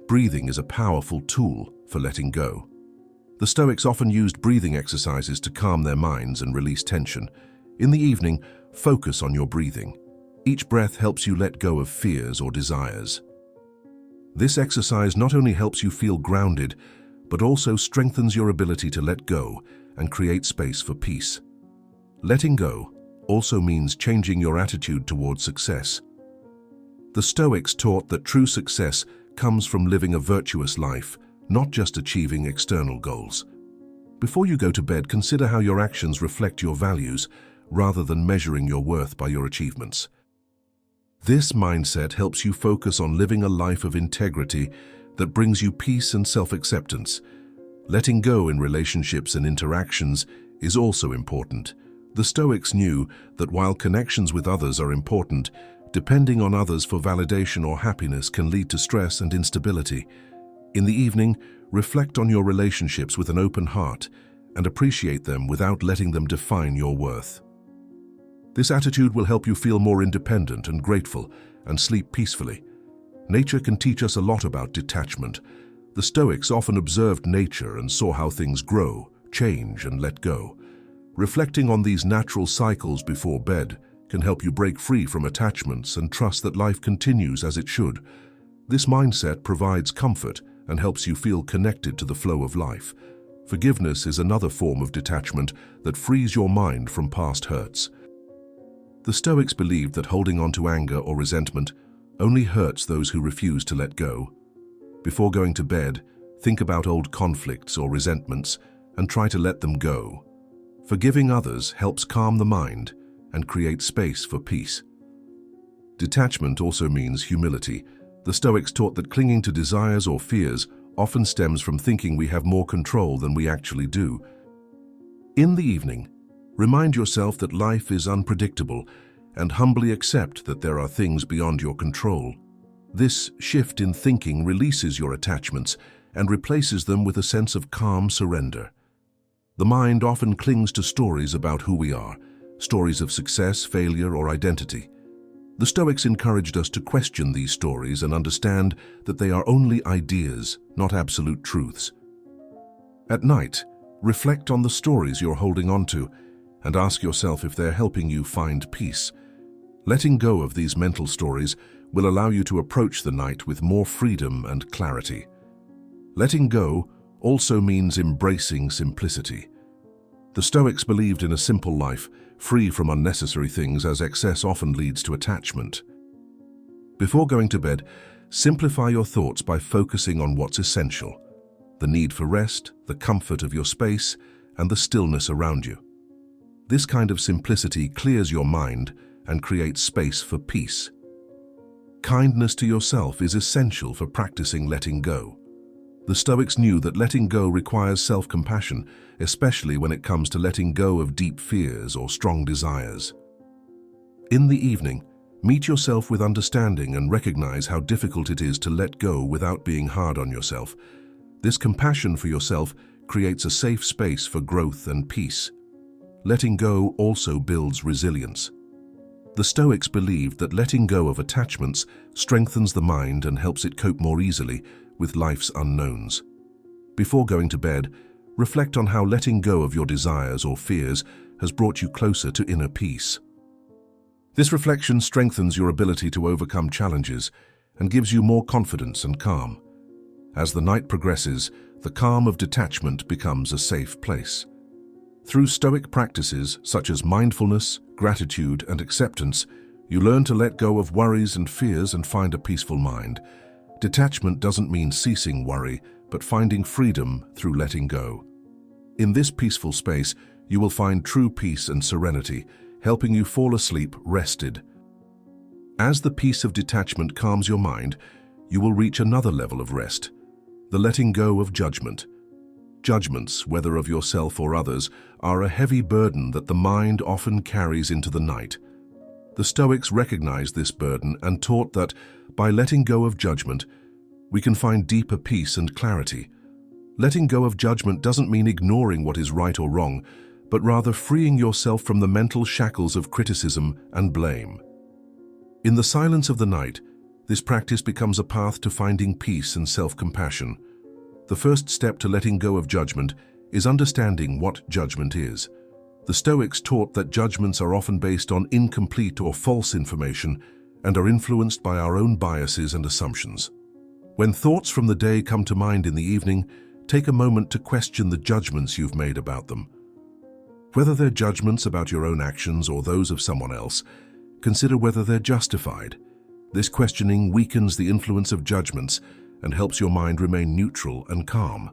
Breathing is a powerful tool for letting go. The Stoics often used breathing exercises to calm their minds and release tension. In the evening, focus on your breathing. Each breath helps you let go of fears or desires. This exercise not only helps you feel grounded, but also strengthens your ability to let go and create space for peace. Letting go also means changing your attitude towards success. The Stoics taught that true success comes from living a virtuous life, not just achieving external goals. Before you go to bed, consider how your actions reflect your values rather than measuring your worth by your achievements. This mindset helps you focus on living a life of integrity that brings you peace and self-acceptance. Letting go in relationships and interactions is also important. The Stoics knew that while connections with others are important, depending on others for validation or happiness can lead to stress and instability. In the evening, reflect on your relationships with an open heart and appreciate them without letting them define your worth. This attitude will help you feel more independent and grateful and sleep peacefully. Nature can teach us a lot about detachment. The Stoics often observed nature and saw how things grow, change, and let go. Reflecting on these natural cycles before bed can help you break free from attachments and trust that life continues as it should. This mindset provides comfort and helps you feel connected to the flow of life. Forgiveness is another form of detachment that frees your mind from past hurts. The Stoics believed that holding on to anger or resentment only hurts those who refuse to let go. Before going to bed, think about old conflicts or resentments and try to let them go. Forgiving others helps calm the mind and create space for peace. Detachment also means humility. The Stoics taught that clinging to desires or fears often stems from thinking we have more control than we actually do. In the evening, remind yourself that life is unpredictable and humbly accept that there are things beyond your control. This shift in thinking releases your attachments and replaces them with a sense of calm surrender. The mind often clings to stories about who we are, stories of success, failure, or identity. The Stoics encouraged us to question these stories and understand that they are only ideas, not absolute truths. At night, reflect on the stories you're holding on to and ask yourself if they're helping you find peace. Letting go of these mental stories will allow you to approach the night with more freedom and clarity. Letting go also means embracing simplicity. The Stoics believed in a simple life, free from unnecessary things, as excess often leads to attachment. Before going to bed, simplify your thoughts by focusing on what's essential: the need for rest, the comfort of your space, and the stillness around you. This kind of simplicity clears your mind and creates space for peace. kindness to yourself is essential for practicing letting go. The Stoics knew that letting go requires self-compassion, especially when it comes to letting go of deep fears or strong desires. In the evening, meet yourself with understanding and recognize how difficult it is to let go without being hard on yourself. This compassion for yourself creates a safe space for growth and peace. Letting go also builds resilience. The Stoics believed that letting go of attachments strengthens the mind and helps it cope more easily with life's unknowns. Before going to bed, reflect on how letting go of your desires or fears has brought you closer to inner peace. This reflection strengthens your ability to overcome challenges and gives you more confidence and calm. As the night progresses, the calm of detachment becomes a safe place. Through Stoic practices such as mindfulness, gratitude, and acceptance, you learn to let go of worries and fears and find a peaceful mind. Detachment doesn't mean ceasing worry, but finding freedom through letting go. In this peaceful space, you will find true peace and serenity, helping you fall asleep rested. As the peace of detachment calms your mind, you will reach another level of rest, the letting go of judgment. Judgments, whether of yourself or others, are a heavy burden that the mind often carries into the night. The Stoics recognized this burden and taught that, by letting go of judgment, we can find deeper peace and clarity. Letting go of judgment doesn't mean ignoring what is right or wrong, but rather freeing yourself from the mental shackles of criticism and blame. In the silence of the night, this practice becomes a path to finding peace and self-compassion. The first step to letting go of judgment is understanding what judgment is. The Stoics taught that judgments are often based on incomplete or false information and are influenced by our own biases and assumptions. When thoughts from the day come to mind in the evening, take a moment to question the judgments you've made about them. Whether they're judgments about your own actions or those of someone else, consider whether they're justified. This questioning weakens the influence of judgments and helps your mind remain neutral and calm.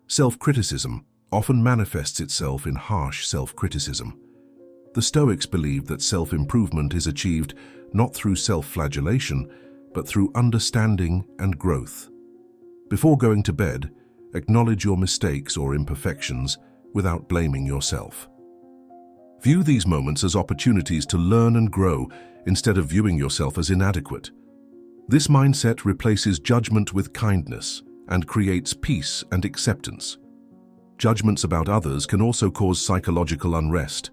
Self-criticism often manifests itself in harsh self-criticism. The Stoics believed that self-improvement is achieved not through self-flagellation, but through understanding and growth. Before going to bed, acknowledge your mistakes or imperfections without blaming yourself. View these moments as opportunities to learn and grow instead of viewing yourself as inadequate. This mindset replaces judgment with kindness and creates peace and acceptance. Judgments about others can also cause psychological unrest.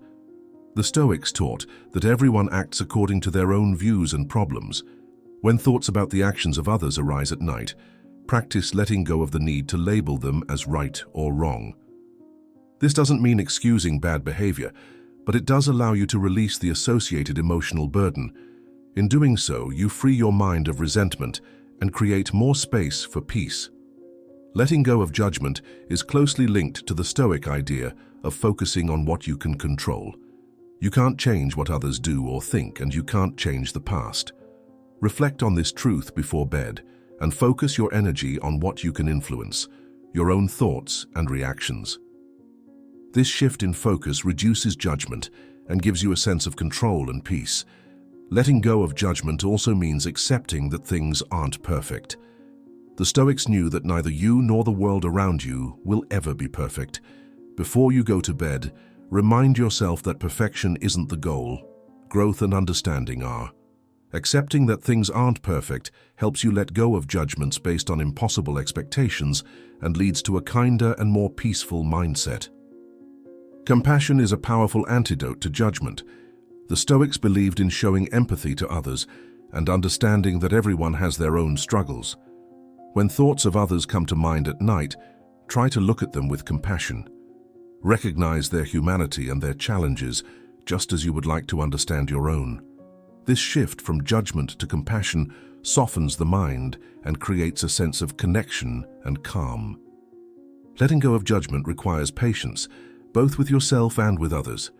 The Stoics taught that everyone acts according to their own views and problems. When thoughts about the actions of others arise at night, practice letting go of the need to label them as right or wrong. This doesn't mean excusing bad behavior, but it does allow you to release the associated emotional burden. In doing so, you free your mind of resentment and create more space for peace. Letting go of judgment is closely linked to the Stoic idea of focusing on what you can control. You can't change what others do or think, and you can't change the past. Reflect on this truth before bed and focus your energy on what you can influence, your own thoughts and reactions. This shift in focus reduces judgment and gives you a sense of control and peace. Letting go of judgment also means accepting that things aren't perfect. The Stoics knew that neither you nor the world around you will ever be perfect. Before you go to bed, remind yourself that perfection isn't the goal. Growth and understanding are. Accepting that things aren't perfect helps you let go of judgments based on impossible expectations and leads to a kinder and more peaceful mindset. Compassion is a powerful antidote to judgment. The Stoics believed in showing empathy to others and understanding that everyone has their own struggles. When thoughts of others come to mind at night, try to look at them with compassion. Recognize their humanity and their challenges, just as you would like to understand your own. This shift from judgment to compassion softens the mind and creates a sense of connection and calm. Letting go of judgment requires patience, both with yourself and with others.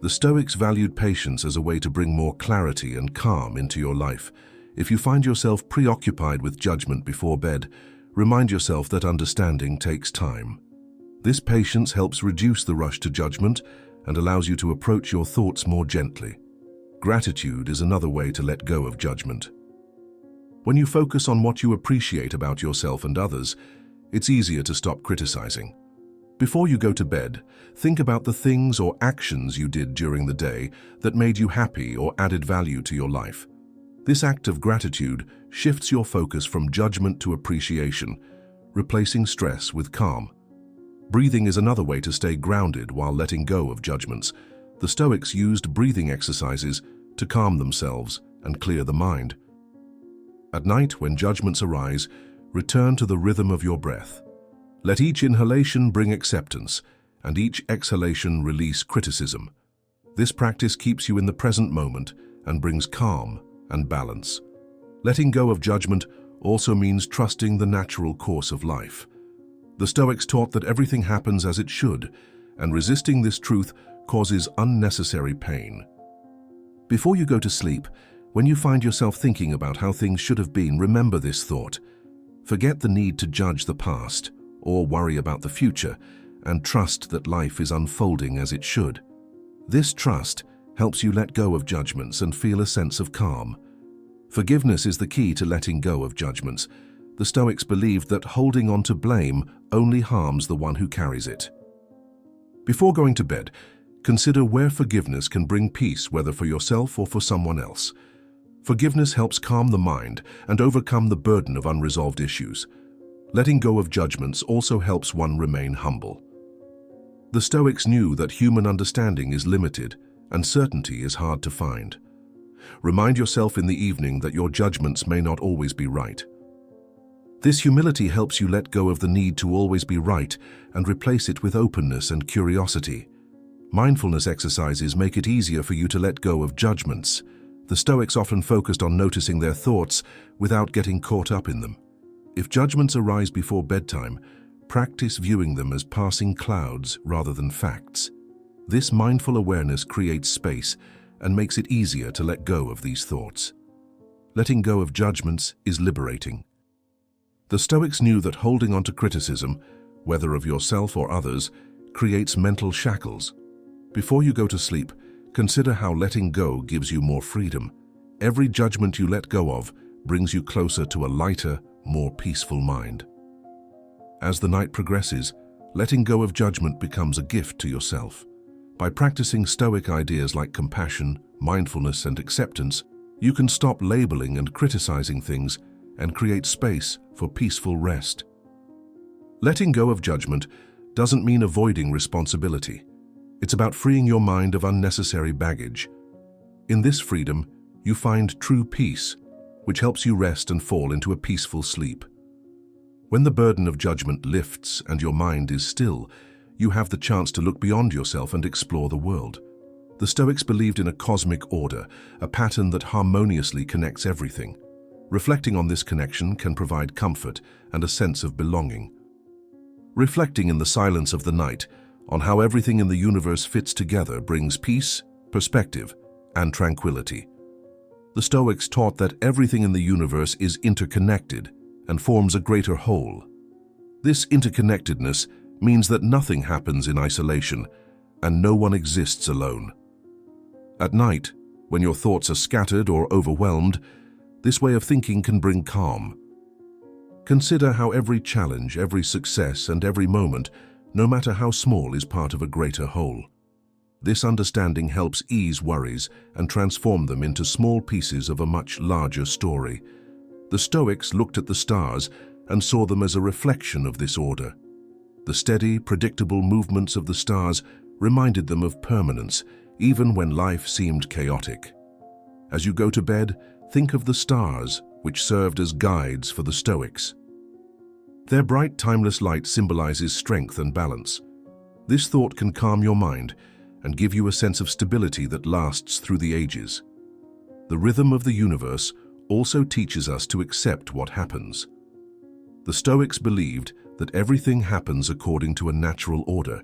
The Stoics valued patience as a way to bring more clarity and calm into your life. If you find yourself preoccupied with judgment before bed, remind yourself that understanding takes time. This patience helps reduce the rush to judgment and allows you to approach your thoughts more gently. Gratitude is another way to let go of judgment. When you focus on what you appreciate about yourself and others, it's easier to stop criticizing. Before you go to bed, think about the things or actions you did during the day that made you happy or added value to your life. This act of gratitude shifts your focus from judgment to appreciation, replacing stress with calm. Breathing is another way to stay grounded while letting go of judgments. The Stoics used breathing exercises to calm themselves and clear the mind. At night, when judgments arise, return to the rhythm of your breath. Let each inhalation bring acceptance, and each exhalation release criticism. This practice keeps you in the present moment and brings calm and balance. Letting go of judgment also means trusting the natural course of life. The Stoics taught that everything happens as it should, and resisting this truth causes unnecessary pain. Before you go to sleep, when you find yourself thinking about how things should have been, remember this thought. Forget the need to judge the past or worry about the future, and trust that life is unfolding as it should. This trust helps you let go of judgments and feel a sense of calm. Forgiveness is the key to letting go of judgments. The Stoics believed that holding on to blame only harms the one who carries it. Before going to bed, consider where forgiveness can bring peace, whether for yourself or for someone else. Forgiveness helps calm the mind and overcome the burden of unresolved issues. Letting go of judgments also helps one remain humble. The Stoics knew that human understanding is limited and certainty is hard to find. Remind yourself in the evening that your judgments may not always be right. This humility helps you let go of the need to always be right and replace it with openness and curiosity. Mindfulness exercises make it easier for you to let go of judgments. The Stoics often focused on noticing their thoughts without getting caught up in them. If judgments arise before bedtime, practice viewing them as passing clouds rather than facts. This mindful awareness creates space and makes it easier to let go of these thoughts. Letting go of judgments is liberating. The Stoics knew that holding on to criticism, whether of yourself or others, creates mental shackles. Before you go to sleep, consider how letting go gives you more freedom. Every judgment you let go of brings you closer to a lighter, more peaceful mind. As the night progresses, letting go of judgment becomes a gift to yourself. By practicing Stoic ideas like compassion, mindfulness, and acceptance, you can stop labeling and criticizing things and create space for peaceful rest. Letting go of judgment doesn't mean avoiding responsibility. It's about freeing your mind of unnecessary baggage. In this freedom, you find true peace, which helps you rest and fall into a peaceful sleep. When the burden of judgment lifts and your mind is still, you have the chance to look beyond yourself and explore the world. The Stoics believed in a cosmic order, a pattern that harmoniously connects everything. Reflecting on this connection can provide comfort and a sense of belonging. Reflecting in the silence of the night on how everything in the universe fits together brings peace, perspective, and tranquility. The Stoics taught that everything in the universe is interconnected and forms a greater whole. This interconnectedness means that nothing happens in isolation and no one exists alone. At night, when your thoughts are scattered or overwhelmed, this way of thinking can bring calm. Consider how every challenge, every success, and every moment, no matter how small, is part of a greater whole. This understanding helps ease worries and transform them into small pieces of a much larger story. The Stoics looked at the stars and saw them as a reflection of this order. The steady, predictable movements of the stars reminded them of permanence, even when life seemed chaotic. As you go to bed, think of the stars, which served as guides for the Stoics. Their bright, timeless light symbolizes strength and balance. This thought can calm your mind and give you a sense of stability that lasts through the ages. The rhythm of the universe also teaches us to accept what happens. The Stoics believed that everything happens according to a natural order,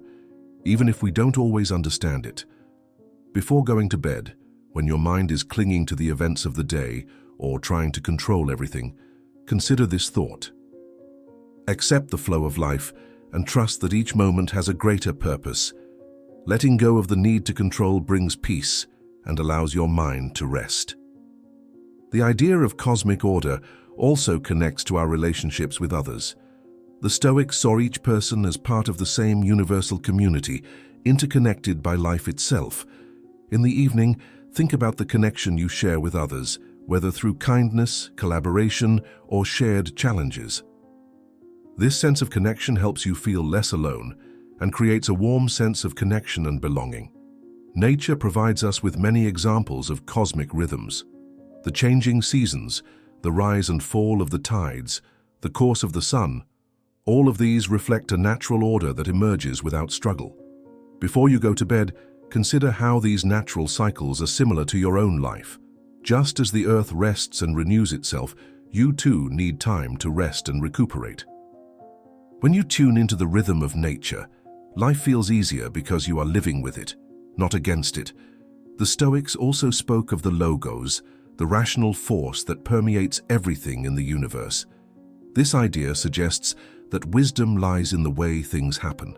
even if we don't always understand it. Before going to bed, when your mind is clinging to the events of the day or trying to control everything, consider this thought. Accept the flow of life and trust that each moment has a greater purpose. Letting go of the need to control brings peace and allows your mind to rest. The idea of cosmic order also connects to our relationships with others. The Stoics saw each person as part of the same universal community, interconnected by life itself. In the evening, think about the connection you share with others, whether through kindness, collaboration, or shared challenges. This sense of connection helps you feel less alone and creates a warm sense of connection and belonging. Nature provides us with many examples of cosmic rhythms. The changing seasons, the rise and fall of the tides, the course of the sun, all of these reflect a natural order that emerges without struggle. Before you go to bed, consider how these natural cycles are similar to your own life. Just as the earth rests and renews itself, you too need time to rest and recuperate. When you tune into the rhythm of nature, life feels easier because you are living with it, not against it. The Stoics also spoke of the logos, the rational force that permeates everything in the universe. This idea suggests that wisdom lies in the way things happen.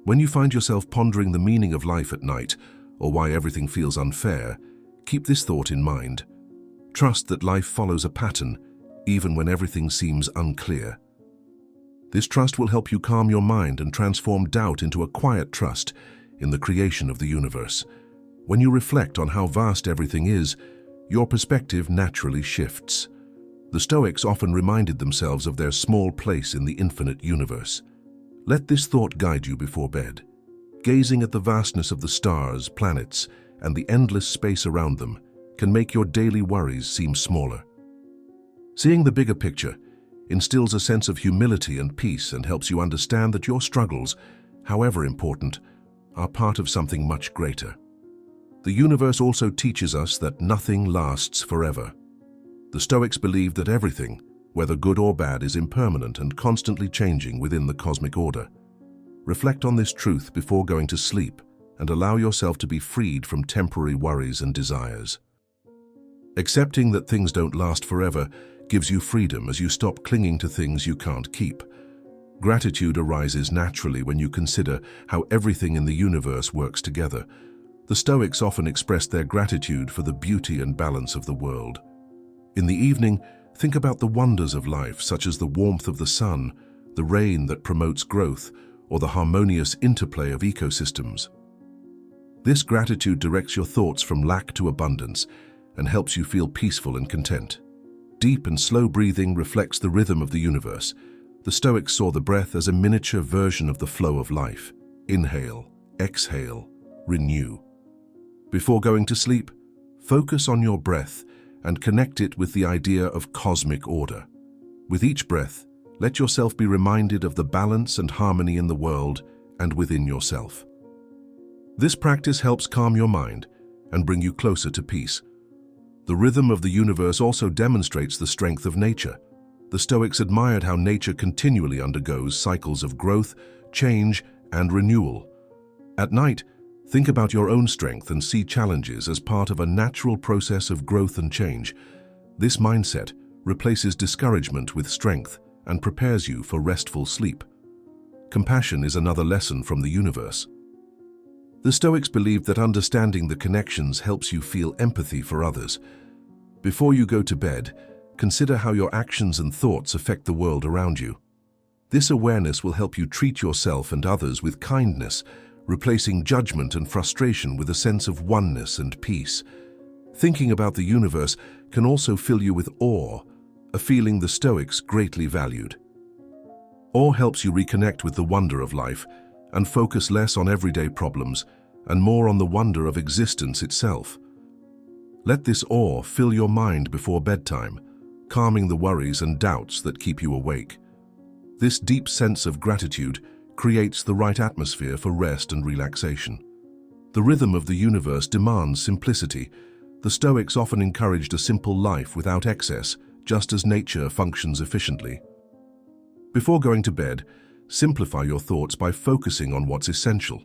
When you find yourself pondering the meaning of life at night, or why everything feels unfair, keep this thought in mind. Trust that life follows a pattern, even when everything seems unclear. This trust will help you calm your mind and transform doubt into a quiet trust in the creation of the universe. When you reflect on how vast everything is, your perspective naturally shifts. The Stoics often reminded themselves of their small place in the infinite universe. Let this thought guide you before bed. Gazing at the vastness of the stars, planets, and the endless space around them can make your daily worries seem smaller. Seeing the bigger picture instills a sense of humility and peace and helps you understand that your struggles, however important, are part of something much greater. The universe also teaches us that nothing lasts forever. The Stoics believed that everything, whether good or bad, is impermanent and constantly changing within the cosmic order. Reflect on this truth before going to sleep and allow yourself to be freed from temporary worries and desires. Accepting that things don't last forever gives you freedom as you stop clinging to things you can't keep. Gratitude arises naturally when you consider how everything in the universe works together. The Stoics often expressed their gratitude for the beauty and balance of the world. In the evening, think about the wonders of life, such as the warmth of the sun, the rain that promotes growth, or the harmonious interplay of ecosystems. This gratitude directs your thoughts from lack to abundance and helps you feel peaceful and content. Deep and slow breathing reflects the rhythm of the universe. The Stoics saw the breath as a miniature version of the flow of life. Inhale, exhale, renew. Before going to sleep, focus on your breath and connect it with the idea of cosmic order. With each breath, let yourself be reminded of the balance and harmony in the world and within yourself. This practice helps calm your mind and bring you closer to peace. The rhythm of the universe also demonstrates the strength of nature. The Stoics admired how nature continually undergoes cycles of growth, change, and renewal. At night, think about your own strength and see challenges as part of a natural process of growth and change. This mindset replaces discouragement with strength and prepares you for restful sleep. Compassion is another lesson from the universe. The Stoics believed that understanding the connections helps you feel empathy for others. Before you go to bed, consider how your actions and thoughts affect the world around you. This awareness will help you treat yourself and others with kindness, replacing judgment and frustration with a sense of oneness and peace. Thinking about the universe can also fill you with awe, a feeling the Stoics greatly valued. Awe helps you reconnect with the wonder of life and focus less on everyday problems and more on the wonder of existence itself. Let this awe fill your mind before bedtime, calming the worries and doubts that keep you awake. This deep sense of gratitude creates the right atmosphere for rest and relaxation. The rhythm of the universe demands simplicity. The Stoics often encouraged a simple life without excess, just as nature functions efficiently. Before going to bed, simplify your thoughts by focusing on what's essential: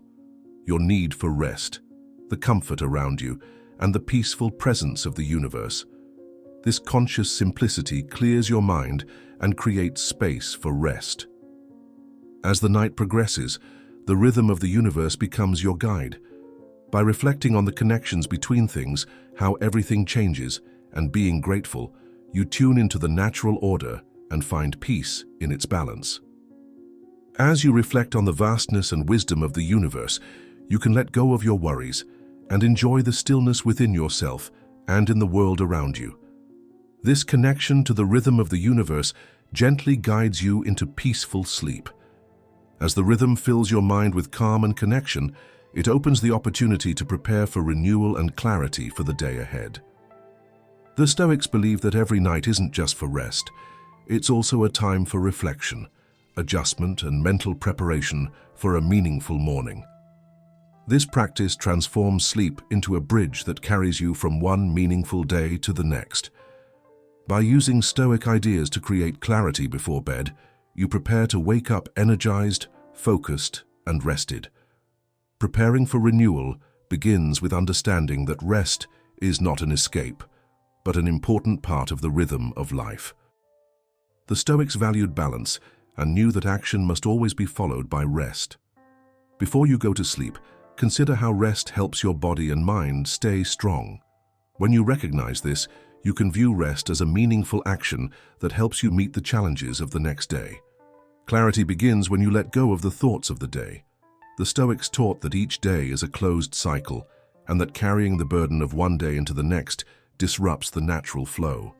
your need for rest, the comfort around you, and the peaceful presence of the universe. This conscious simplicity clears your mind and creates space for rest. As the night progresses, the rhythm of the universe becomes your guide. By reflecting on the connections between things, how everything changes, and being grateful, you tune into the natural order and find peace in its balance. As you reflect on the vastness and wisdom of the universe, you can let go of your worries and enjoy the stillness within yourself and in the world around you. This connection to the rhythm of the universe gently guides you into peaceful sleep. As the rhythm fills your mind with calm and connection, it opens the opportunity to prepare for renewal and clarity for the day ahead. The Stoics believe that every night isn't just for rest. It's also a time for reflection, adjustment, and mental preparation for a meaningful morning. This practice transforms sleep into a bridge that carries you from one meaningful day to the next. By using Stoic ideas to create clarity before bed, you prepare to wake up energized, focused, and rested. Preparing for renewal begins with understanding that rest is not an escape, but an important part of the rhythm of life. The Stoics valued balance and knew that action must always be followed by rest. Before you go to sleep, consider how rest helps your body and mind stay strong. When you recognize this, you can view rest as a meaningful action that helps you meet the challenges of the next day. Clarity begins when you let go of the thoughts of the day. The Stoics taught that each day is a closed cycle, and that carrying the burden of one day into the next disrupts the natural flow.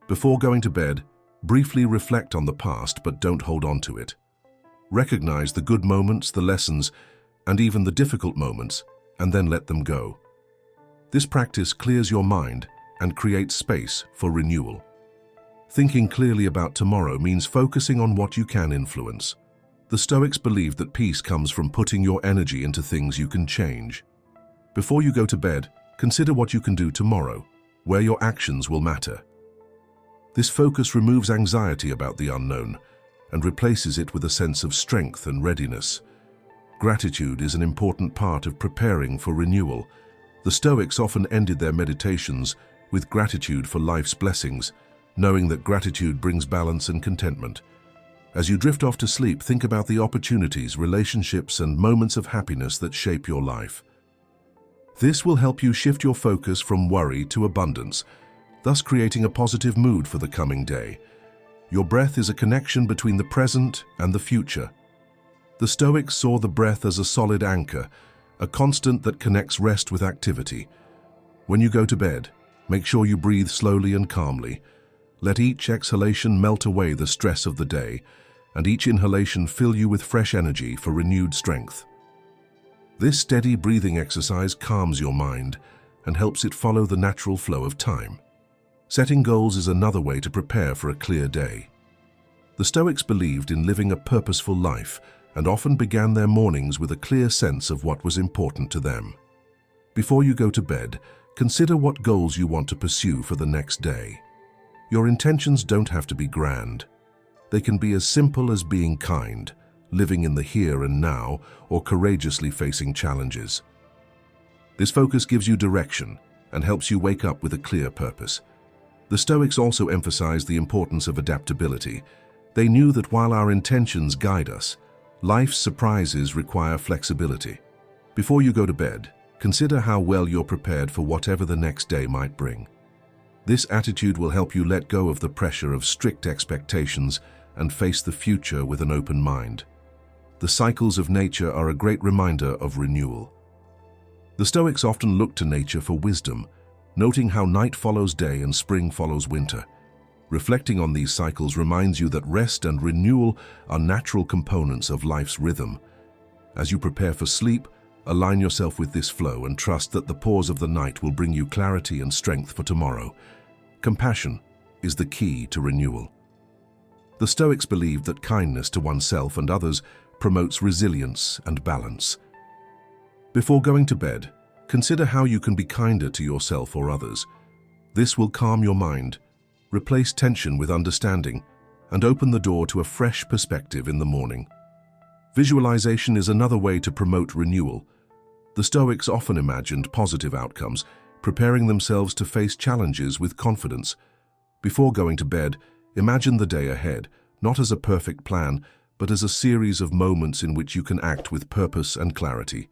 Before going to bed, briefly reflect on the past, but don't hold on to it. Recognize the good moments, the lessons, and even the difficult moments, and then let them go. This practice clears your mind and creates space for renewal. Thinking clearly about tomorrow means focusing on what you can influence. The Stoics believed that peace comes from putting your energy into things you can change. Before you go to bed, consider what you can do tomorrow, where your actions will matter. This focus removes anxiety about the unknown and replaces it with a sense of strength and readiness. Gratitude is an important part of preparing for renewal. The Stoics often ended their meditations with gratitude for life's blessings, knowing that gratitude brings balance and contentment. As you drift off to sleep, think about the opportunities, relationships, and moments of happiness that shape your life. This will help you shift your focus from worry to abundance, thus creating a positive mood for the coming day. Your breath is a connection between the present and the future. The Stoics saw the breath as a solid anchor, a constant that connects rest with activity. When you go to bed, make sure you breathe slowly and calmly. Let each exhalation melt away the stress of the day, and each inhalation fill you with fresh energy for renewed strength. This steady breathing exercise calms your mind and helps it follow the natural flow of time. Setting goals is another way to prepare for a clear day. The Stoics believed in living a purposeful life and often began their mornings with a clear sense of what was important to them. Before you go to bed, consider what goals you want to pursue for the next day. Your intentions don't have to be grand. They can be as simple as being kind, living in the here and now, or courageously facing challenges. This focus gives you direction and helps you wake up with a clear purpose. The Stoics also emphasized the importance of adaptability. They knew that while our intentions guide us, life's surprises require flexibility. Before you go to bed, consider how well you're prepared for whatever the next day might bring. This attitude will help you let go of the pressure of strict expectations and face the future with an open mind. The cycles of nature are a great reminder of renewal. The Stoics often looked to nature for wisdom, noting how night follows day and spring follows winter. Reflecting on these cycles reminds you that rest and renewal are natural components of life's rhythm. As you prepare for sleep, align yourself with this flow and trust that the pause of the night will bring you clarity and strength for tomorrow. Compassion is the key to renewal. The Stoics believed that kindness to oneself and others promotes resilience and balance. Before going to bed, consider how you can be kinder to yourself or others. This will calm your mind, replace tension with understanding, and open the door to a fresh perspective in the morning. Visualization is another way to promote renewal. The Stoics often imagined positive outcomes, preparing themselves to face challenges with confidence. Before going to bed, imagine the day ahead, not as a perfect plan, but as a series of moments in which you can act with purpose and clarity.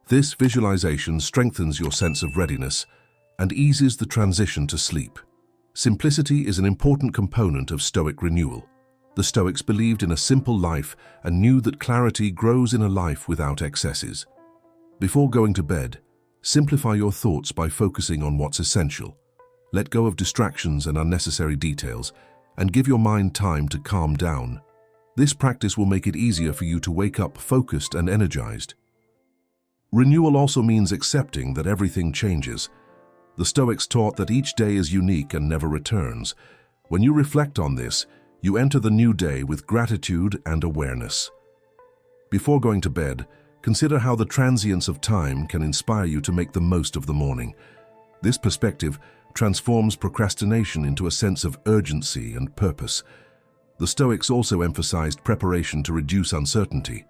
This visualization strengthens your sense of readiness and eases the transition to sleep. Simplicity is an important component of Stoic renewal. The Stoics believed in a simple life and knew that clarity grows in a life without excesses. Before going to bed, simplify your thoughts by focusing on what's essential. Let go of distractions and unnecessary details, and give your mind time to calm down. This practice will make it easier for you to wake up focused and energized. Renewal also means accepting that everything changes. The Stoics taught that each day is unique and never returns. When you reflect on this, you enter the new day with gratitude and awareness. Before going to bed, consider how the transience of time can inspire you to make the most of the morning. This perspective transforms procrastination into a sense of urgency and purpose. The Stoics also emphasized preparation to reduce uncertainty.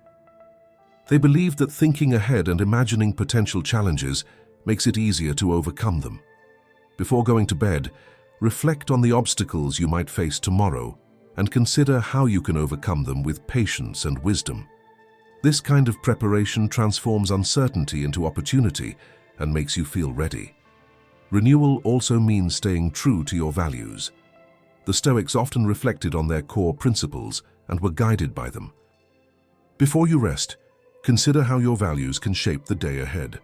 They believed that thinking ahead and imagining potential challenges makes it easier to overcome them. Before going to bed, reflect on the obstacles you might face tomorrow and consider how you can overcome them with patience and wisdom. This kind of preparation transforms uncertainty into opportunity and makes you feel ready. Renewal also means staying true to your values. The Stoics often reflected on their core principles and were guided by them. Before you rest, consider how your values can shape the day ahead.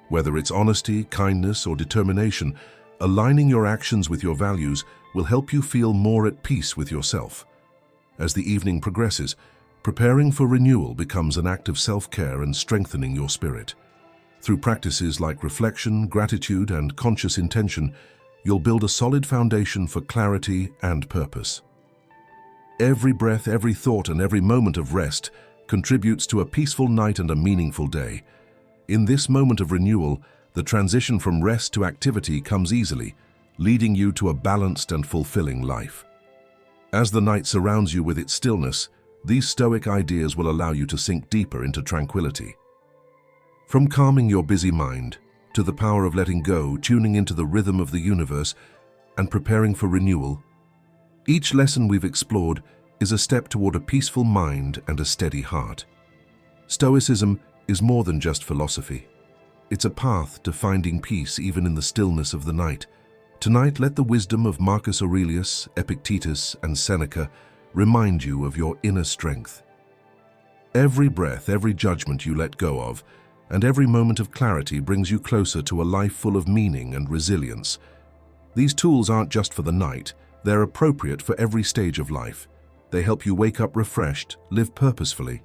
Whether it's honesty, kindness, or determination, aligning your actions with your values will help you feel more at peace with yourself. As the evening progresses, preparing for renewal becomes an act of self-care and strengthening your spirit. Through practices like reflection, gratitude, and conscious intention, you'll build a solid foundation for clarity and purpose. Every breath, every thought, and every moment of rest contributes to a peaceful night and a meaningful day. In this moment of renewal, the transition from rest to activity comes easily, leading you to a balanced and fulfilling life. As the night surrounds you with its stillness, these Stoic ideas will allow you to sink deeper into tranquility. From calming your busy mind to the power of letting go, tuning into the rhythm of the universe, and preparing for renewal, each lesson we've explored is a step toward a peaceful mind and a steady heart. Stoicism is more than just philosophy. It's a path to finding peace even in the stillness of the night. Tonight, let the wisdom of Marcus Aurelius, Epictetus, and Seneca remind you of your inner strength. Every breath, every judgment you let go of, and every moment of clarity brings you closer to a life full of meaning and resilience. These tools aren't just for the night, they're appropriate for every stage of life. They help you wake up refreshed, live purposefully,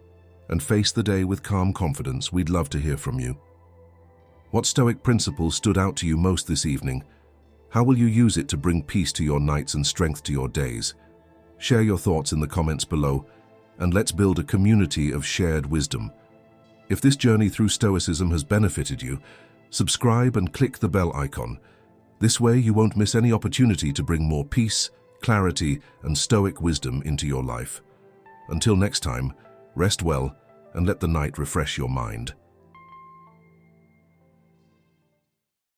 and face the day with calm confidence. We'd love to hear from you. What Stoic principles stood out to you most this evening? How will you use it to bring peace to your nights and strength to your days? Share your thoughts in the comments below, and let's build a community of shared wisdom. If this journey through Stoicism has benefited you, subscribe and click the bell icon. This way you won't miss any opportunity to bring more peace, clarity, and Stoic wisdom into your life. Until next time, rest well and let the night refresh your mind.